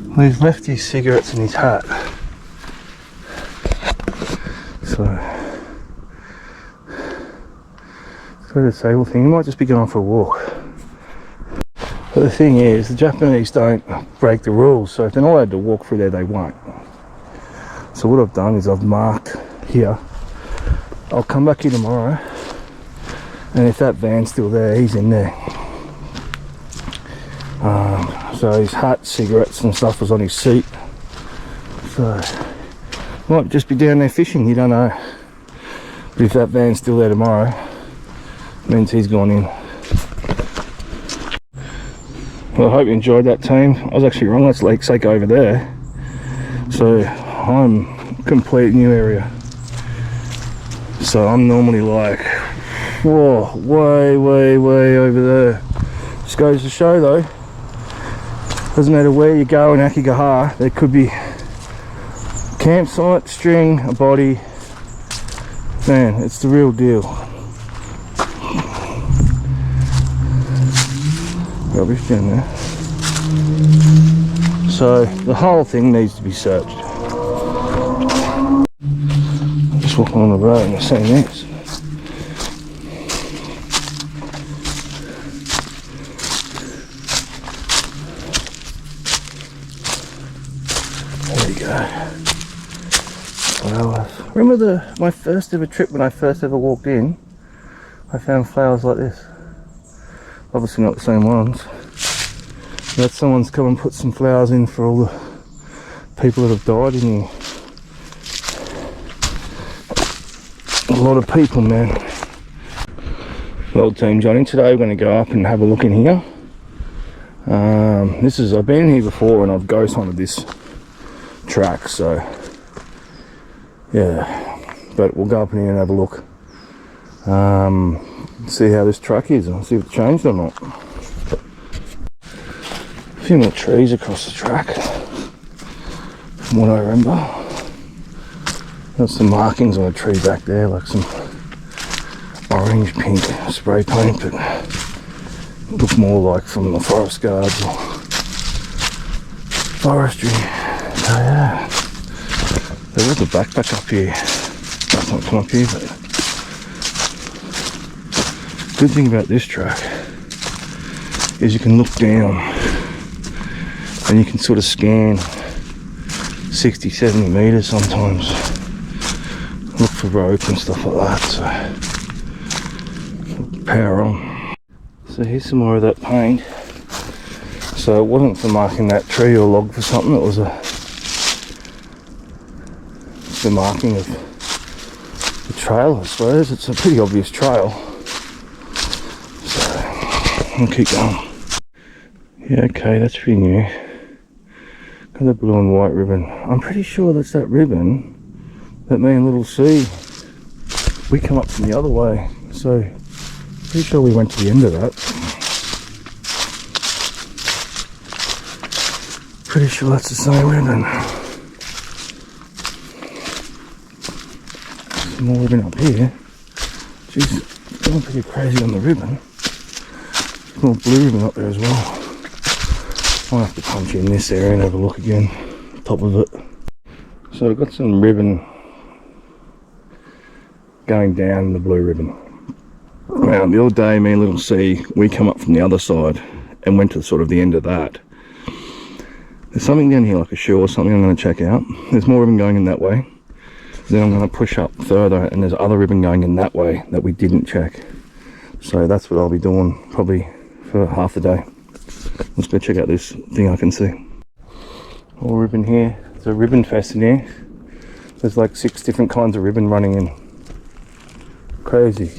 Well, he's left his cigarettes in his hat. So a disabled thing, he might just be going for a walk. But the thing is, the Japanese don't break the rules, so if they're not allowed to walk through there, they won't. So what I've done is I've marked here. I'll come back here tomorrow, and if that van's still there, he's in there. So his hat, cigarettes and stuff was on his seat. So might just be down there fishing, you don't know. But if that van's still there tomorrow, means he's gone in. Well, I hope you enjoyed that, team. I was actually wrong, that's Lake Sake over there. So I'm complete new area. So I'm normally like, whoa, way over there. Just goes to show though, doesn't matter where you go in Aokigahara, there could be campsite, string, a body. Man, it's the real deal. Rubbish down there. So the whole thing needs to be searched. I'm just walking on the road and I'm seeing this. There you go. Flowers. Remember my first ever trip when I first ever walked in? I found flowers like this. Obviously not the same ones. But someone's come and put some flowers in for all the people that have died in here. A lot of people, man. Well, Team Johnny, today we're going to go up and have a look in here. I've been here before and I've ghost hunted this track, so yeah. But we'll go up in here and have a look. See how this track is and see if it's changed or not. A few more trees across the track from what I remember. Got some markings on a tree back there, like some orange pink spray paint, but look more like from the forest guards or forestry. So yeah, there was a backpack up here. That's not come up here, but good thing about this track is you can look down and you can sort of scan 60-70 meters sometimes, look for rope and stuff like that, so power on. So here's some more of that paint. So it wasn't for marking that tree or log for something, it was the marking of the trail, I suppose. It's a pretty obvious trail. So I'll keep going. Yeah, okay, that's pretty new. Got the blue and white ribbon. I'm pretty sure that's that ribbon that me and Little C, we come up from the other way. So pretty sure we went to the end of that. Pretty sure that's the same ribbon. Some more ribbon up here. Jeez, going pretty crazy on the ribbon. There's more blue ribbon up there as well. I'll have to punch in this area and have a look again, top of it. So I've got some ribbon going down the blue ribbon. Now the other day, me and Little C, we come up from the other side and went to sort of the end of that. There's something down here like a shoe or something I'm going to check out. There's more ribbon going in that way. Then I'm going to push up further and there's other ribbon going in that way that we didn't check. So that's what I'll be doing probably for half the day. Let's go check out this thing I can see. All ribbon here. There's a ribbon fest in here. There's like 6 different kinds of ribbon running in. Crazy.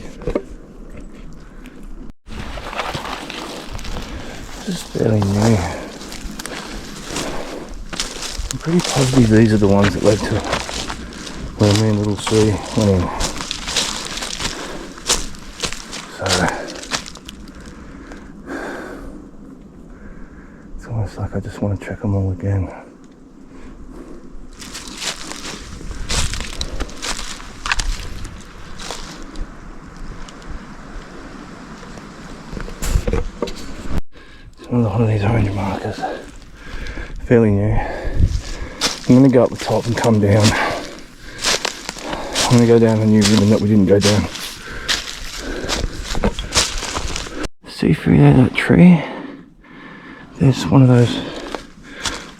This is fairly new. I'm pretty positive these are the ones that led to where me and Little C went in. So it's almost like I just want to check them all again. It's another one of these orange markers. Fairly new. I'm going to go up the top and come down. I'm going to go down the new ribbon that we didn't go down. See through there, that tree? There's one of those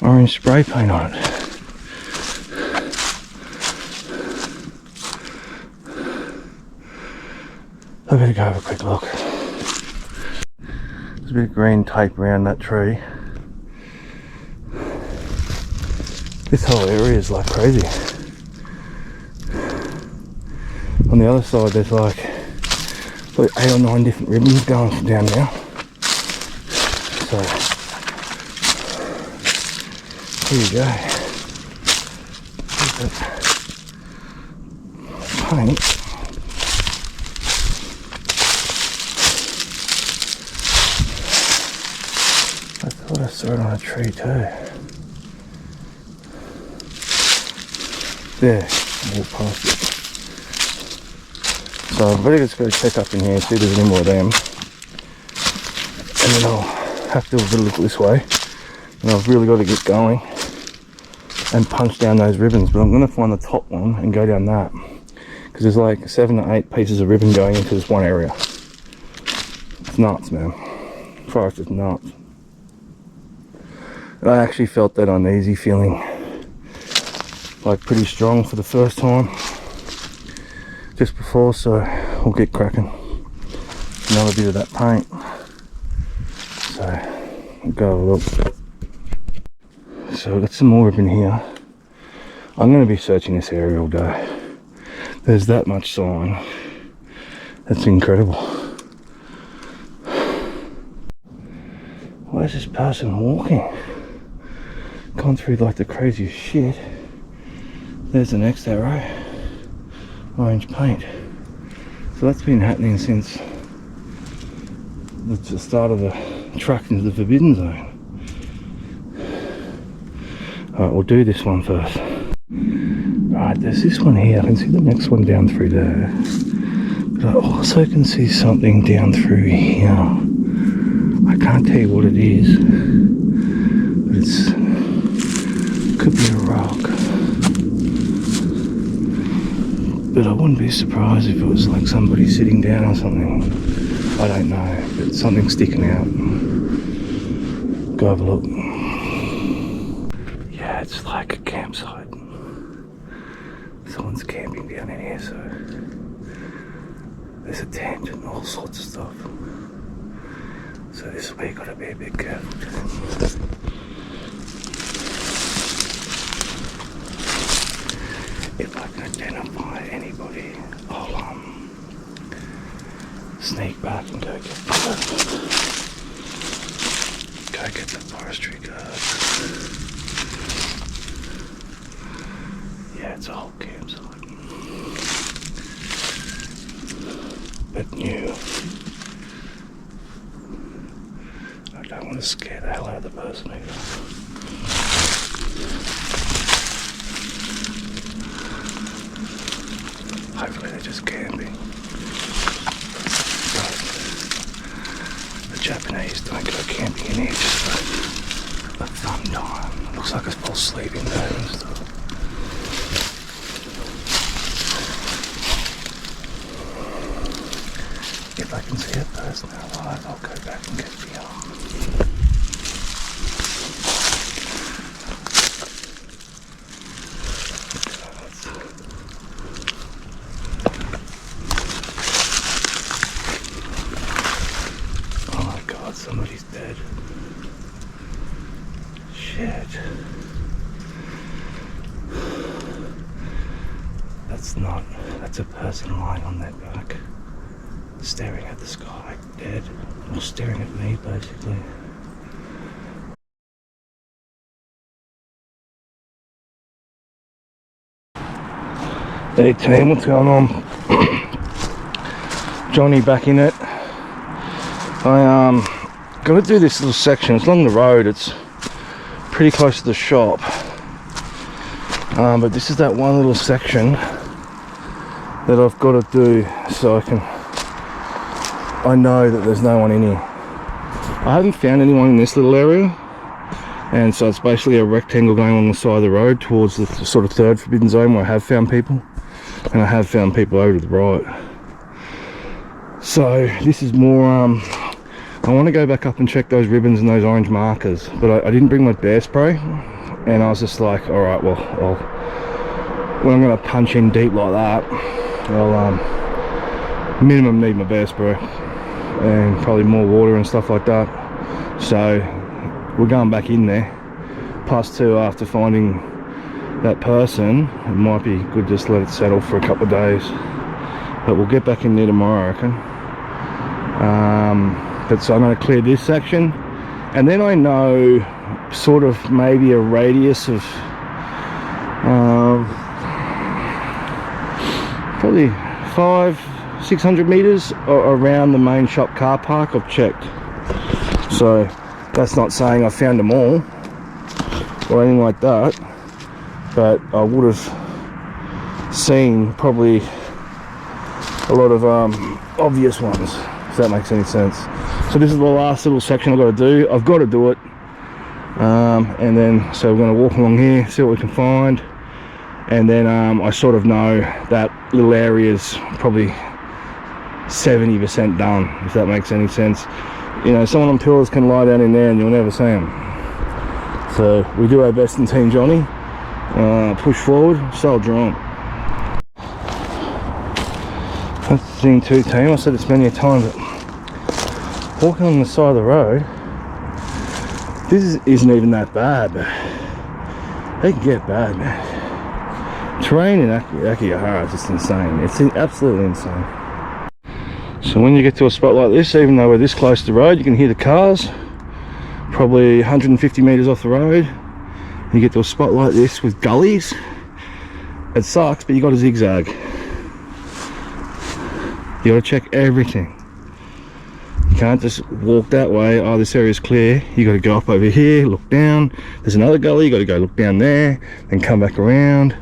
orange spray paint on it. I better go have a quick look. There's a bit of green tape around that tree. This whole area is like crazy. On the other side there's like 8 or 9 different ribbons going down now. So here you go. There's that paint. I thought I saw it on a tree too. There, walk past it. So I better just go check up in here and see if there's any more of them. And then I'll have to have a look this way. And I've really got to get going and punch down those ribbons. But I'm going to find the top one and go down that. Because there's like 7 or 8 pieces of ribbon going into this one area. It's nuts, man. Forest is nuts. And I actually felt that uneasy feeling. Like pretty strong for the first time just before, so we'll get cracking. Another bit of that paint, so we'll go have a look. So we've got some more ribbon here. I'm going to be searching this area all day. There's that much sign. That's incredible. Why is this person walking? Gone through like the craziest shit. There's the next arrow. Orange paint. So that's been happening since the start of the truck into the forbidden zone. Alright, we'll do this one first. Right, there's this one here. I can see the next one down through there. But I also can see something down through here. I can't tell you what it is. But it could be a rock. But I wouldn't be surprised if it was like somebody sitting down or something. I don't know, but something's sticking out. Go have a look. Yeah, it's like a campsite. someone's camping down in here, so there's a tent and all sorts of stuff. So this is where you gotta be a bit careful. If I can identify anybody, I'll sneak back and go get the forestry guards. Yeah, it's a whole campsite. But new. I don't want to scare the hell out of the person either. Hopefully they're just camping. The Japanese don't go camping in here just for a fun time. Looks like it's full sleeping there and stuff. If I can see a person alive, I'll go back and get the Oh my god, somebody's dead. Shit. That's a person lying on their back, staring at the sky, dead, or staring at me basically. Hey team, what's going on? Johnny back in it. Gotta do this little section. It's along the road, it's pretty close to the shop. But this is that one little section that I've got to do so I know that there's no one in here. I haven't found anyone in this little area, and so it's basically a rectangle going along the side of the road towards the sort of third forbidden zone where I have found people, and I have found people over to the right. So this is more I want to go back up and check those ribbons and those orange markers, but I didn't bring my bear spray, and I was just like, all right, well when I'm going to punch in deep like that, I'll minimum need my bear spray and probably more water and stuff like that. So we're going back in there. +2 after finding that person, it might be good just let it settle for a couple of days, but we'll get back in there tomorrow, I reckon. But so I'm going to clear this section, and then I know sort of maybe a radius of probably 500-600 meters around the main shop car park I've checked. So that's not saying I found them all or anything like that, but I would have seen probably a lot of obvious ones, if that makes any sense. So this is the last little section I've got to do. I've got to do it, and then so we're going to walk along here, see what we can find, and then I sort of know that little area is probably 70% done, if that makes any sense. You know, someone on pillars can lie down in there and you'll never see them. So we do our best in Team Johnny. Push forward, soldier on. That's the thing too, team. I said this many a time, but walking on the side of the road, this isn't even that bad, but they can get bad, man. Terrain in Aokigahara is just insane. It's absolutely insane. So when you get to a spot like this, even though we're this close to the road, you can hear the cars probably 150 meters off the road. You get to a spot like this with gullies. It sucks, but you got to zigzag. You got to check everything. You can't just walk that way. Oh, this area's clear. You got to go up over here, look down. There's another gully. You got to go look down there, then come back around,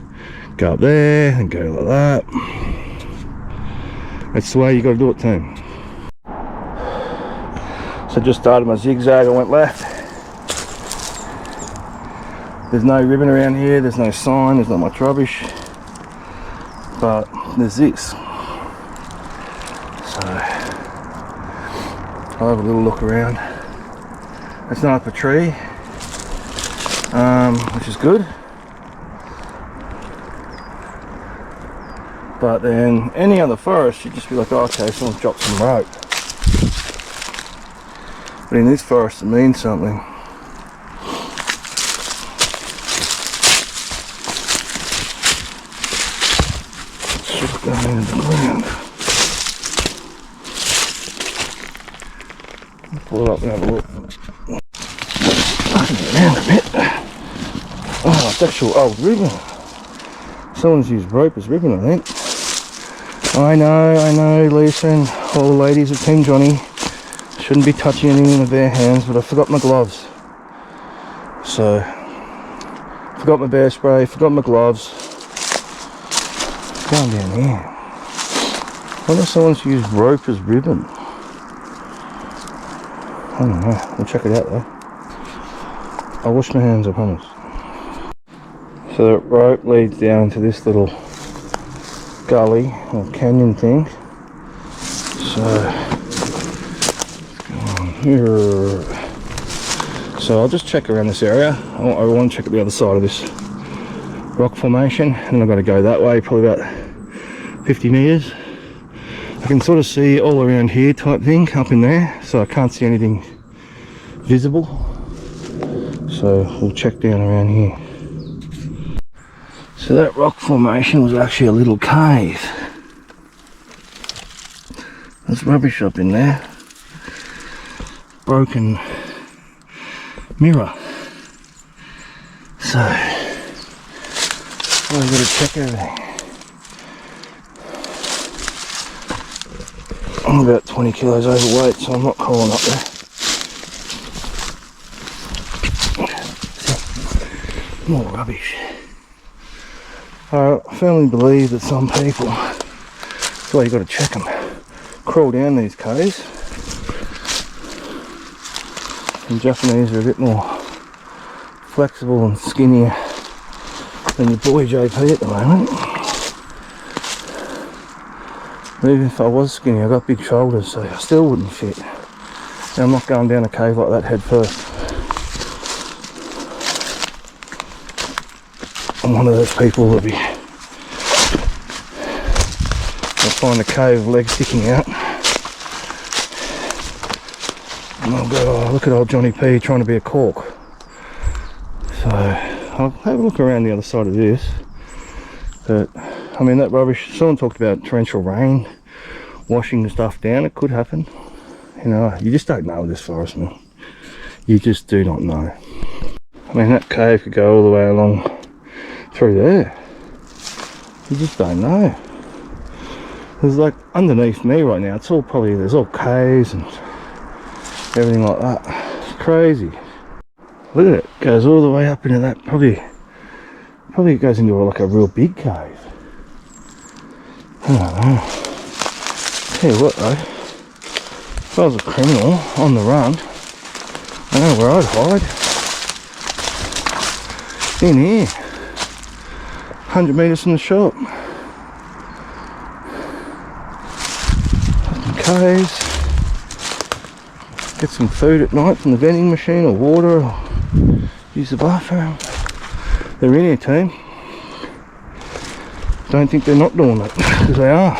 go up there, and go like that. That's the way you got to do it, team. So just started my zigzag. I went left. There's no ribbon around here. There's no sign. There's not much rubbish. But there's this. So I'll have a little look around. It's not up a tree, which is good. But then any other forest, you'd just be like, oh, okay, someone's dropped some rope. But in this forest, it means something. It's just going into the ground. Pull it up and have a look. Around a bit. Oh, it's actual old ribbon. Someone's used rope as ribbon, I think. I know, Lisa and all the ladies of Team Johnny shouldn't be touching anything with their hands, but I forgot my gloves. So, forgot my bear spray, forgot my gloves. Going down here. I wonder if someone's used rope as ribbon. I don't know, we'll check it out though. I'll wash my hands, I promise. So the rope leads down to this little gully or canyon thing. So let's go on here. So I'll just check around this area. I want to check at the other side of this rock formation, and then I've got to go that way, probably about 50 meters. I can sort of see all around here type thing up in there, so I can't see anything visible. So we'll check down around here. So that rock formation was actually a little cave. There's rubbish up in there. Broken mirror. So we've got to check everything. I'm about 20 kilos overweight, so I'm not crawling up there. More rubbish. I firmly believe that some people, that's why you got to check them, crawl down these caves. And Japanese are a bit more flexible and skinnier than your boy JP at the moment. Even if I was skinny, I got big shoulders, so I still wouldn't fit. And I'm not going down a cave like that head first. I'm one of those people that I'll find a cave, legs sticking out, and I'll go, oh, look at old Johnny P trying to be a cork. So I'll have a look around the other side of this. But I mean, that rubbish, someone talked about torrential rain washing stuff down. It could happen, you know. You just don't know with this forest, man. You just do not know. I mean, that cave could go all the way along through there. You just don't know. There's like underneath me right now, it's all probably, there's all caves and everything like that. It's crazy. Look at it, it goes all the way up into that, probably it goes into like a real big cave. I don't know. Tell you what though, if I was a criminal on the run, I know where I'd hide. In here. 100 metres from the shop. Caves. Get some food at night from the vending machine or water, or use the bathroom. They're in here, team. Don't think they're not doing it, because they are.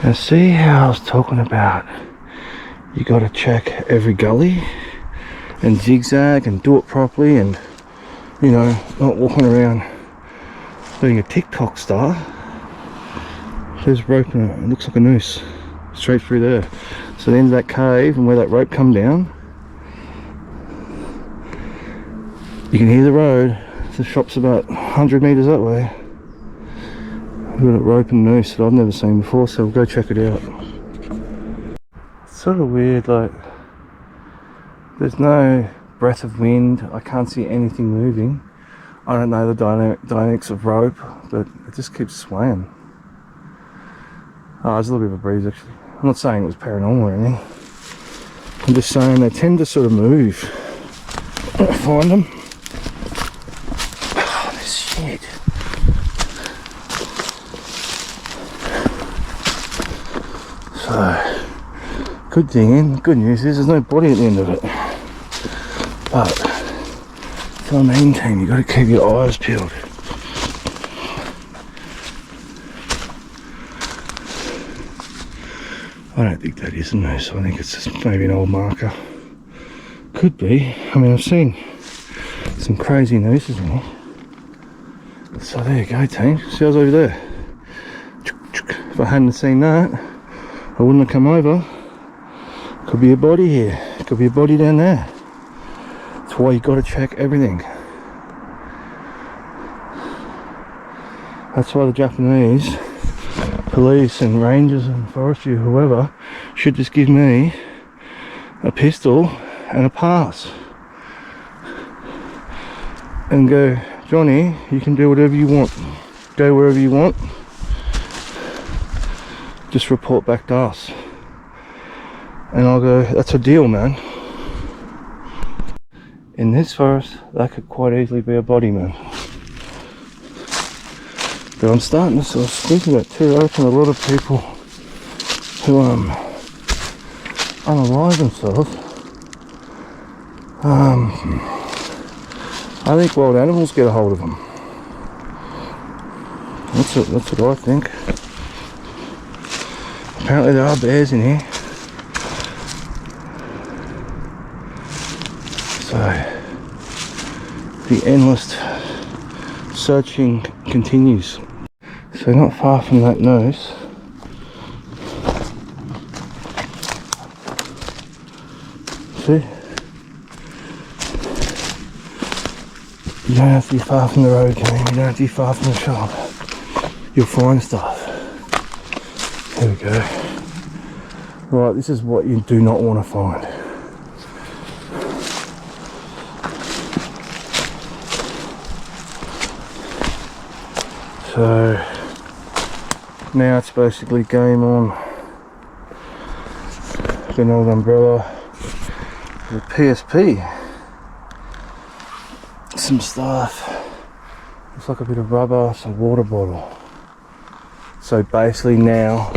Now see how I was talking about, you got to check every gully and zigzag and do it properly, and you know, not walking around being a TikTok star. There's rope in it, it looks like a noose, straight through there. So the end of that cave and where that rope come down, you can hear the road. The shop's about 100 metres that way. We've got a rope and noose that I've never seen before, so we'll go check it out. It's sort of weird, like, there's no breath of wind, I can't see anything moving. I don't know the dynamics of rope, but it just keeps swaying. Oh, there's a little bit of a breeze actually. I'm not saying it was paranormal or anything. I'm just saying they tend to sort of move. Find them. Oh, this shit. So, good news is there's no body at the end of it. But, for the meantime, you've got to keep your eyes peeled. I don't think that is a noose. I think it's just maybe an old marker. Could be. I mean, I've seen some crazy nooses in here. So there you go, team. See what's over there? If I hadn't seen that, I wouldn't have come over. Could be a body here. Could be a body down there. That's why you got to check everything. That's why the Japanese police and rangers and forestry, whoever, should just give me a pistol and a pass and go, Johnny, you can do whatever you want, go wherever you want, just report back to us. And I'll go, that's a deal, man. In this forest, that could quite easily be a body, man. But I'm starting to sort of thinking that too. I reckon a lot of people who unalive themselves, I think wild animals get a hold of them. That's what I think. Apparently there are bears in here. So the endless searching continues. So not far from that noose, see? You don't have to be far from the road, Kane. You don't have to be far from the shop. You'll find stuff. There we go. Right, this is what you do not want to find. So now it's basically game on. An old umbrella, the PSP, some stuff, looks like a bit of rubber, some water bottle. So basically now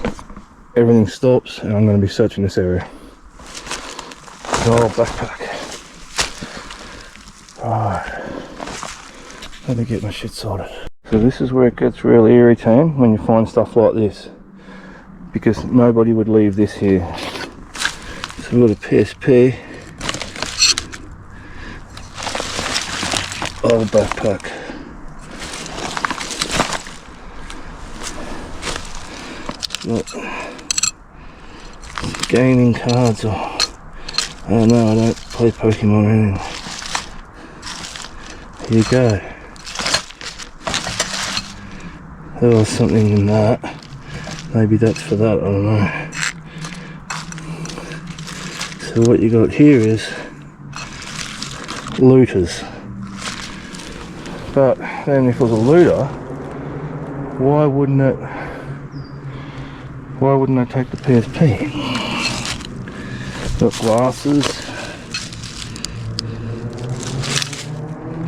everything stops and I'm going to be searching this area. Oh, backpack. Right, let me get my shit sorted. So this is where it gets really irritating when you find stuff like this, because nobody would leave this here. So we've got a PSP, old backpack, got gaming cards, or I don't know, I don't play Pokemon or anything. Here you go. There was something in that. Maybe that's for that, I don't know. So what you got here is looters. But then if it was a looter, why wouldn't I take the PSP? Got glasses,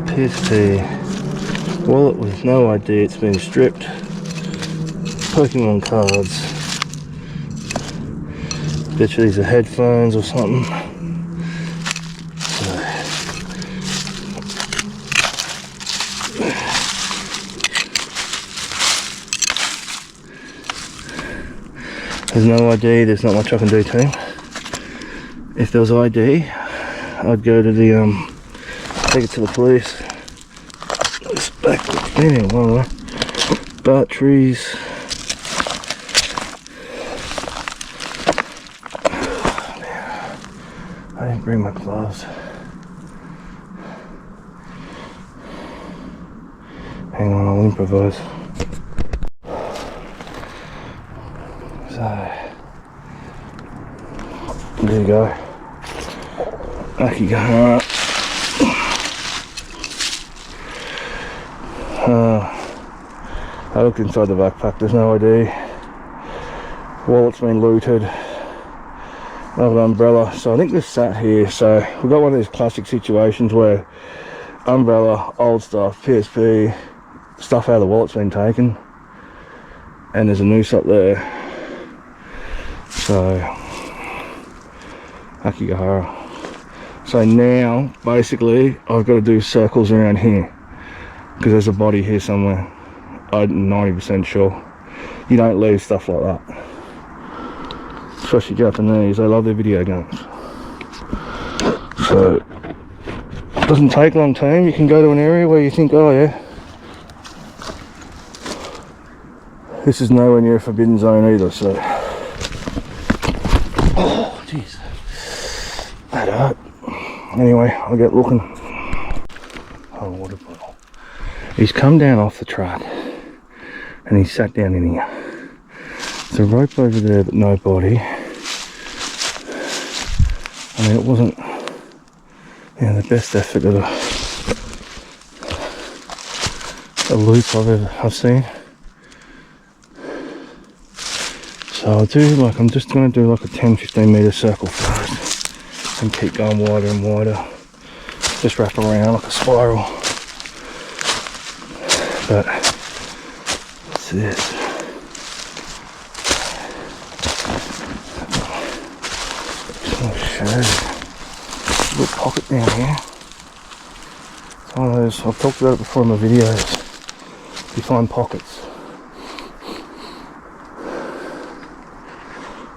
PSP, wallet with no ID, it's been stripped, Pokemon cards, bet you these are headphones or something. So, there's no ID, there's not much I can do to him. If there was ID, I'd go to the, take it to the police. It's back in, well, batteries. I didn't bring my gloves. Hang on, I'll improvise. So, there you go. Aokigahara. I looked inside the backpack, there's no ID. Wallet's been looted. Another umbrella. So I think this sat here. So we've got one of these classic situations where umbrella, old stuff, PSP, stuff out of the wallet's been taken. And there's a noose up there. So Aokigahara. So now basically I've got to do circles around here because there's a body here somewhere. I'm 90% sure. You don't leave stuff like that. especially Japanese, they love their video games. So it doesn't take a long time. You can go to an area where you think, oh yeah, this is nowhere near a forbidden zone either. So, oh jeez, that hurt. Anyway, I'll get looking. Oh, water bottle. He's come down off the truck and he sat down in here. There's a rope over there, but no body. I mean, it wasn't, you know, the best effort of a loop I've seen. So I'll do like, I'm just going to do like a 10-15 metre circle first and keep going wider and wider. Just wrap around like a spiral. But what's this? Little pocket down here. It's one of those, I've talked about it before in my videos. You find pockets,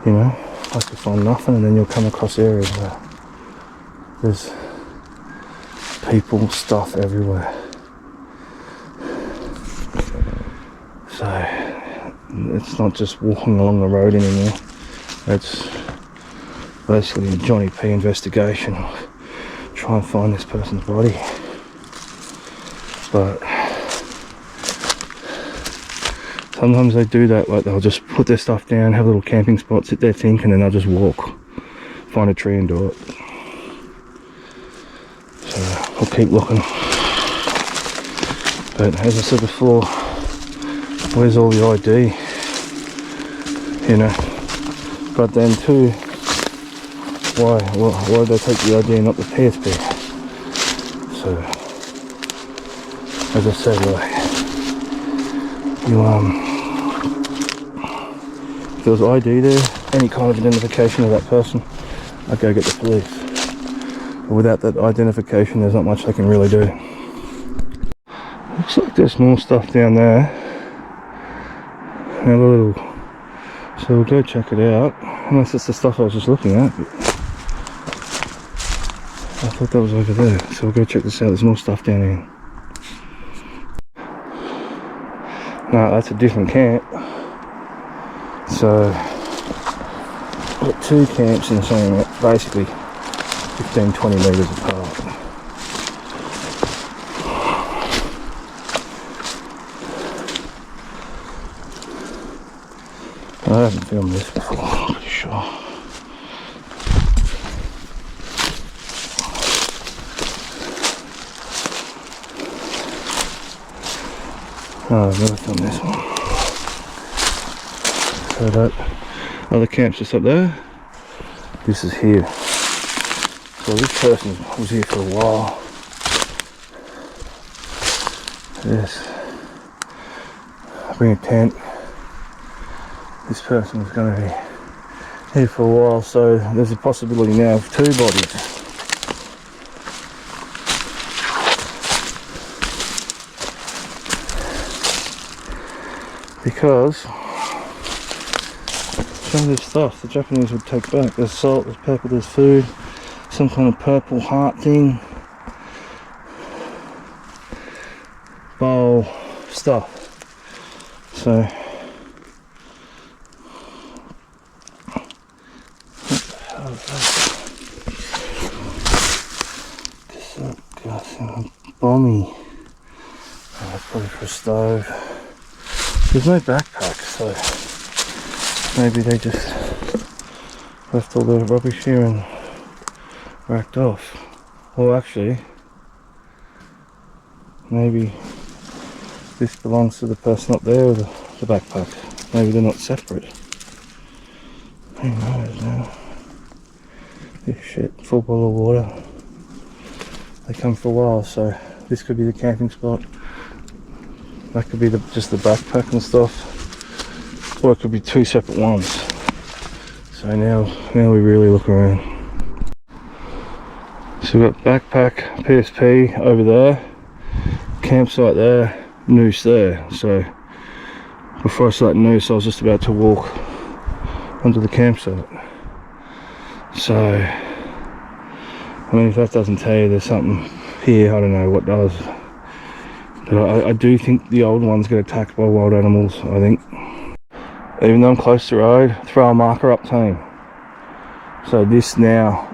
you know, like you find nothing, and then you'll come across areas where there's people, stuff everywhere. So it's not just walking along the road anymore. It's basically a Johnny P investigation. Try and find this person's body. But sometimes they do that, like they'll just put their stuff down, have little camping spots, sit there think, and then they'll just walk, find a tree and do it. So I'll keep looking. But as I said before, where's all the ID? You know. But then too, why did they take the ID and not the PSP? So, as I said, like, if there was ID there, any kind of identification of that person, I'd go get the police. But without that identification, there's not much they can really do. Looks like there's more stuff down there. Another little, so we'll go check it out. Unless it's the stuff I was just looking at. But I thought that was over there, so we'll go check this out. There's more stuff down here. No, that's a different camp. So, we've got two camps in the same, basically 15-20 metres apart. I haven't filmed this before, I'm pretty sure. No, I've never filmed this one. So that other camp's just up there. This is here. So this person was here for a while. This. I bring a tent. This person was going to be here for a while, so there's a possibility now of two bodies. Because some of this stuff the Japanese would take back. There's salt, there's pepper, there's food, some kind of purple heart thing, bowl stuff. So bommy. Oh, that's probably for a stove. There's no backpack, so maybe they just left all the rubbish here and racked off. Or actually, maybe this belongs to the person up there with the backpack. Maybe they're not separate. Who knows now? This shit, full bottle of water. They come for a while, so this could be the camping spot. That could be just the backpack and stuff, or it could be two separate ones. So now we really look around. So we've got backpack, PSP over there, campsite there, noose there. So before I start noose, I was just about to walk onto the campsite. So, I mean, if that doesn't tell you there's something here, I don't know what does. But I do think the old ones get attacked by wild animals, I think. Even though I'm close to the road, throw a marker up team. So this now,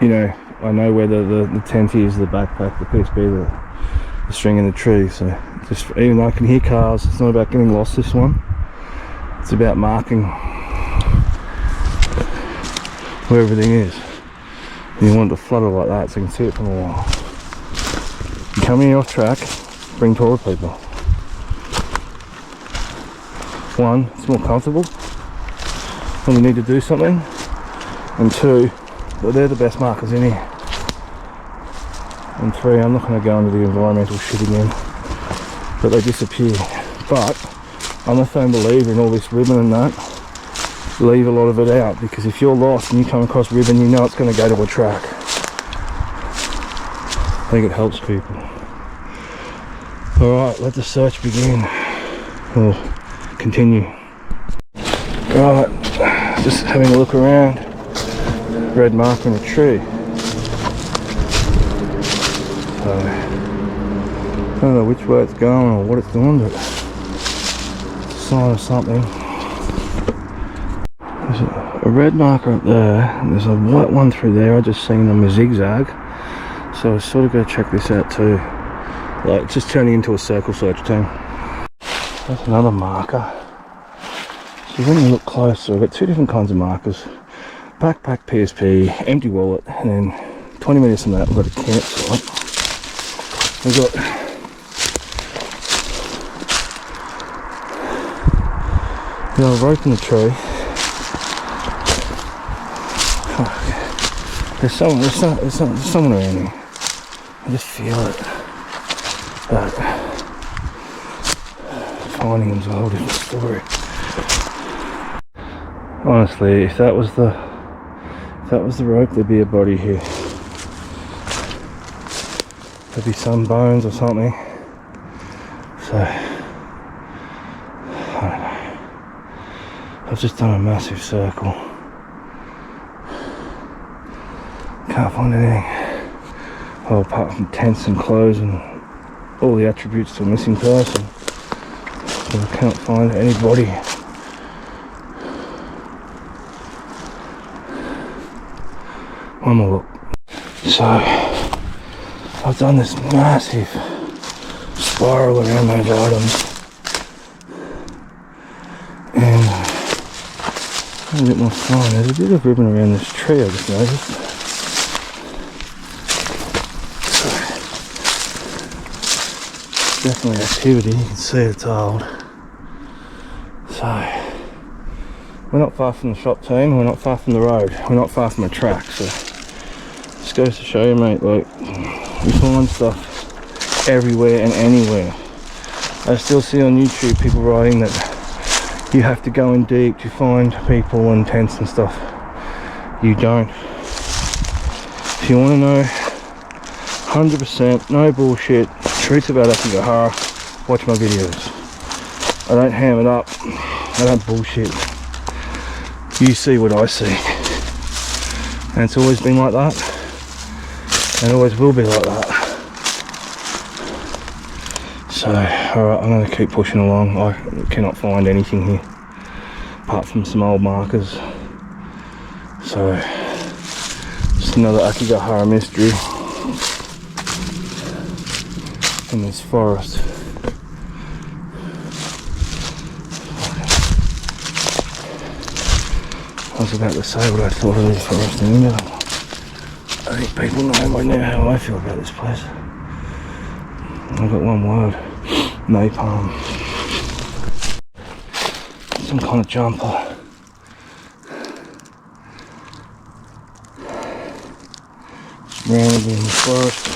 you know, I know where the tent is, the backpack, the PSP, the string in the tree. So just, even though I can hear cars, it's not about getting lost this one. It's about marking where everything is. And you want it to flutter like that so you can see it from a while. You come here off track, bring toilet paper. One, it's more comfortable when you need to do something, and two, they're the best markers in here. And three, I'm not going to go into the environmental shit again, but they disappear. But I'm a firm believer in all this ribbon and that. Leave a lot of it out, because if you're lost and you come across ribbon, you know it's going to go to a track. I think it helps people. Alright, let the search begin. Or continue. Right, just having a look around. Red marker in a tree. So, I don't know which way it's going or what it's doing, but it's a sign of something. There's a red marker up there, and there's a white one through there. I just seen them a zigzag. So I sort of go check this out too. Like, it's just turning into a circle search team. That's another marker. So when you look closer, I've got two different kinds of markers. Backpack, PSP, empty wallet, and then 20 minutes from that we've got a campsite. We've got a rope in the tree. There's someone around here. I just feel it. But finding them's a whole different story. Honestly, if that was the rope, there'd be a body here. There'd be some bones or something. So I don't know. I've just done a massive circle. Can't find anything. Well, apart from tents and clothes and all the attributes to a missing person. But I can't find anybody. One more look. So, I've done this massive spiral around those items. And a bit more fun. There's a bit of ribbon around this tree I just noticed. Definitely activity, you can see it's old. So, we're not far from the shop team, we're not far from the road, we're not far from a track, so just goes to show you, mate, like, you find stuff everywhere and anywhere. I still see on YouTube people writing that you have to go in deep to find people and tents and stuff. You don't. If you want to know 100%, no bullshit, truth about Aokigahara, watch my videos. I don't ham it up, I don't bullshit. You see what I see. And it's always been like that. And it always will be like that. So, alright, I'm going to keep pushing along. I cannot find anything here. Apart from some old markers. So, just another Aokigahara mystery. In this forest. I was about to say what I thought of this forest in England. I think people know by now how I feel about this place. I've got one word. Napalm. Some kind of jumper. Just randomly in the forest.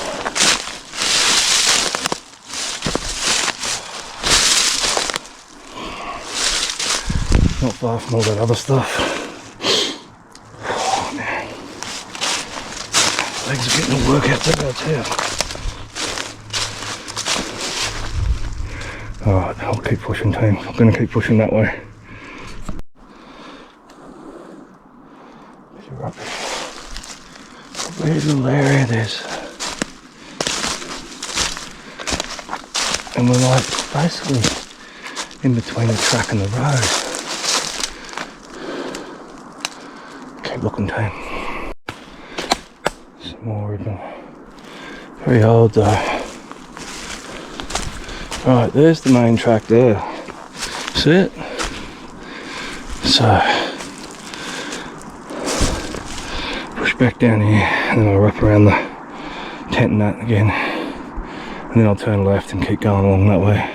Not far from all that other stuff. Oh man. Legs are getting a workout there, I tell you. Alright, I'll keep pushing team. I'm going to keep pushing that way. weird little area there's. And we're like basically in between the track and the road. Keep looking, team. Some more ribbon. Very old though. Right, there's the main track there. See it? So push back down here and then I'll wrap around the tent and that again. And then I'll turn left and keep going along that way.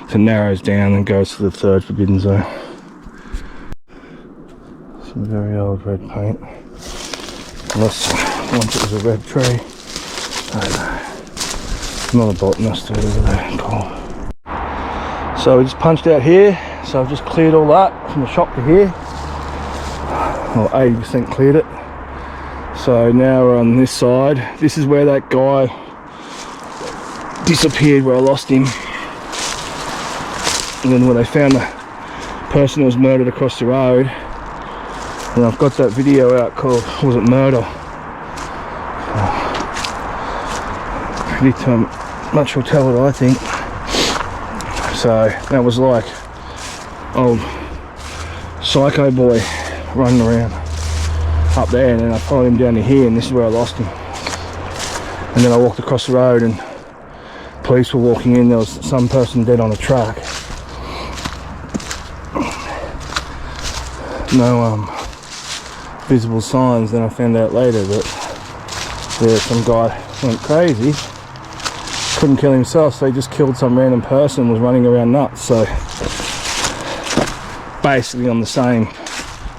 So it narrows down and goes to the third forbidden zone. Some very old red paint. Unless once it was a red tree. I don't know. Not a botanist or whatever they're called. So we just punched out here. So I've just cleared all that from the shop to here. Well, 80% cleared it. So now we're on this side. This is where that guy disappeared, where I lost him. And then when they found the person who was murdered across the road, and I've got that video out called Was It Murder? Pretty much will tell it, I think. So that was like old psycho boy running around up there, and then I followed him down to here, and this is where I lost him. And then I walked across the road and police were walking in. There was some person dead on a track. No visible signs. Then I found out later that some guy went crazy, couldn't kill himself, so he just killed some random person and was running around nuts. So basically on the same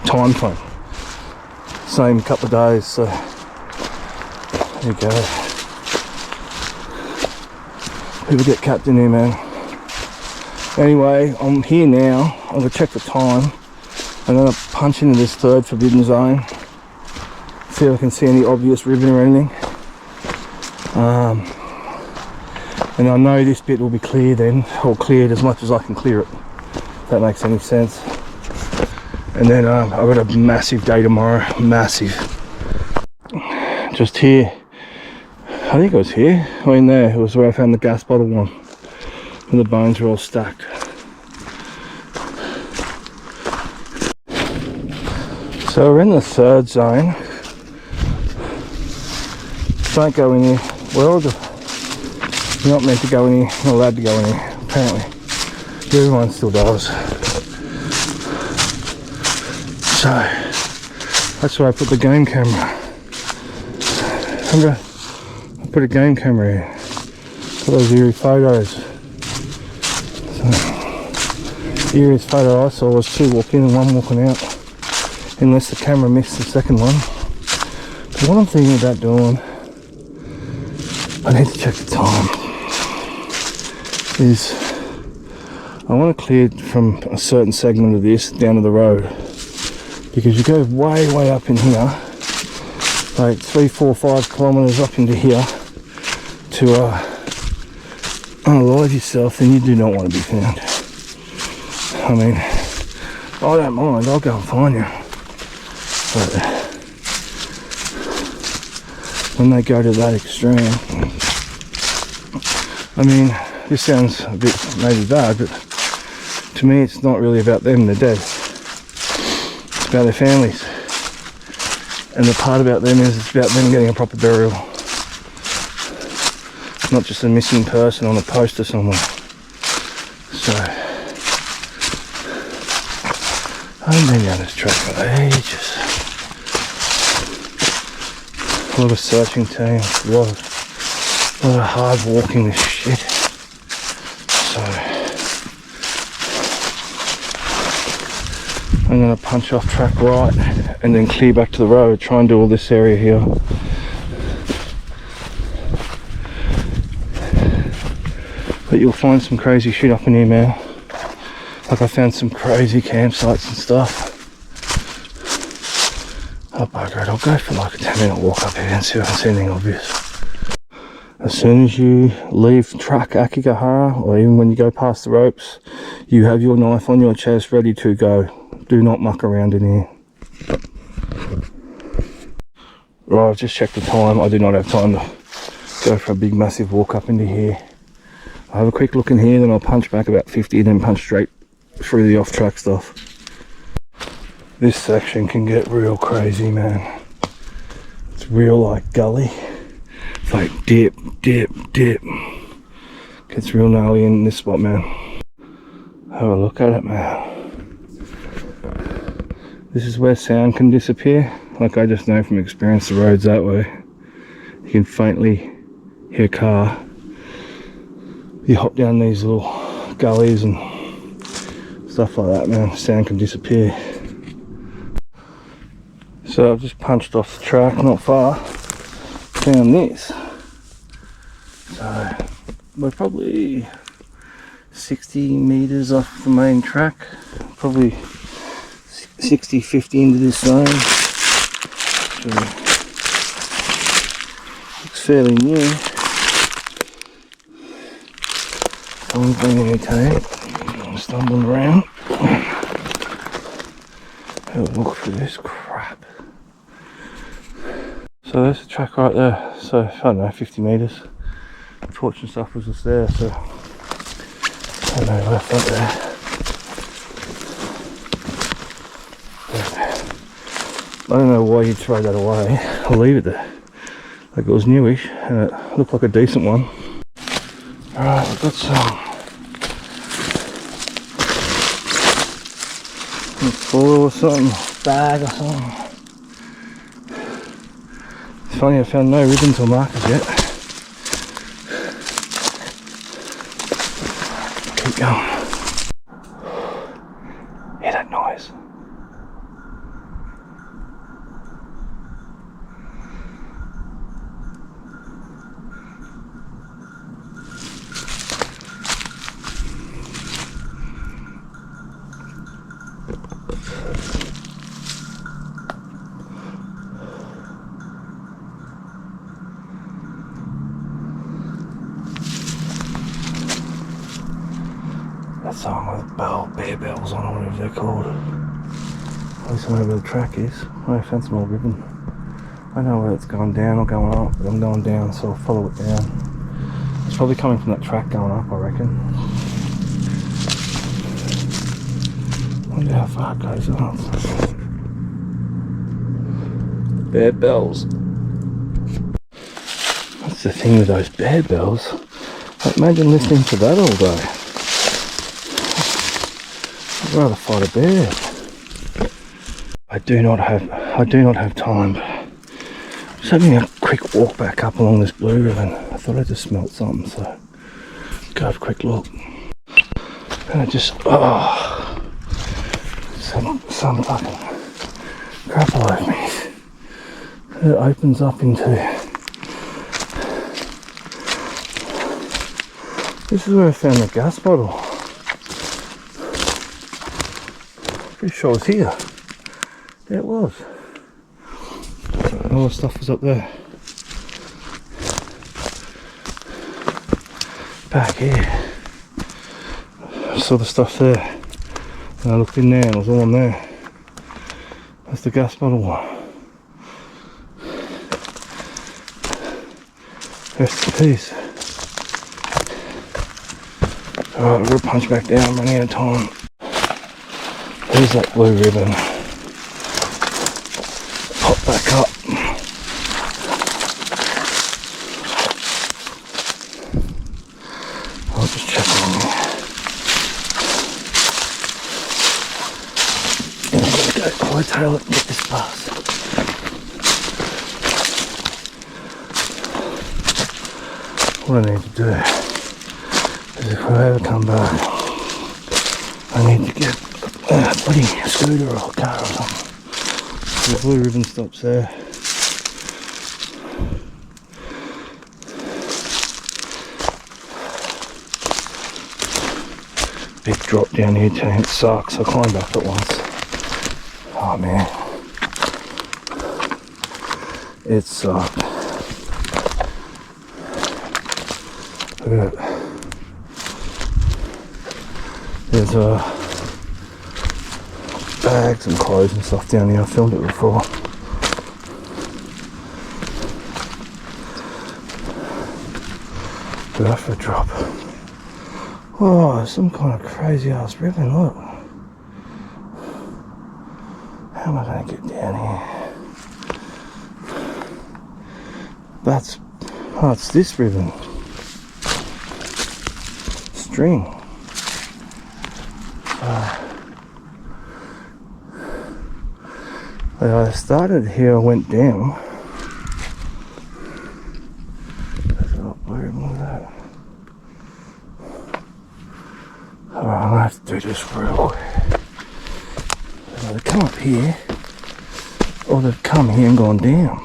time frame, same couple of days. So there you go. People get capped in here, man. Anyway, I'm here now. I'm gonna check the time. I'm gonna punch into this third forbidden zone, see if I can see any obvious ribbon or anything. And I know this bit will be clear then, or cleared as much as I can clear it, if that makes any sense. And then I've got a massive day tomorrow, massive. Just here, I think it was here, or in there, it was where I found the gas bottle one, and the bones were all stacked. So we're in the third zone. Don't go in here. Well, you're not meant to go in here, you're not allowed to go in here, apparently. Everyone still does. So, that's where I put the game camera. Remember, I put a game camera here. Got those eerie photos. So, the eeriest photo I saw was two walking in and one walking out. Unless the camera missed the second one. But what I'm thinking about doing, I need to check the time, is I want to clear from a certain segment of this down to the road, because you go way up in here, like 3, 4, 5 kilometers up into here to unalive yourself, then you do not want to be found. I mean, I don't mind, I'll go and find you, but when they go to that extreme, I mean, this sounds a bit maybe bad, but to me it's not really about them, they're dead. It's about their families. And the part about them is it's about them getting a proper burial. Not just a missing person on a poster somewhere. So, I've been down this track for ages. A lot of searching teams, a lot of hard walking this shit. So I'm gonna punch off track right and then clear back to the road, try and do all this area here. But you'll find some crazy shit up in here, man. Like I found some crazy campsites and stuff. Oh bugger it, I'll go for like a 10-minute walk up here and see if I can see anything obvious. As soon as you leave track Aokigahara, or even when you go past the ropes, you have your knife on your chest ready to go. Do not muck around in here. Right, I've just checked the time. I do not have time to go for a big massive walk up into here. I'll have a quick look in here, then I'll punch back about 50, then punch straight through the off track stuff. This section can get real crazy, man. It's real like gully. It's like dip, dip, dip. Gets real gnarly in this spot, man. Have a look at it, man. This is where sound can disappear. Like I just know from experience the road's that way. You can faintly hear a car. You hop down these little gullies and stuff like that, man. Sound can disappear. So I've just punched off the track, not far. Found this. So we're probably 60 meters off the main track. Probably 60, 50 into this zone. So looks fairly new. Someone's been entertained. I'm stumbling around. Have a look for this crap. So there's the track right there. So I don't know, 50 meters. Torch and stuff was just there, so I don't know, left up there. But I don't know why you'd throw that away. I'll leave it there. Like it was newish and it looked like a decent one. Alright, we've got some foil or something, bag or something. It's funny, I found no ribbons or markers yet. Keep going. Hear that noise? That song with bear bells on, or whatever they're called. At least I know where the track is. I found some more ribbon. I know whether it's going down or going up, but I'm going down, so I'll follow it down. It's probably coming from that track going up, I reckon. I wonder how far it goes up. Bear bells. That's the thing with those bear bells. Like, imagine listening to that all day. I'd rather fight a bear. I do not have time. I'm just having a quick walk back up along this blue ribbon. I thought I just smelt something, so go have a quick look. And I just some fucking crap all over me. It opens up into, this is where I found the gas bottle. Pretty sure it's here. Yeah, it was. All the stuff was up there. Back here. I saw the stuff there. And I looked in there and it was all in there. That's the gas bottle one. Rest in peace. Alright, we're gonna punch back down, running out of time. There's that blue ribbon. Pop back up. I'll just check on there. I'm gonna go hightail it and get this past. What I need to do is if I ever come back, I need to get a bloody scooter or a car or something. The blue ribbon stops there. Big drop down here too, it sucks. I climbed up it once. Oh man. It sucked. Look at it. There's bags and clothes and stuff down here. I filmed it before. for that for a drop. Oh, some kind of crazy ass ribbon, look. How am I going to get down here? That's, oh, it's this ribbon. String. I started here, I went down. Alright, I'm gonna have to do this real quick. They've come up here, or they've come here and gone down.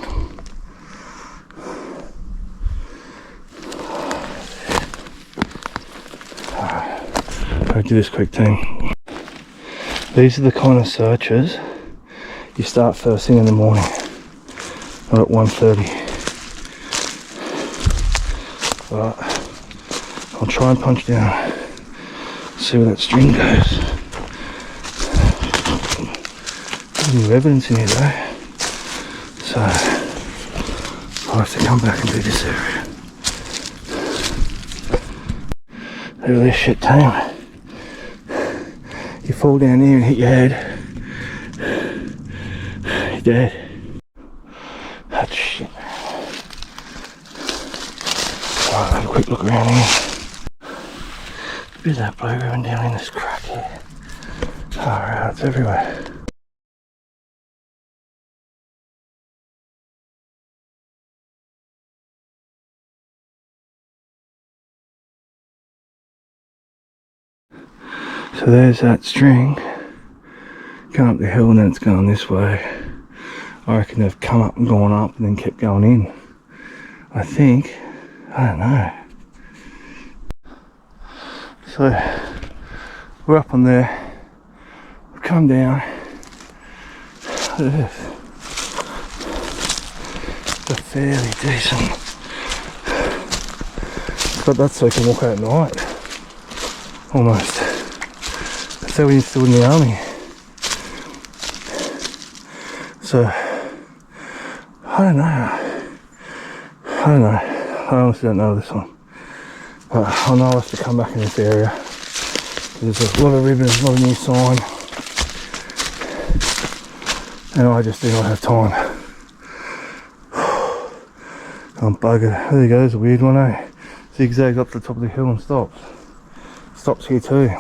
Alright, I'll do this quick, team. These are the kind of searches you start first thing in the morning, not at 1:30. But I'll try and punch down, see where that string goes. There's new evidence in here though, so I'll have to come back and do this area. Look at this shit, team. You fall down here and hit your head, you're dead. That's shit. Alright, have a quick look around here. There's that blue ribbon down in this crack here. Alright, it's everywhere. So there's that string going up the hill and then it's going this way. I reckon they've come up and gone up and then kept going in. I think, I don't know. So we're up on there, we've come down. Look at this. It's a fairly decent. But that's so you can walk out at night. Almost. So when you're still in the army. So I don't know. I honestly don't know this one. But I know I have to come back in this area. There's a lot of ribbons, a lot of new sign. And I just do not have time. I'm buggered. There you go, there's a weird one, eh? Zigzags up to the top of the hill and stops. Stops here too.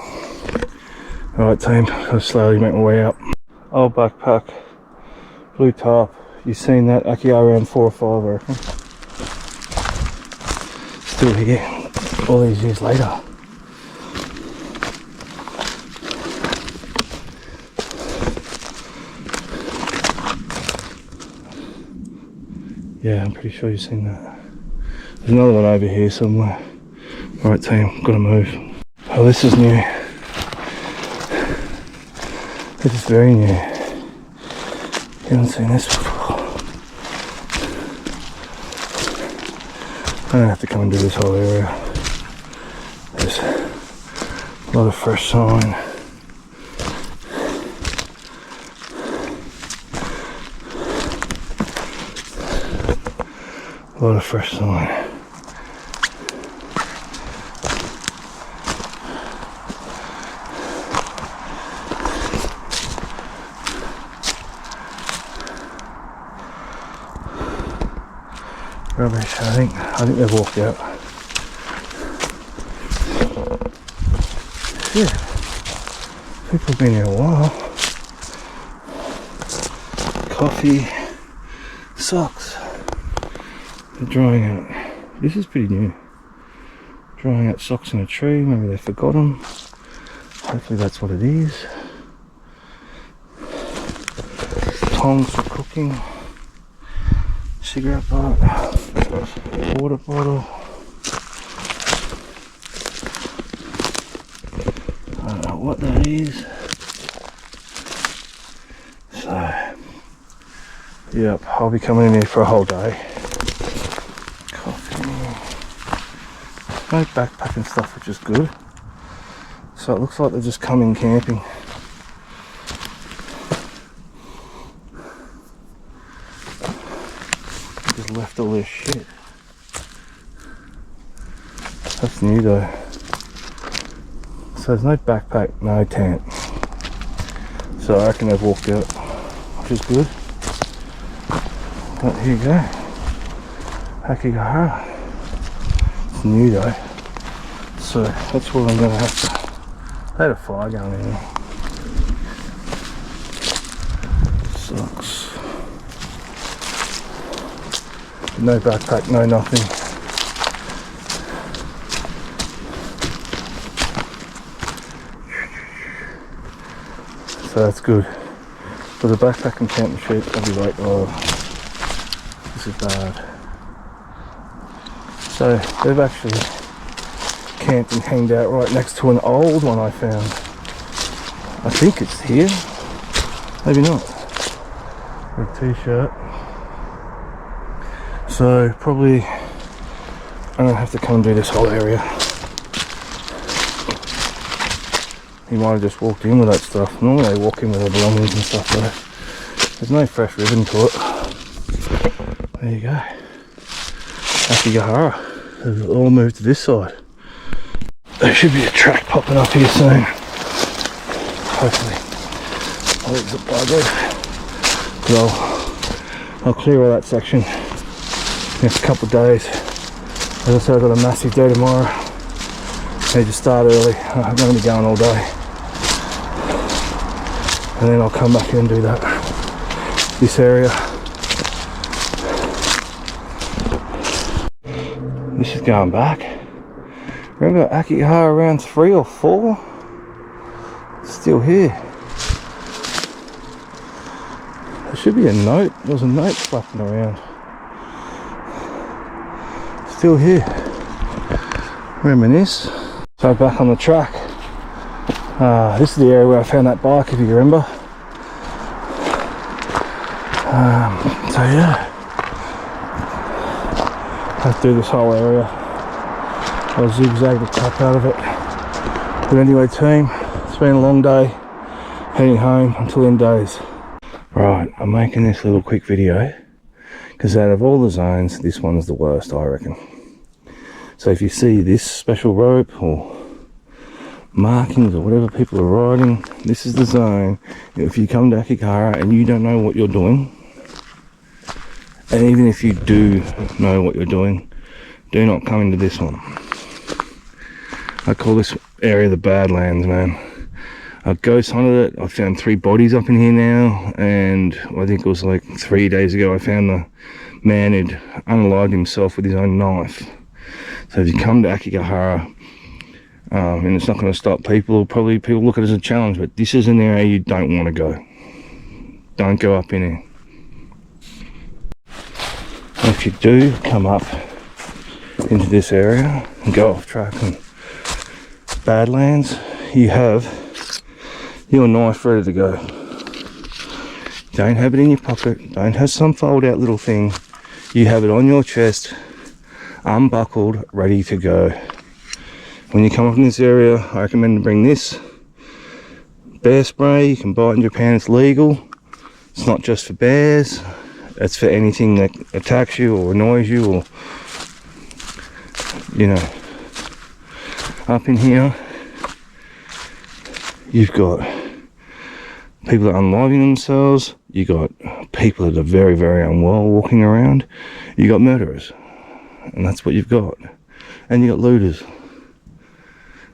Alright team, I'll slowly make my way up. Old backpack, blue tarp. You've seen that Aokigahara around 4 or 5 I reckon. Still here, all these years later. Yeah, I'm pretty sure you've seen that. There's another one over here somewhere. Alright team, gotta move. Oh, this is new. This is very new. You haven't seen this before. I don't have to come and do this whole area. There's a lot of fresh sign. A lot of fresh sign. Rubbish, I think they've walked out. Yeah, people have been here a while. Coffee, socks. They're drying out. This is pretty new. Drying out socks in a tree. Maybe they forgot them. Hopefully that's what it is. Tongs for cooking. Cigarette butt. Water bottle. I don't know what that is. So, yep, I'll be coming in here for a whole day. Coffee. No backpacking stuff, which is good. So it looks like they're just coming camping. Just left all their shit. That's new though. So there's no backpack, no tent. So I reckon they've walked out, which is good. But here you go. Aokigahara. It's new though. So that's what I'm gonna have to. I had a fire going in there. Sucks. No backpack, no nothing. So that's good. But the backpack and tent and shit, I'll be like, oh, this is bad. So they've actually camped and hanged out right next to an old one I found. I think it's here. Maybe not. A t-shirt. So probably I'm gonna have to come and do this whole area. He might have just walked in with that stuff. Normally they walk in with their belongings and stuff though. There's no fresh ribbon to it. There you go. Aokigahara. They've all moved to this side. There should be a track popping up here soon. Hopefully. I think it's a bugger. But I'll clear all that section next couple of days. As I said, I've got a massive day tomorrow. I need to start early. I'm going to be going all day. And then I'll come back in and do that. This area. This is going back. Remember Aokigahara around 3 or 4? It's still here. There should be a note. There was a note flapping around. Still here. Reminisce. So back on the track. This is the area where I found that bike, if you remember. So yeah. I'll do this whole area. I'll zigzag the crap out of it. But anyway team, it's been a long day. Heading home until end days. Right, I'm making this little quick video because out of all the zones, this one's the worst, I reckon. So if you see this special rope or markings or whatever people are riding, this is the zone. If you come to Aokigahara and you don't know what you're doing, and even if you do know what you're doing, do not come into this one. I call this area the Badlands, man. I ghost hunted it. I found 3 bodies up in here now, and I think it was like 3 days ago I found the man who'd unalived himself with his own knife. So if you come to Aokigahara, and it's not going to stop people, probably people look at it as a challenge, but this is an area you don't want to go. Don't go up in here. If you do come up into this area and go off track and Badlands, you have your knife ready to go. Don't have it in your pocket, don't have some fold out little thing. You have it on your chest, unbuckled, ready to go. When you come up in this area, I recommend to bring this bear spray. You can buy it in Japan, it's legal. It's not just for bears, it's for anything that attacks you or annoys you, or you know. Up in here you've got people that are unliving themselves, you got people that are very, very unwell walking around, you got murderers, and that's what you've got. And you got looters.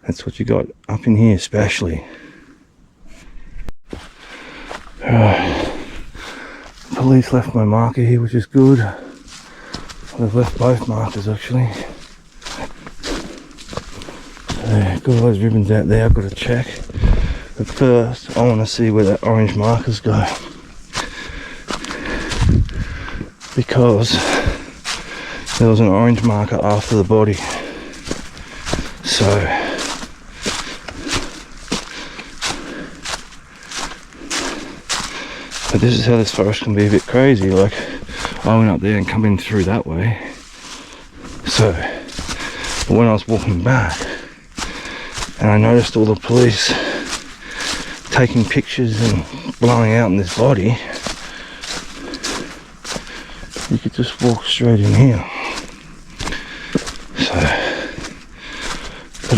That's what you got up in here especially. Police left my marker here, which is good. They've left both markers actually. So, got all those ribbons out there, I've got to check. But first I want to see where that orange markers go, because there was an orange marker after the body. So but this is how this forest can be a bit crazy. Like, I went up there and come in through that way. So but when I was walking back and I noticed all the police taking pictures and blowing out in this body, you could just walk straight in here. So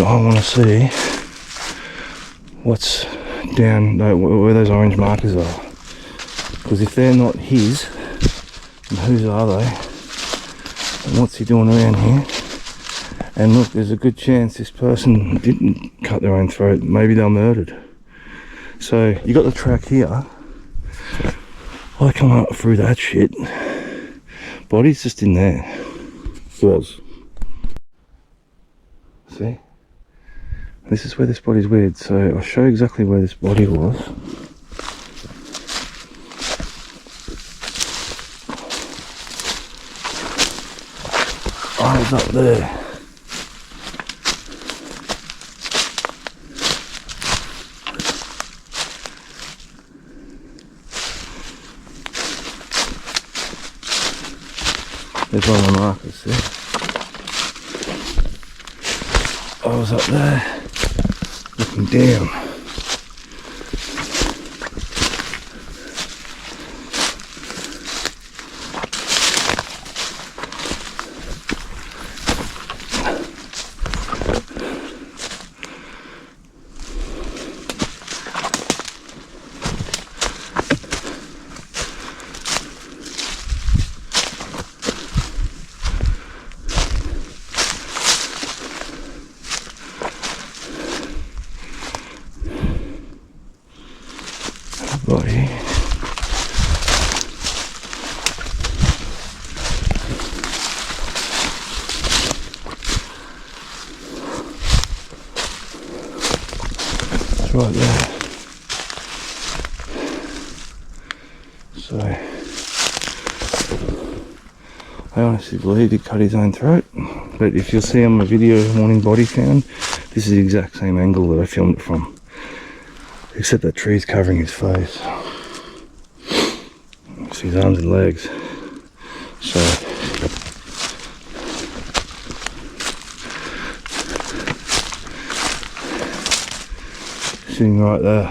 I want to see what's down where those orange markers are, because if they're not his, then whose are they, and what's he doing around here? And look, there's a good chance this person didn't cut their own throat. Maybe they were murdered. So you got the track here. I come up through that shit. Body's just in there. Was. See? This is where this body's weird. So I'll show you exactly where this body was. I was up there. There's one of the markers, see? I was up there, looking down. Body. It's right there. So I honestly believe he cut his own throat, but if you'll see on my video morning body found, this is the exact same angle that I filmed it from. Except that tree's covering his face. See his arms and legs. So sitting right there.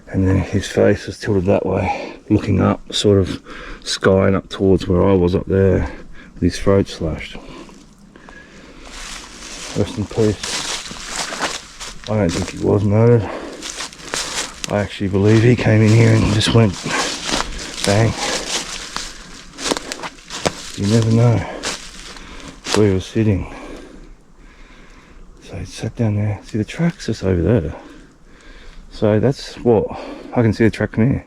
And then his face was tilted that way, looking up, sort of skying up towards where I was up there, with his throat slashed. Rest in peace. I don't think he was murdered. I actually believe he came in here and just went bang. You never know where he was sitting. So he sat down there. See, the track's just over there. So that's what I can see the track from here.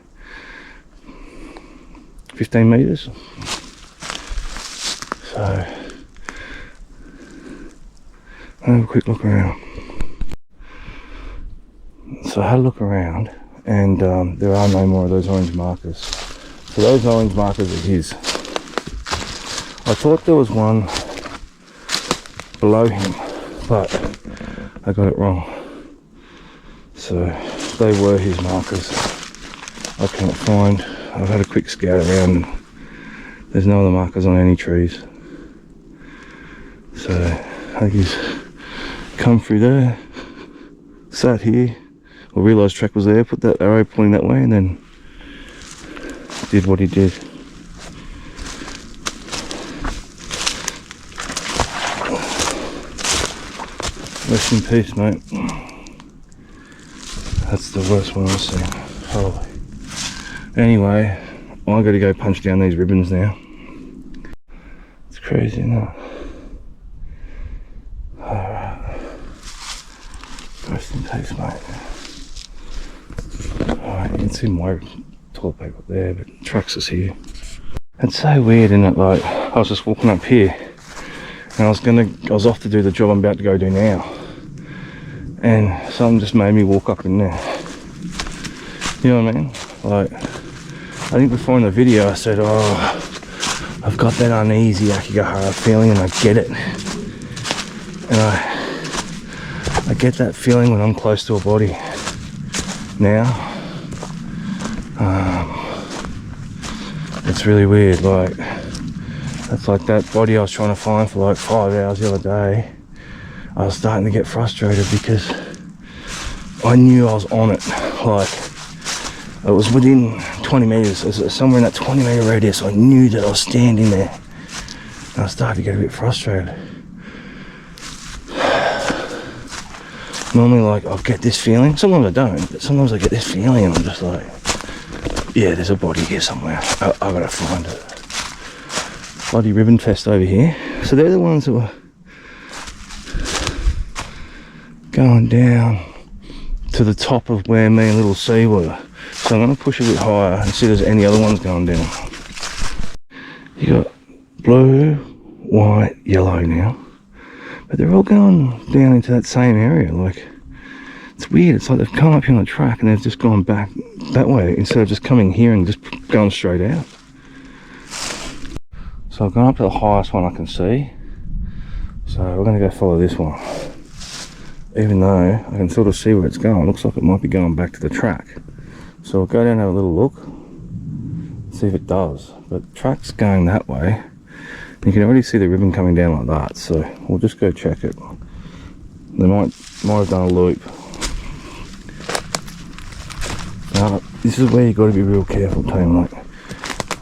15 meters. So have a quick look around. So I had a look around, and there are no more of those orange markers. So those orange markers are his. I thought there was one below him, but I got it wrong. So they were his markers. I can't find. I've had a quick scout around, and there's no other markers on any trees. So I think he's come through there, sat here, or realised track was there, put that arrow pointing that way, and then did what he did. Rest in peace, mate. That's the worst one I've seen. Holy. Anyway, I got to go punch down these ribbons now. It's crazy, isn't it? Alright. Rest in peace, mate. Alright, you can see my toilet paper up there, but trucks is here. It's so weird, isn't it? Like, I was just walking up here, and I was off to do the job I'm about to go do now, and something just made me walk up in there. You know what I mean? Like, I think before in the video I said, oh, I've got that uneasy Aokigahara feeling, and I get it. And I get that feeling when I'm close to a body now. It's really weird. Like, that's like that body I was trying to find for like 5 hours the other day. I was starting to get frustrated because I knew I was on it. Like, it was within 20 meters, it was somewhere in that 20 meter radius. I knew that I was standing there, and I started to get a bit frustrated. Normally, like, I'll get this feeling. Sometimes I don't, but sometimes I get this feeling and I'm just like, yeah, there's a body here somewhere. I gotta find it. Bloody ribbon fest over here. So they're the ones that were going down to the top of where me and little C were. So I'm going to push a bit higher and see if there's any other ones going down. You got blue, white, yellow now. But they're all going down into that same area. Like, it's weird. It's like they've come up here on the track and they've just gone back that way instead of just coming here and just going straight out. So I've gone up to the highest one I can see. So we're going to go follow this one. Even though I can sort of see where it's going, it looks like it might be going back to the track. So we'll go down and have a little look, see if it does. But the track's going that way. You can already see the ribbon coming down like that, so we'll just go check it. They might have done a loop. Now, this is where you got to be real careful, team. Like,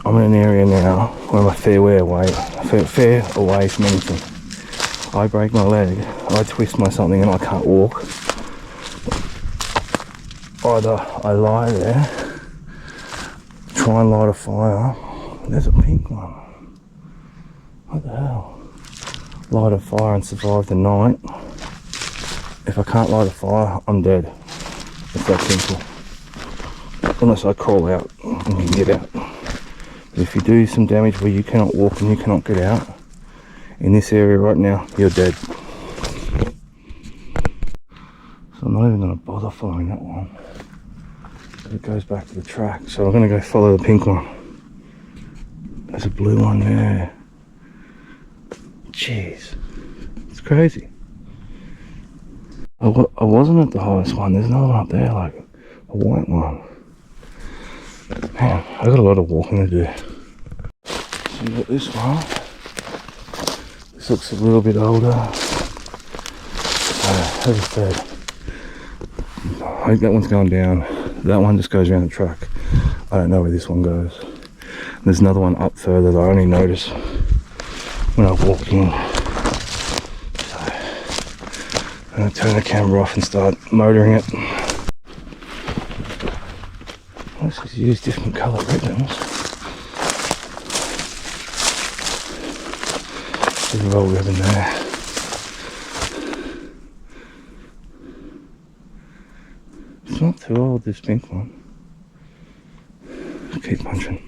I'm in an area now where I'm a fair way away from anything. I break my leg, I twist my something and I can't walk. Either I lie there, try and light a fire. There's a pink one. What the hell? Light a fire and survive the night. If I can't light a fire, I'm dead. It's that simple. Unless I crawl out and you can get out. But if you do some damage where you cannot walk and you cannot get out, in this area right now, you're dead. So I'm not even going to bother following that one. It goes back to the track. So I'm going to go follow the pink one. There's a blue one there. Jeez. It's crazy. I wasn't at the highest one. There's another one up there, like a white one. Man, I've got a lot of walking to do. So you got this one. This looks a little bit older. As I said, I think that one's going down. That one just goes around the track. I don't know where this one goes. And there's another one up further that I only notice when I walk in. So I'm going to turn the camera off and start motoring it. Let's just use different colour ribbons. There's a roll ribbon there. It's not too old, this pink one. Keep punching.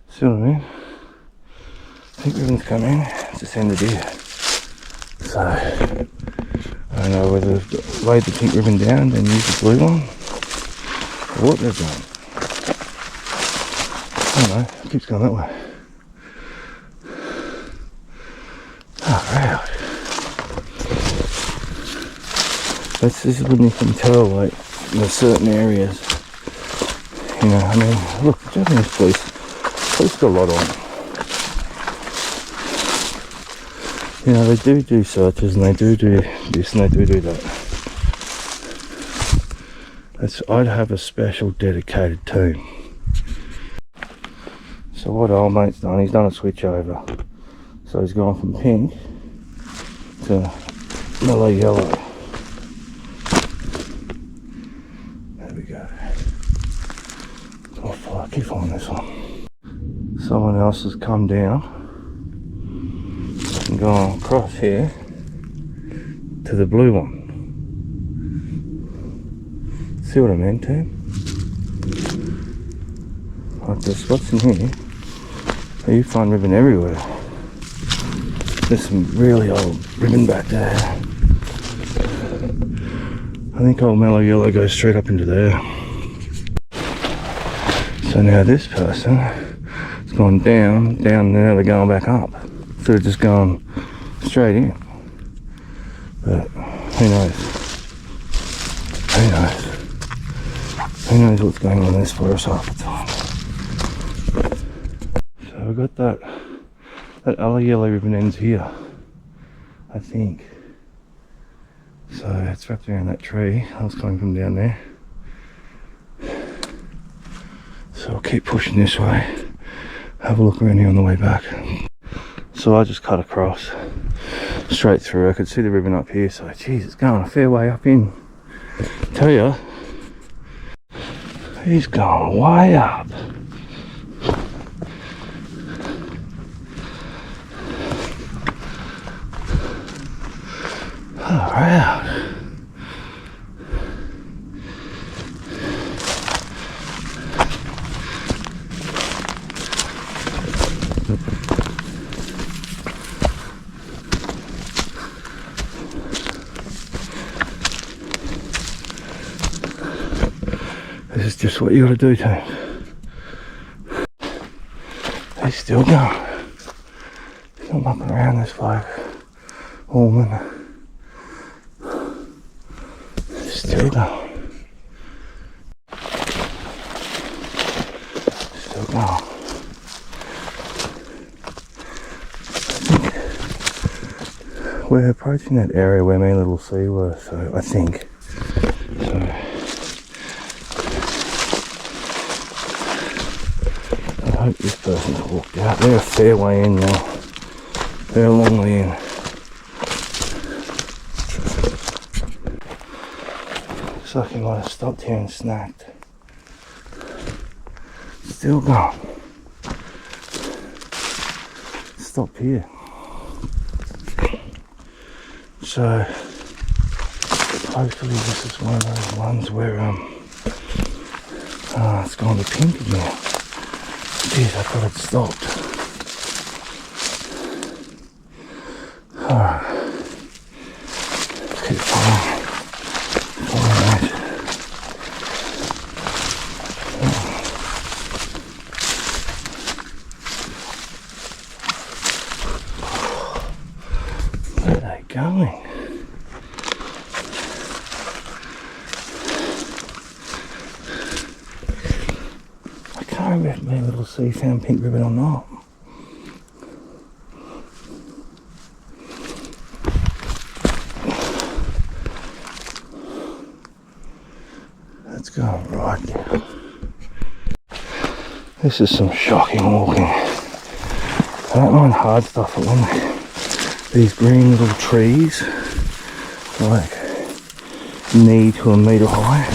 See what I mean? Pink ribbons come in, it's just ended here. So, I don't know whether they've laid the pink ribbon down and use the blue one, or what they've done. I don't know, it keeps going that way. Alright. This is when you can tell, like, in certain areas. You know, I mean, look, the Japanese police got a lot on. You know, they do searches and they do this and they do that. I'd have a special dedicated team. So what old mate's done, he's done a switch over. So he's gone from pink to mellow yellow. There we go. I'll keep following this one. Someone else has come down and gone across here to the blue one. See what I mean, team? Like there's spots in here where you find ribbon everywhere. There's some really old ribbon back there. I think old mellow yellow goes straight up into there. So now this person has gone down, and now they're going back up. Instead of just going straight in. But who knows? Who knows? Who knows what's going on in this forest half the time. So we've got that other yellow ribbon ends here, I think. So it's wrapped around that tree. I was coming from down there. So I'll keep pushing this way. Have a look around here on the way back. So I just cut across. straight through. I could see the ribbon up here, so geez, it's going a fair way up in. Tell you, he's going way up. Alright. This is just what you got to do, team. He's still going. He's not mucking around, this bloke. Woman. He's still going. Still going. We're approaching that area where me and Little C were, so I think. So I hope this person's walked out. They're a fair way in now. They're a long way in. Looks like he might have stopped here and snacked. Still gone. Stop here. So hopefully this is one of those ones where it's gone to pink again. Jeez, I thought it stopped. Alright. Keep following that. Where are they going? I can't remember if my Little C found pink ribbon or not. Let's go right now. This is some shocking walking. I don't mind hard stuff, but when these green little trees, like knee to a metre high,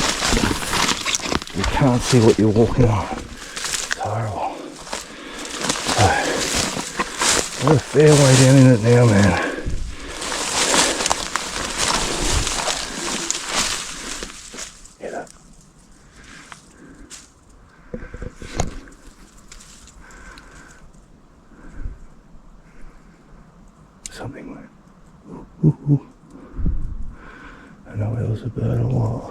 you can't see what you're walking on. It's horrible. So, we're a fair way down in it now, man. Get up. Something went. Ooh, ooh. I know there was a bird or what.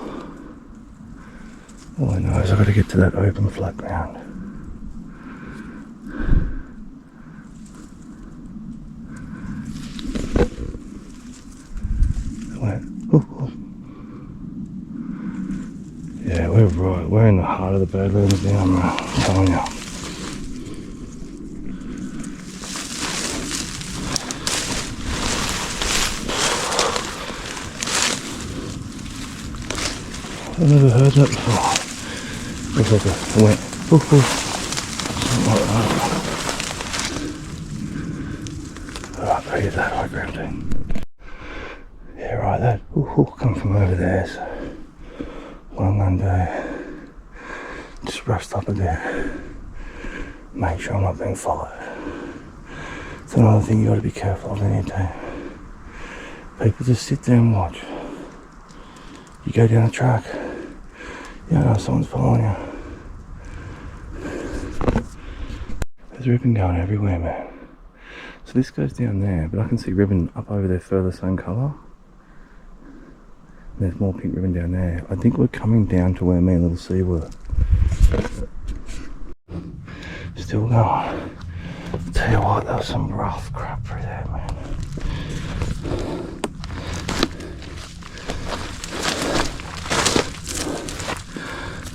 All I know is I've got to get to that open flat ground. It went. Ooh, ooh. Yeah, we're right. We're in the heart of the badlands now, I'm telling you. I've never heard that before. Looks like a went. Ooh, ooh. Something like that. Alright, better get that high ground in. Yeah, right, that ooh, come from over there, so what I'm going to do, just rest up a bit, make sure I'm not being followed. It's another thing you got to be careful of any day. People just sit there and watch. You go down a track, you don't know if someone's following you. There's ribbon going everywhere, man. So this goes down there, but I can see ribbon up over there further, same colour. There's more pink ribbon down there. I think we're coming down to where me and Little C were. Still going. I'll tell you what, there was some rough crap through there, man.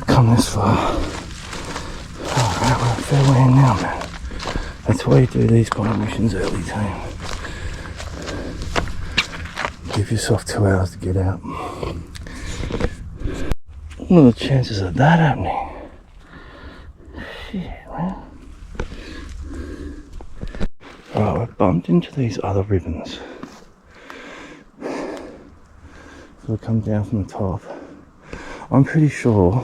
Come this far. Alright, we're a fair way in now, man. That's why you do these kind of missions early, team. Give yourself 2 hours to get out. What are the chances of that happening? Shit, man. Alright, we've bumped into these other ribbons. So we come down from the top. I'm pretty sure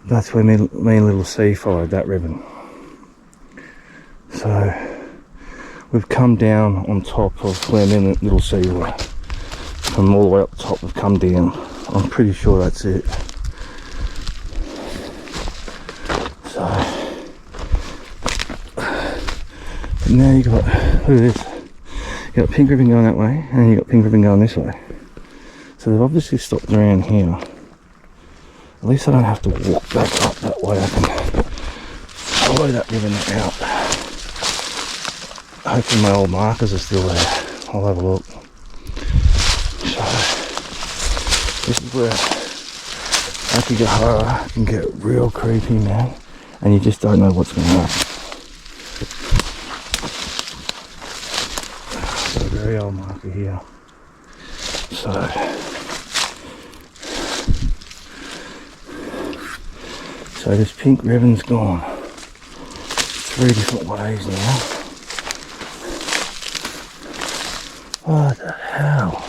that's where me and Little C followed that ribbon. So we've come down on top of where me and Little C were. From all the way up the top, we've come down. I'm pretty sure that's it. So now you got, look at this. You got pink ribbon going that way, and then you got pink ribbon going this way. So they've obviously stopped around here. At least I don't have to walk back up that way. I can follow that ribbon out. Hopefully my old markers are still there. I'll have a look. So this is where Aokigahara can get real creepy, man, and you just don't know what's going to happen. So a very old marker here. So this pink ribbon's gone 3 different ways now. What the hell?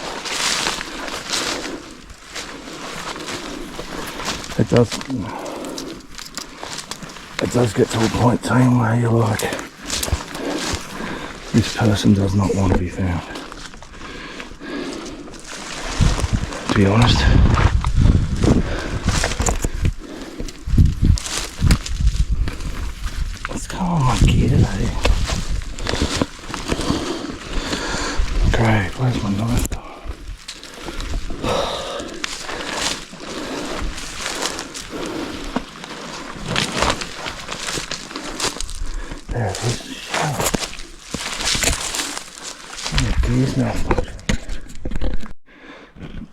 It does get to a point, team, where you're like, this person does not want to be found. To be honest. What's going on my gear today? Great, where's my knife? There it is.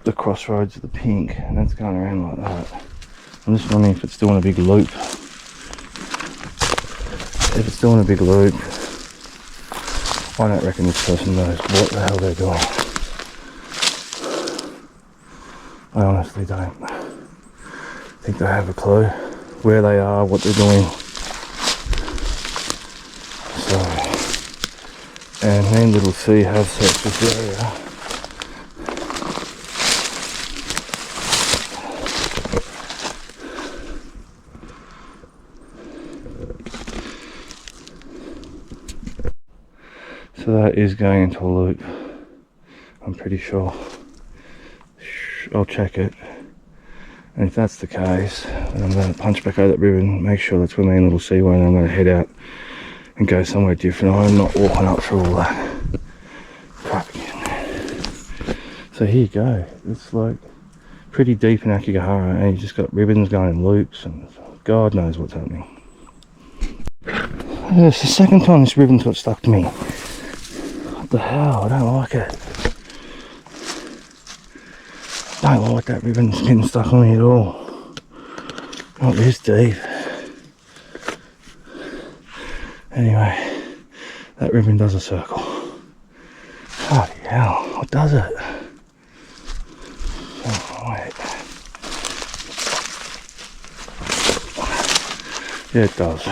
The crossroads of the pink, and that's going around like that. I'm just wondering if it's doing a big loop. If it's doing a big loop, I don't reckon this person knows what the hell they're doing. I honestly don't think they have a clue where they are, what they're doing. So, and me and Little C have searched this area. So that is going into a loop, I'm pretty sure. I'll check it. And if that's the case, then I'm going to punch back over that ribbon, make sure that's where me and Little C were, and I'm going to head out and go somewhere different. I'm not walking up through all that crap again. So here you go. It's like pretty deep in Aokigahara, and you just got ribbons going in loops, and God knows what's happening. It's the second time this ribbon's got stuck to me. What the hell? I don't like it. Don't like that ribbon getting stuck on me at all. Not this deep. Anyway, that ribbon does a circle. Bloody hell, what does it? Oh, wait. Yeah, it does.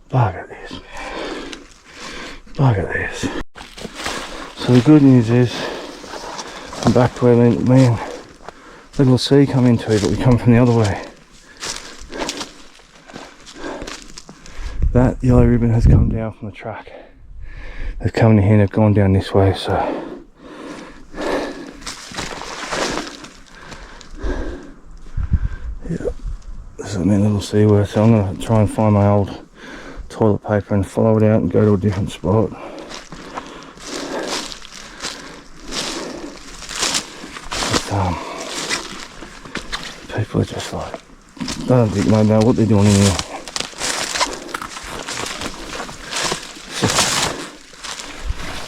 Bugger this, man. Bugger this. So the good news is, I'm back to where me and Little C come into it, but we come from the other way. That yellow ribbon has come down from the track. They've come in here and they've gone down this way, so yeah, this is me and Little C were. So I'm going to try and find my old toilet paper and follow it out and go to a different spot. But, people are just like, I don't think they know what they're doing in here.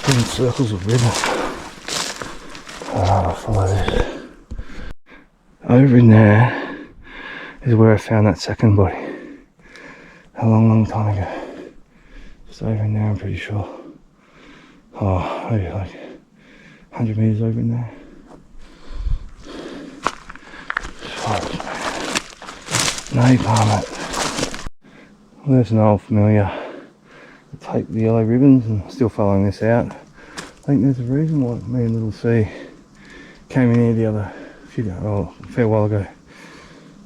Different circles of ribbon. I'll follow this. Over in there is where I found that second body. A long time ago. Just over in there, I'm pretty sure. Oh, maybe like 100 meters over in there. Napalm it. Well, there's an old familiar take the yellow ribbons and still following this out. I think there's a reason why me and Little C came in here the other a fair while ago.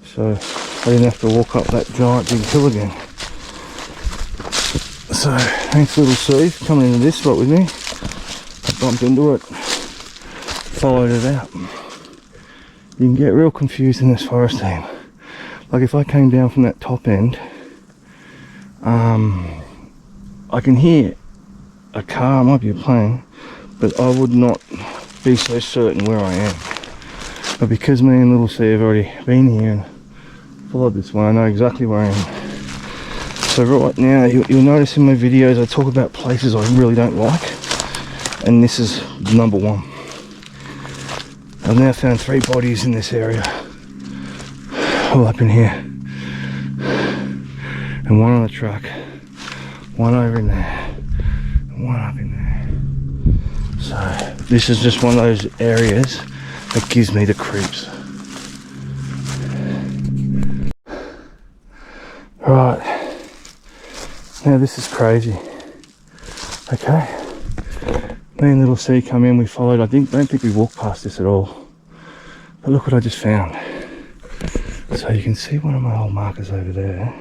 So I didn't have to walk up that giant big hill again. So thanks Little C for coming into this spot with me. I bumped into it, followed it out. You can get real confused in this forest team. Like if I came down from that top end, I can hear a car, might be a plane, but I would not be so certain where I am. But because me and Little C have already been here and followed this one, I know exactly where I am. So right now, you'll notice in my videos I talk about places I really don't like, and this is number one. I've now found 3 bodies in this area, all up in here, and one on the truck, one over in there, and one up in there. So this is just one of those areas that gives me the creeps. Right, now this is crazy. Okay, me and Little C come in, we followed. I don't think we walked past this at all, but look what I just found. So you can see one of my old markers over there.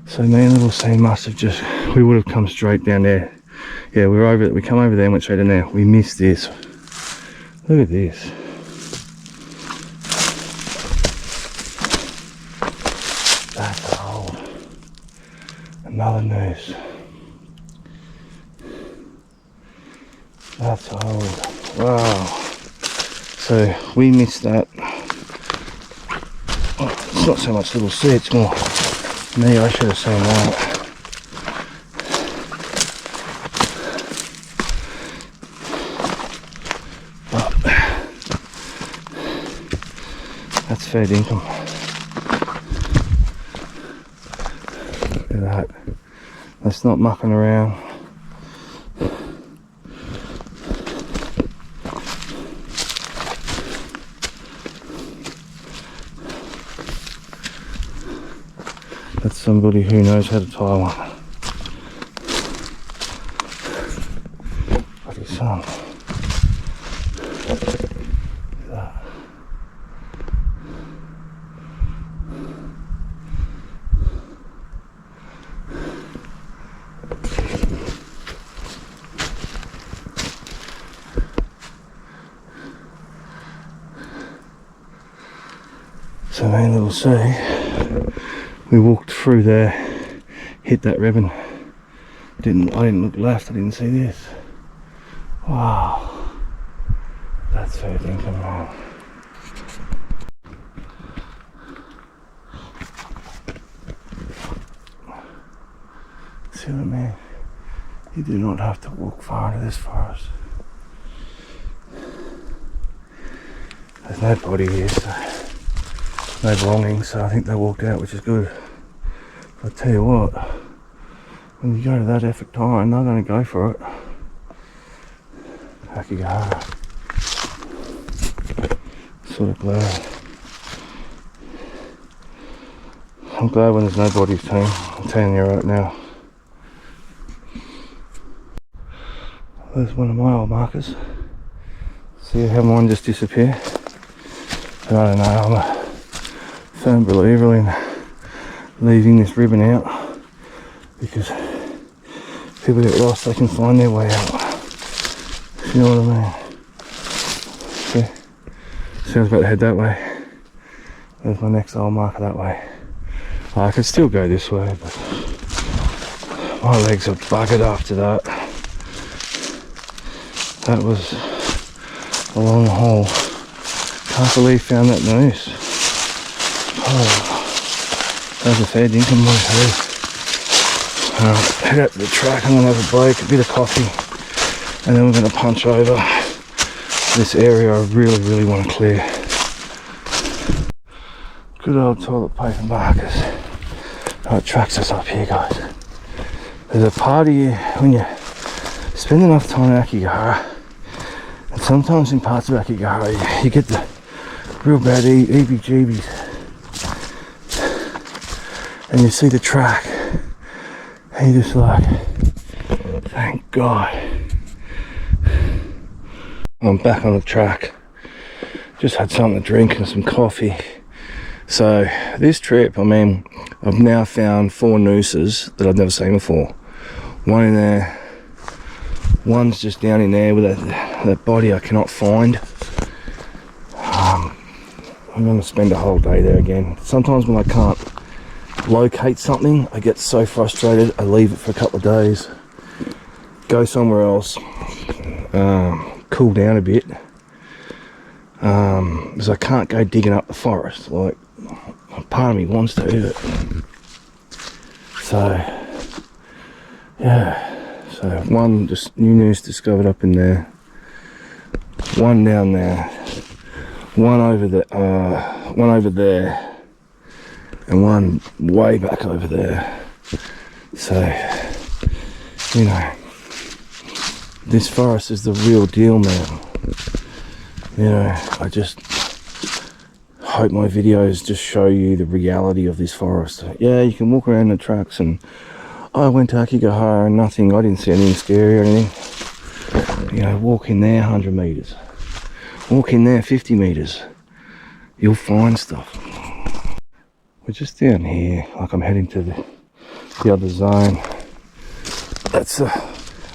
So me and Little C must have just, we would have come straight down there. Yeah, we come over there and went straight in there. We missed this. Look at this. That's old. Another noose. That's old. Wow. So we missed that. Oh, it's not so much Little C, it's more me. I should have seen that. That's fair dinkum. Look at that. That's not mucking around. That's somebody who knows how to tie one. Bloody son. So me and Little C, we walked through there, hit that ribbon. I didn't look left, I didn't see this. Wow, that's fair dinkum, man. See what I mean? You do not have to walk far into this forest. There's nobody here, so no belongings, so I think they walked out, which is good. But I tell you what, when you go to that effort time, they're going to go for it. Aokigahara. Sort of glad. I'm glad when there's nobody's team, I'm telling you right now. There's one of my old markers. See how mine just disappear? But I don't know, I'm a firm believer in leaving this ribbon out, because people get lost, they can find their way out, if you know what I mean. See, I was about to head that way. There's my next old marker that way. I could still go this way, but my legs are buggered after that. That was a long haul. Can't believe found that noose. Oh, that was a fair dinkum one too. Head out to the track, I'm going to have a break, a bit of coffee, and then we're going to punch over this area I really want to clear. Good old toilet paper markers. It tracks us up here, guys. There's a part of you, when you spend enough time in Aokigahara, and sometimes in parts of Aokigahara you get the real bad heebie-jeebies, and you see the track And you're just like, thank God. I'm back on the track. Just had something to drink and some coffee. So this trip, I mean, I've now found 4 nooses that I've never seen before. One in there, one's just down in there with that body I cannot find. I'm going to spend a whole day there again. Sometimes when I can't locate something, I get so frustrated, I leave it for a couple of days, go somewhere else, cool down a bit, because I can't go digging up the forest. Like, part of me wants to, but so yeah. So one just new noose discovered up in there, one down there, one over there, and one way back over there. So, you know, this forest is the real deal now. You know, I just hope my videos just show you the reality of this forest. Yeah, you can walk around the tracks, and I went to Aokigahara and nothing, I didn't see anything scary or anything. You know, walk in there 100 meters, walk in there 50 meters, you'll find stuff. We're just down here, like I'm heading to the other zone. That's I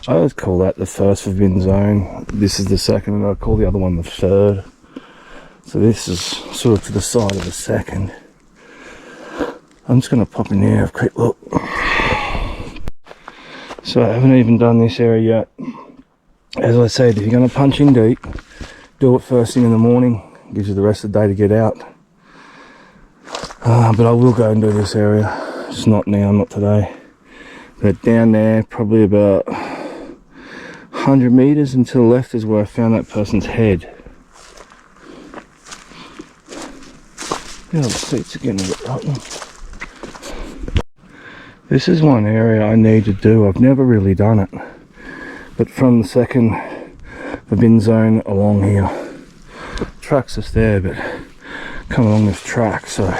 always call that the first forbidden zone. This is the second, and I call the other one the third. So this is sort of to the side of the second. I'm just going to pop in here, have a quick look. So I haven't even done this area yet. As I said, if you're going to punch in deep, do it first thing in the morning. Gives you the rest of the day to get out. But I will go and do this area. Just not now, not today. But down there, probably about 100 meters and to the left is where I found that person's head. Yeah, the seats are getting a bit rotten. This is one area I need to do. I've never really done it. But from the second forbidden zone along here, tracks is there, but come along this track, so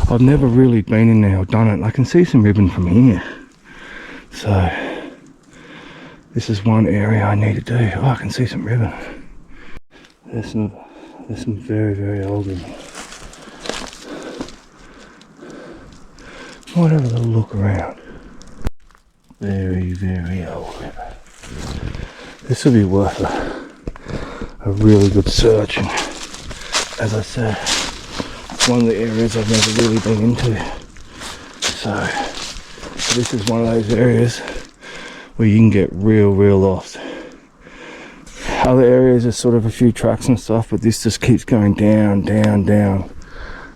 I've never really been in there or done it. I can see some ribbon from here, so this is one area I need to do. Oh, I can see some ribbon. There's some very, very old ribbon. Might have a little look around. Very, very old ribbon. This will be worth a really good search, and as I said, one of the areas I've never really been into. So this is one of those areas where you can get real lost. Other areas are sort of a few tracks and stuff, but this just keeps going down.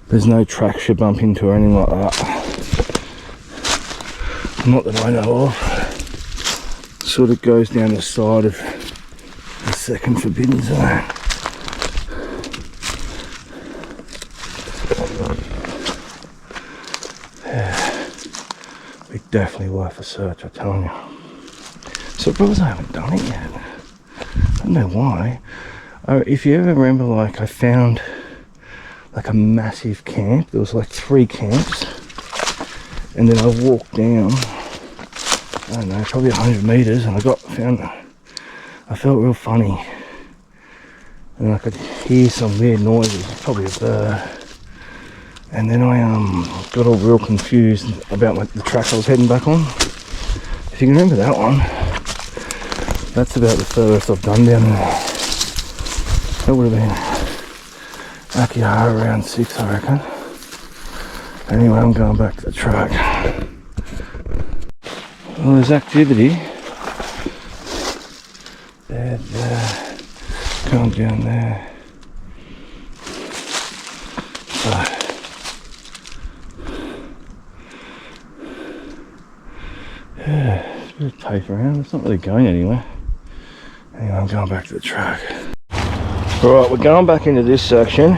There's no tracks you bump into or anything like that. Not that I know of. Sort of goes down the side of the second forbidden zone. Yeah, be definitely worth a search, I'm telling you. Surprised I haven't done it yet. I don't know why. If you ever remember, like, I found like a massive camp. There was like 3 camps, and then I walked down, I don't know, probably 100 meters, and I felt real funny, and I could hear some weird noises, probably a bird. And then I got all real confused about the track I was heading back on. If you can remember that one, that's about the furthest I've done down there. That would have been Aokigahara around 6, I reckon. Anyway, I'm going back to the track. Well, there's activity. There, going down there. So, yeah, there's a bit of tape around. It's not really going anywhere. Anyway, I'm going back to the track. Right, we're going back into this section.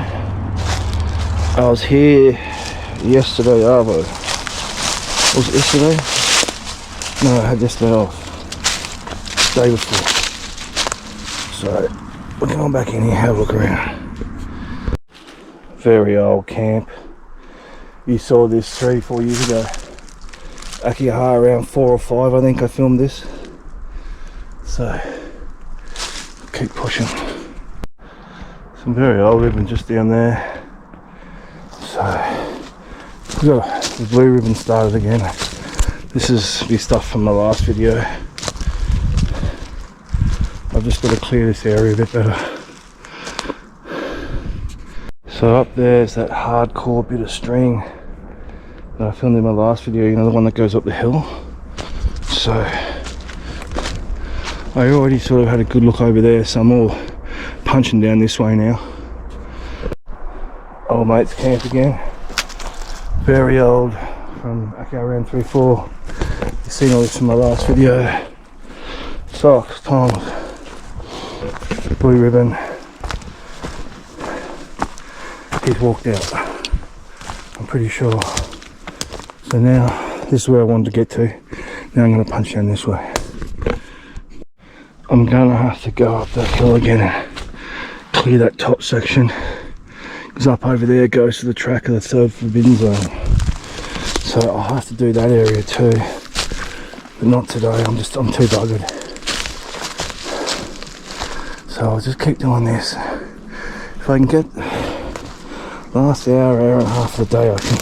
I was here yesterday, was it yesterday? No, I had yesterday off. Day before. So, we're going back in here, have a look around. Very old camp. You saw this 3-4 years ago. Aokigahara around 4 or 5, I think I filmed this. So keep pushing. Some very old ribbon just down there. So we got the blue ribbon started again. This is the stuff from my last video. I've just got to clear this area a bit better. So up there's that hardcore bit of string that I filmed in my last video, you know, the one that goes up the hill. So I already sort of had a good look over there, so I'm all punching down this way now. Old mate's camp again. Very old, from around 3-4. You've seen all this in my last video. Socks, tongs, blue ribbon. He's walked out, I'm pretty sure. So now, this is where I wanted to get to. Now I'm going to punch down this way. I'm going to have to go up that hill again and clear that top section. Because up over there goes to the track of the 3rd forbidden zone. So I'll have to do that area too. But not today, I'm too buggered. So I'll just keep doing this. If I can get last hour and a half of the day, I can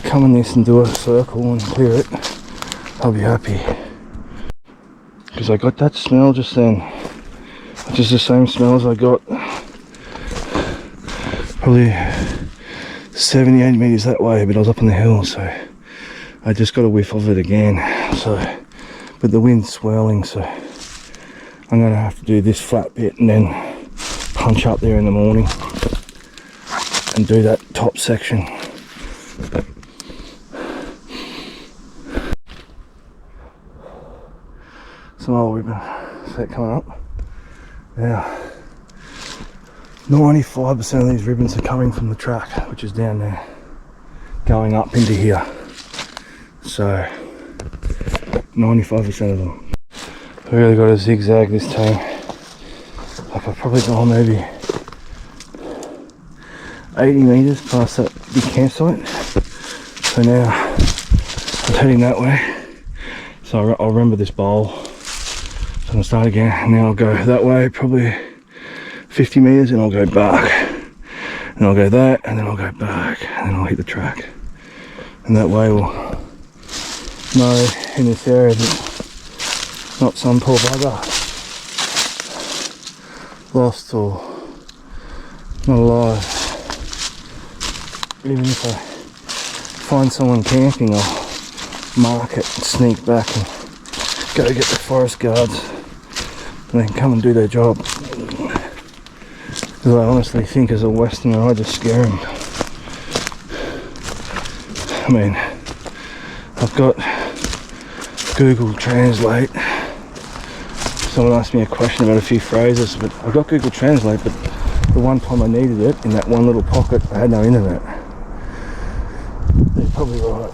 come in this and do a circle and clear it. I'll be happy. Because I got that smell just then, which is the same smell as I got probably 78 meters that way, but I was up on the hill, so I just got a whiff of it again. So, but the wind's swirling, so I'm going to have to do this flat bit and then punch up there in the morning and do that top section. Some old ribbon set coming up. Now 95% of these ribbons are coming from the track, which is down there, going up into here. So 95% of them. I really got to zigzag this time. Like I've probably gone maybe 80 meters past that big campsite. So now I'm heading that way. So I'll remember this bowl. So I'm gonna start again, and now I'll go that way probably 50 meters, and I'll go back, and I'll go that, and then I'll go back, and then I'll hit the track. And that way we'll know in this area that not some poor bugger lost or not alive. Even if I find someone camping, I'll mark it and sneak back and go get the forest guards and they can come and do their job. Because I honestly think as a Westerner I just scare them. I mean, I've got Google Translate. Someone asked me a question about a few phrases, but I've got Google Translate, but the one time I needed it, in that one little pocket, I had no internet. They're probably right.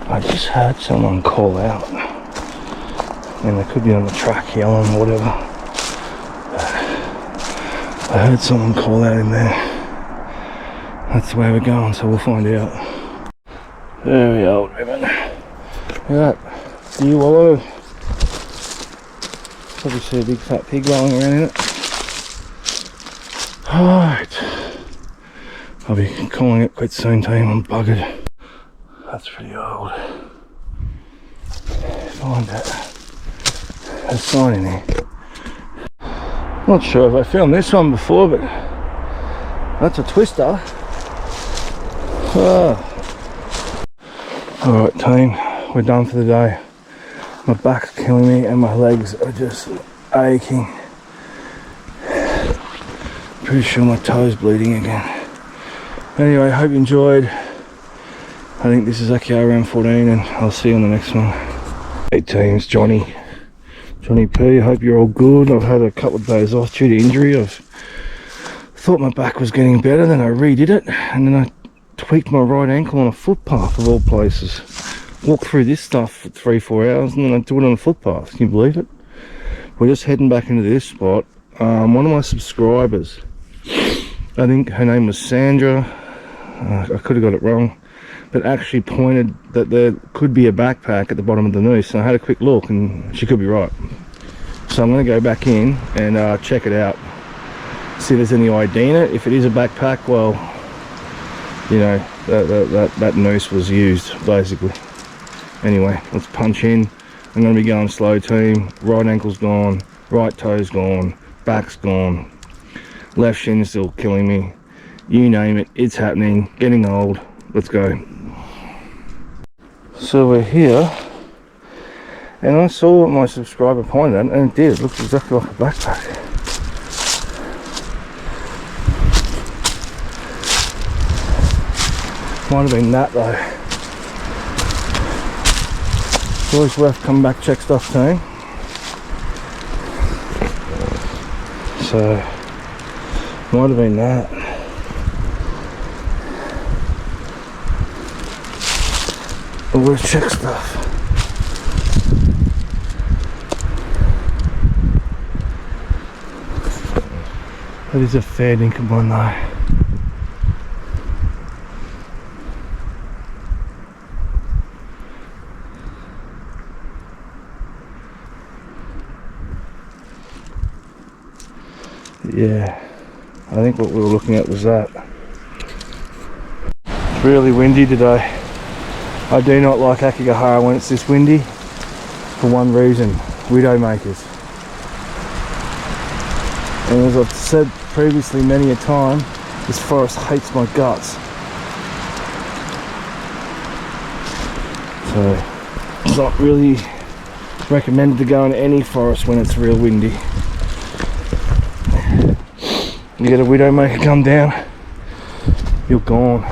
I just heard someone call out. And they could be on the track yelling or whatever. I heard someone call out in there. That's the way we're going, so we'll find out. Very old ribbon. Look at that. Do you wallow? Probably see a big fat pig rolling around in it. Alright. I'll be calling it quits soon, team. I'm buggered. That's pretty old. Find that. There's a sign in here. Not sure if I filmed this one before, but that's a twister. Alright team, we're done for the day. My back's killing me and my legs are just aching. Pretty sure my toe's bleeding again. Anyway, hope you enjoyed. I think this is Aokigahara round 14 and I'll see you on the next one. Hey team, it's Johnny P. Hope you're all good. I've had a couple of days off due to injury. I've thought my back was getting better, then I redid it and then I tweaked my right ankle on a footpath of all places. Walked through this stuff for 3-4 hours and then I do it on a footpath. Can you believe it? We're just heading back into this spot. One of my subscribers, I think her name was Sandra, I could have got it wrong, but actually pointed that there could be a backpack at the bottom of the noose, and I had a quick look and she could be right. So I'm going to go back in and check it out, see if there's any ID in it. If it is a backpack, well, you know, that noose was used basically. Anyway, let's punch in. I'm going to be going slow, team. Right ankle's gone, right toe's gone, back's gone, left shin's still killing me. You name it, it's happening. Getting old. Let's go. So we're here, and I saw what my subscriber pointed at, and it did. It looks exactly like a backpack. Might have been that though. It's always worth coming back, check stuff too. So might have been that. Always check stuff. That is a fair dinkum one though. Yeah, I think what we were looking at was that. It's really windy today. I do not like Aokigahara when it's this windy, for one reason: widowmakers. And as I've said previously many a time, this forest hates my guts. So it's not really recommended to go in any forest when it's real windy. You get a widowmaker come down, you're gone.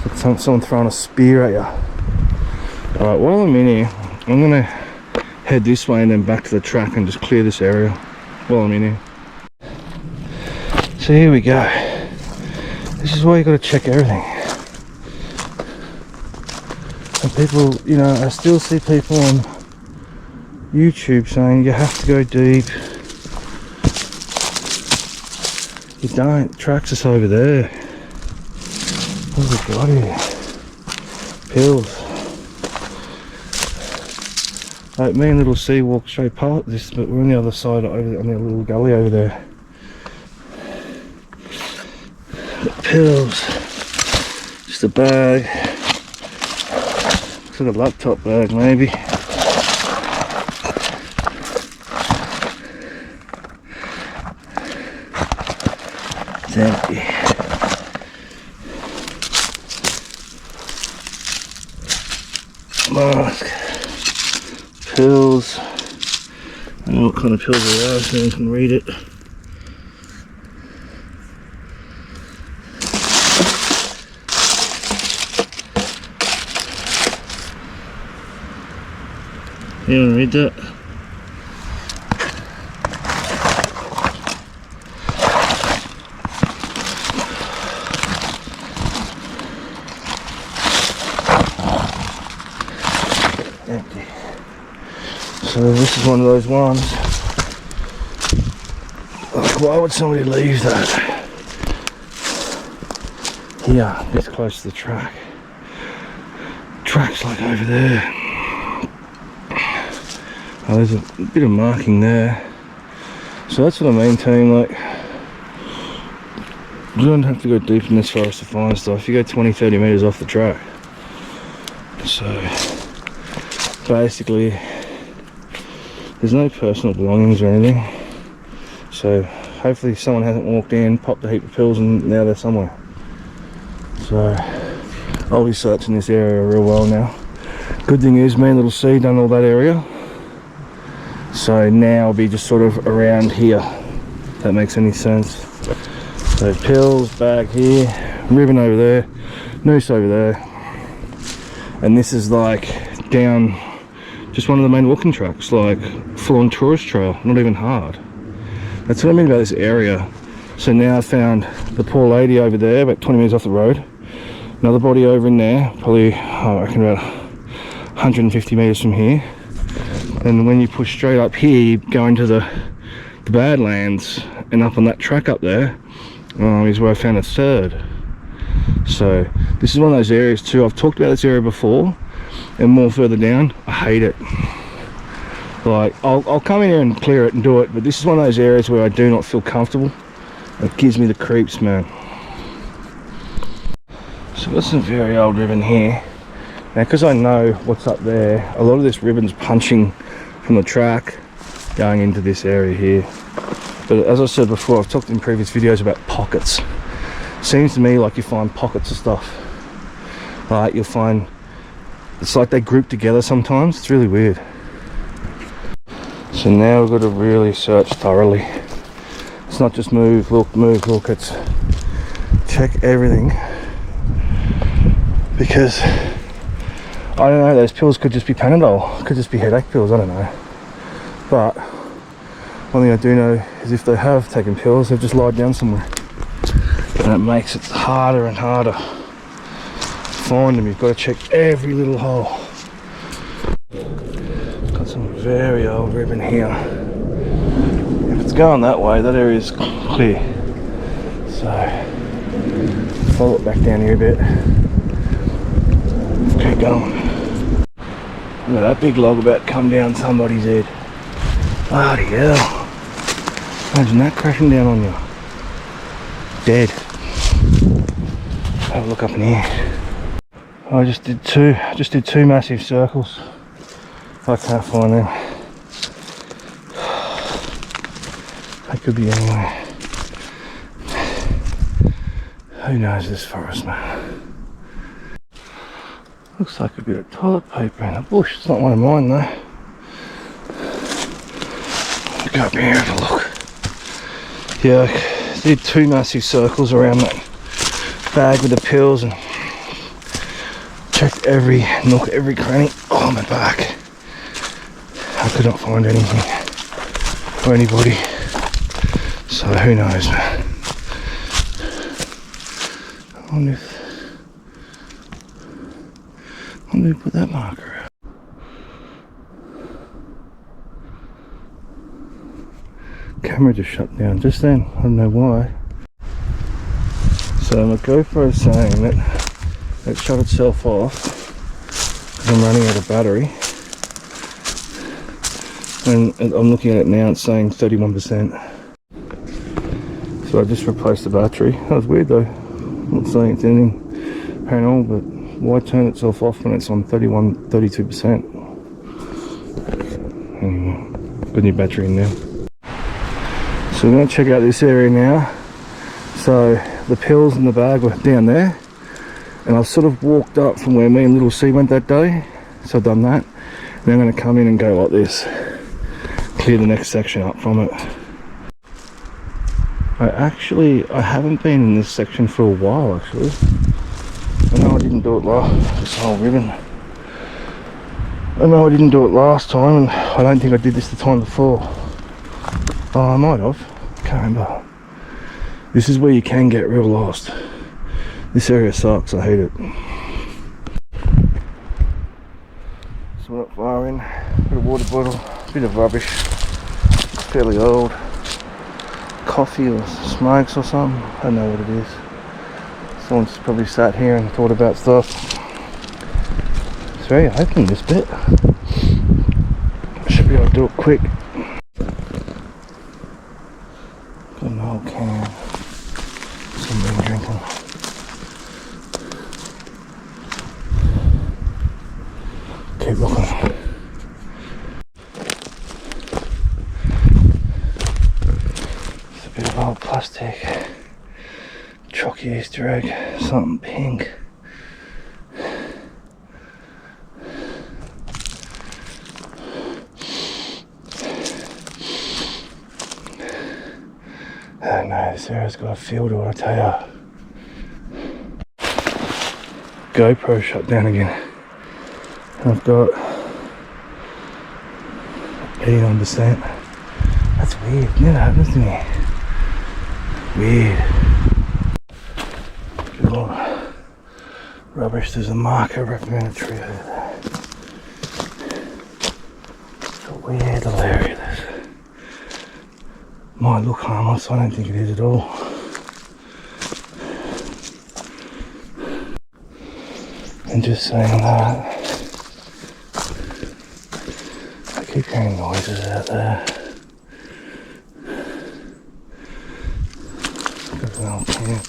It's like someone throwing a spear at you. Alright, while I'm in here, I'm gonna head this way and then back to the track and just clear this area while I'm in here. So here we go. This is why you gotta check everything. And people, you know, I still see people on YouTube saying you have to go deep. You don't. The track's just over there. What have we got here? Pills. Like me and little C walk straight past this, but we're on the other side, over on the little gully over there. The pills. Just a bag. Looks like a laptop bag maybe. It's empty. Mask, pills. I don't know what kind of pills they are, so you can read it. You want to read that? Empty. So this is one of those ones. Like, why would somebody leave that here, this close to the track? Track's like over there. Oh, there's a bit of marking there. So that's what I mean, team. Like, you don't have to go deep in this forest to find stuff. You go 20-30 meters off the track. So basically there's no personal belongings or anything, so hopefully someone hasn't walked in, popped a heap of pills, and now they're somewhere. So I'll be searching this area real well now. Good thing is me and little C done all that area, so now I'll be just sort of around here, if that makes any sense. So pills, bag here, ribbon over there, noose over there, and this is like down just one of the main walking tracks, like full-on tourist trail, not even hard. That's what I mean about this area. So now I found the poor lady over there, about 20 meters off the road. Another body over in there, probably, I reckon about 150 meters from here. And when you push straight up here, you go into the badlands, and up on that track up there is where I found a third. So this is one of those areas too. I've talked about this area before, and more further down, I hate it. Like, I'll come in here and clear it and do it, but this is one of those areas where I do not feel comfortable. It gives me the creeps, man. So I've got some very old ribbon here. Now, because I know what's up there, a lot of this ribbon's punching from the track going into this area here. But as I said before, I've talked in previous videos about pockets. Seems to me like you find pockets of stuff. Like, you'll find, it's like they group together sometimes. It's really weird. So now we've got to really search thoroughly. It's not just move, look, it's check everything. Because I don't know, those pills could just be Panadol, could just be headache pills, I don't know. But one thing I do know is if they have taken pills, they've just lied down somewhere. And it makes it harder and harder to find them. You've got to check every little hole. Got some very old ribbon here. If it's going that way, that area is clear. So follow it back down here a bit. Keep going. Look at that big log about to come down somebody's head. Bloody hell. Imagine that crashing down on you. Dead. Have a look up in here. I just did two massive circles. I can't find them. They could be anywhere. Who knows this forest, man? Looks like a bit of toilet paper in a bush. It's not one of mine though. I'll go up here and have a look. Yeah, I did two massive circles around that bag with the pills and checked every nook, every cranny. Oh, my back. I could not find anything or anybody. So who knows, man. I wonder who put that marker out. Camera just shut down just then. I don't know why. So my GoPro is saying that it shut itself off because I'm running out of battery. And I'm looking at it now, it's saying 31%. So I just replaced the battery. That was weird though. I'm not saying it's anything paranormal, but why turn itself off when it's on 32%? Anyway, got a new battery in there. So we're going to check out this area now. So the pills in the bag were down there, and I've sort of walked up from where me and little C went that day. So I've done that. Now I'm going to come in and go like this, clear the next section up from it. I haven't been in this section for a while actually. I know I didn't do it this whole ribbon. I know I didn't do it last time, and I don't think I did this the time before. Oh, I might have. Can't remember. This is where you can get real lost. This area sucks. I hate it. So we're not far in. Got a water bottle. Bit of rubbish. Fairly old. Coffee or smokes or something. I don't know what it is. Someone's probably sat here and thought about stuff. It's very open, this bit. I should be able to do it quick. Got an old can. Somebody drinking. Keep looking. It's a bit of old plastic. Chalky Easter egg, something pink. Oh no, this area's got a feel to it, I tell ya. GoPro shut down again. I've got 81%. That's weird, never happens to me. Weird. Oh, rubbish, there's a marker wrapped around a tree over there. It's a weird little area, this. Might look harmless, I don't think it is at all. And just saying that, I keep hearing noises out there. There's an old camp.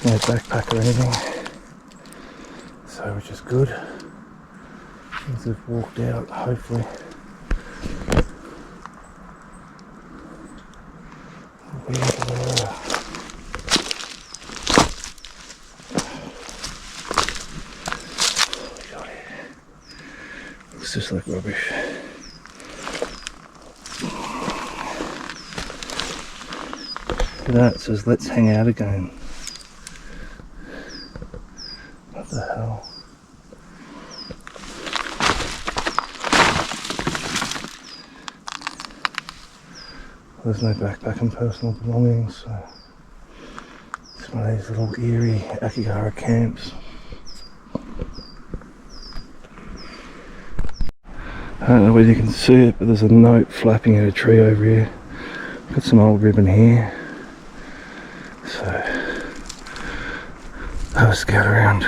No backpack or anything, so which is good. Things have walked out, hopefully. Looks just like rubbish. Look at that, it says let's hang out again. What the hell? There's no backpack and personal belongings, so it's one of these little eerie Aokigahara camps. I don't know whether you can see it, but there's a note flapping in a tree over here. Got some old ribbon here, so have a scout around.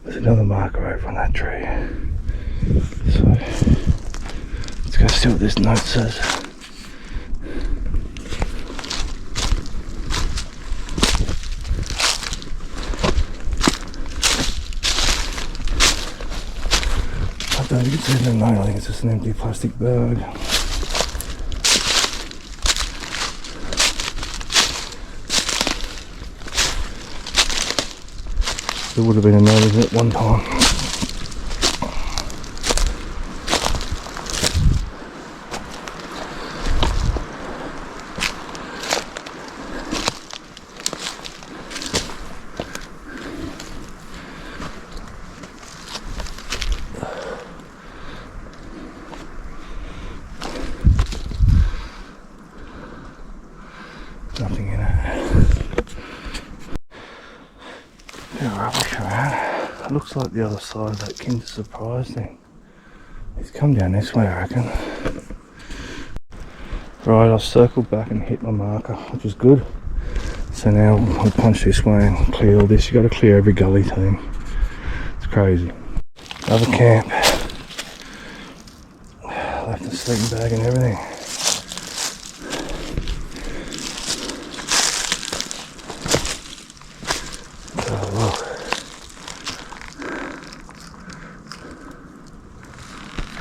There's another marker over on that tree, so let's go see what this note says. I don't think it's even a note, I think it's just an empty plastic bag. There would have been a note of it at one time. Nothing in it. Bit of rubbish around. It looks like the other side of that Kinder Surprise thing. He's come down this way, I reckon. Right, I've circled back and hit my marker, which is good. So now I'll punch this way and clear all this. You got to clear every gully team. It's crazy. Another camp. Left the sleeping bag and everything.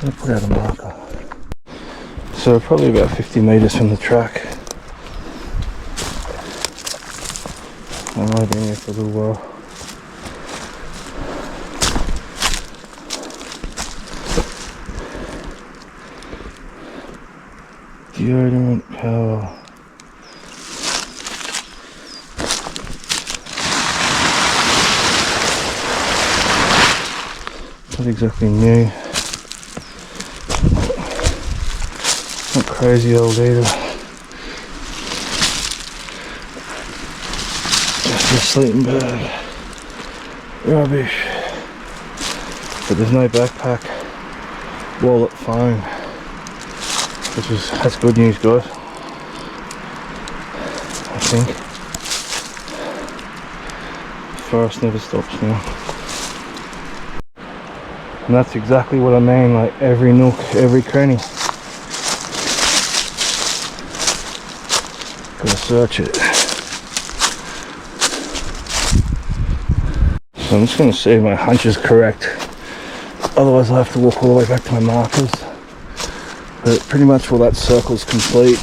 I'm going to put out a marker. So probably about 50 metres from the track. I've only been here for a little while. Deodorant power. Not exactly new. Not crazy old either. Just a sleeping bag. Rubbish. But there's no backpack, wallet, phone. That's good news, guys. I think. The forest never stops now. And that's exactly what I mean, like every nook, every cranny. Gotta search it. So I'm just gonna see if my hunch is correct. Otherwise I'll have to walk all the way back to my markers. But pretty much all that circle's complete.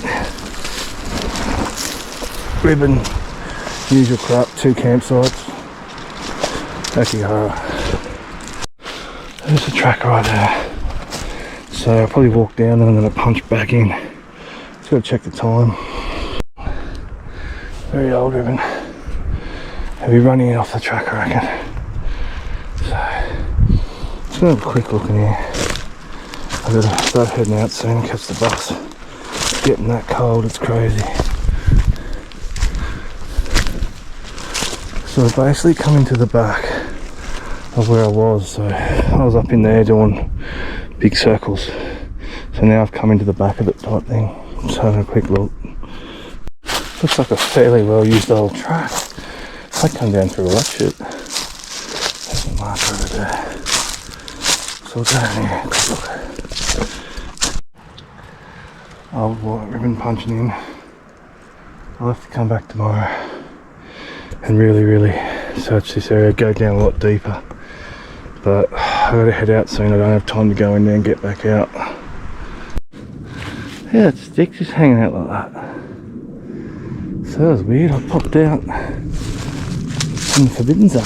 Ribbon, usual crap, 2 campsites. Aokigahara. There's the track right there. So I'll probably walk down and I'm going to punch back in. Just got to check the time. Very old ribbon. I'll be running it off the track, I reckon. So, just going to have a quick look in here. I've got to start heading out soon, catch the bus. It's getting that cold, it's crazy. So I basically come into the back of where I was. So I was up in there doing big circles. So now I've come into the back of it type thing. Just having a quick look. Looks like a fairly well used old track. I come down through all that shit. There's a marker over there. So we'll go down here and quick look. Old white ribbon punching in. I'll have to come back tomorrow and really search this area, go down a lot deeper. But I gotta head out soon, I don't have time to go in there and get back out. Yeah, it's stick just hanging out like that. So that was weird, I popped out in the forbidden zone.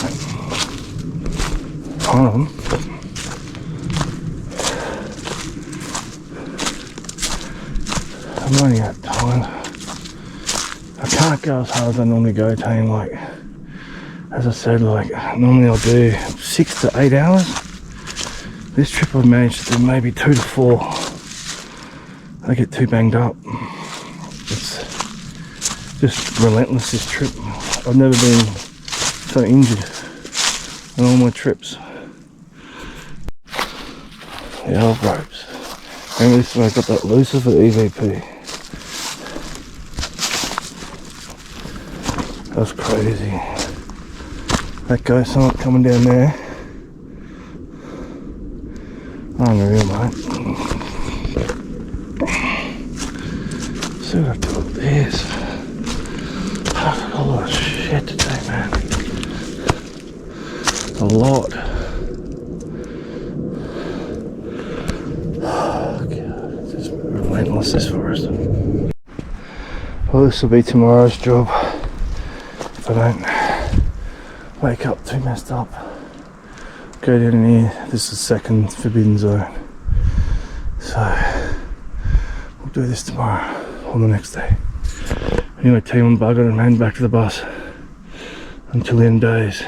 One of them. I'm running out of time. I can't go as hard as I normally go, team. Like, as I said, like, normally I'll do 6 to 8 hours. This trip I've managed to do maybe 2 to 4. I get too banged up. It's just relentless, this trip. I've never been so injured on all my trips. The old ropes. Remember this when I got that looser for the EVP. That's crazy. That ghost something coming down there. Unreal, mate. See what I do with this. I've got a lot of shit to do, man. A lot. Oh, God. It's just relentless, this forest. Well, this will be tomorrow's job. If I don't wake up too messed up. Go down in here. This is the second forbidden zone. So we'll do this tomorrow or the next day. Anyway, team, I'm buggered and heading back to the bus until the end of days.